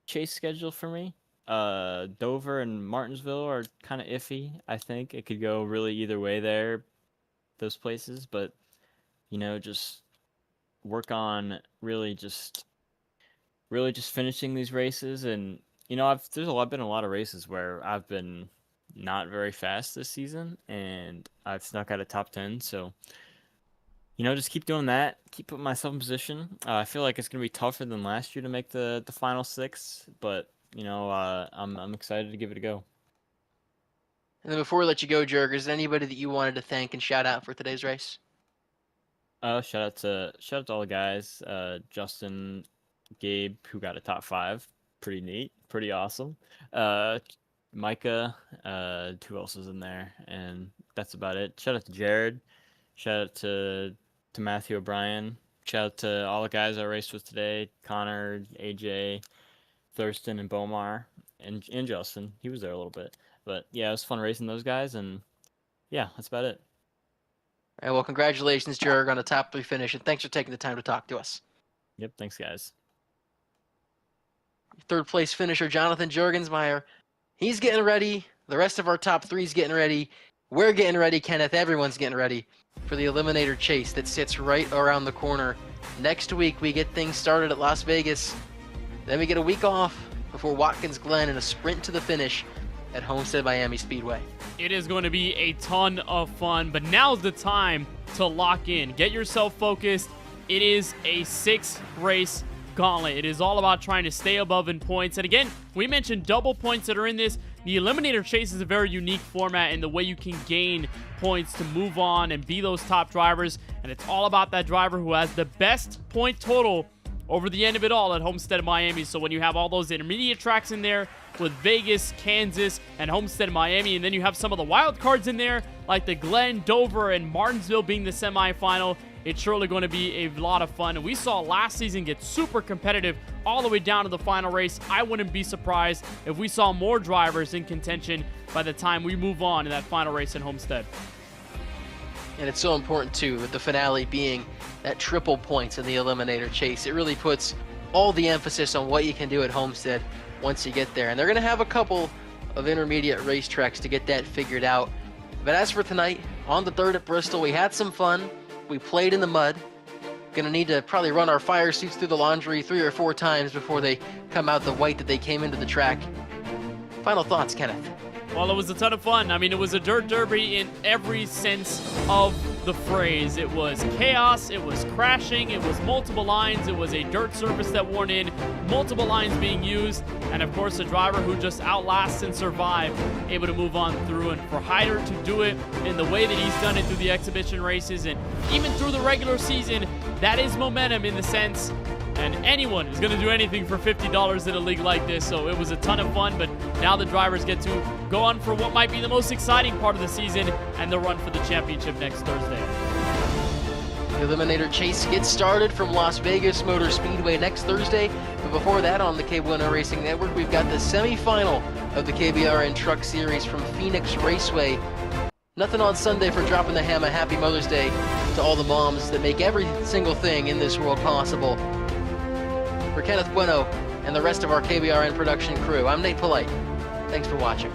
Speaker 7: chase schedule for me. Dover and Martinsville are kind of iffy. I think it could go really either way there, those places, but just work on really just finishing these races. And there's been a lot of races where I've been not very fast this season, and I've snuck out of top 10. So just keep doing that, keep putting myself in position. I feel like it's gonna be tougher than last year to make the final 6, but I'm excited to give it a go.
Speaker 1: And then before we let you go, Jurg, is there anybody that you wanted to thank and shout out for today's race?
Speaker 7: Shout out to all the guys. Justin, Gabe, who got a top 5, pretty neat, pretty awesome. Micah, who else is in there? And that's about it. Shout out to Jared. Shout out to Matthew O'Brien. Shout out to all the guys I raced with today: Connor, AJ, Thurston, and Bomar, and Justin. He was there a little bit, but yeah, it was fun racing those guys, and yeah, that's about it.
Speaker 1: All right, well, congratulations, Jurg, on a top 3 finish, and thanks for taking the time to talk to us.
Speaker 7: Yep, thanks, guys.
Speaker 1: Third place finisher Jonathan Jurgensmeyer, he's getting ready. The rest of our top 3's getting ready. We're getting ready, Kenneth. Everyone's getting ready for the Eliminator Chase that sits right around the corner. Next week, we get things started at Las Vegas. Then we get a week off before Watkins Glen and a sprint to the finish at Homestead Miami Speedway.
Speaker 2: It is going to be a ton of fun, but now's the time to lock in. Get yourself focused. It is a 6-race gauntlet. It is all about trying to stay above in points. And again, we mentioned double points that are in this. The Eliminator Chase is a very unique format in the way you can gain points to move on and be those top drivers. And it's all about that driver who has the best point total over the end of it all at Homestead Miami. So when you have all those intermediate tracks in there with Vegas, Kansas, and Homestead Miami, and then you have some of the wild cards in there like the Glen, Dover, and Martinsville being the semifinal, it's surely going to be a lot of fun. And we saw last season get super competitive all the way down to the final race. I wouldn't be surprised if we saw more drivers in contention by the time we move on to that final race in Homestead.
Speaker 1: And it's so important, too, with the finale being that triple points in the Eliminator Chase. It really puts all the emphasis on what you can do at Homestead once you get there. And they're going to have a couple of intermediate racetracks to get that figured out. But as for tonight, on the 3rd at Bristol, we had some fun. We played in the mud. Gonna need to probably run our fire suits through the laundry 3 or 4 times before they come out the white that they came into the track. Final thoughts, Kenneth?
Speaker 2: Well, it was a ton of fun. I mean, it was a dirt derby in every sense of the phrase. It was chaos, it was crashing, it was multiple lines, it was a dirt surface that worn in, multiple lines being used, and of course a driver who just outlasts and survived, able to move on through. And for Hyder to do it in the way that he's done it through the exhibition races and even through the regular season, that is momentum in the sense. And anyone is going to do anything for $50 in a league like this, so it was a ton of fun. But now the drivers get to go on for what might be the most exciting part of the season and the run for the championship next Thursday.
Speaker 1: The Eliminator Chase gets started from Las Vegas Motor Speedway next Thursday. But before that, on the KBueno Racing Network, we've got the semifinal of the KBRN Truck Series from Phoenix Raceway. Nothing on Sunday for dropping the hammer. Happy Mother's Day to all the moms that make every single thing in this world possible. For Kenneth Bueno and the rest of our KBRN production crew, I'm Nate Polite. Thanks for watching.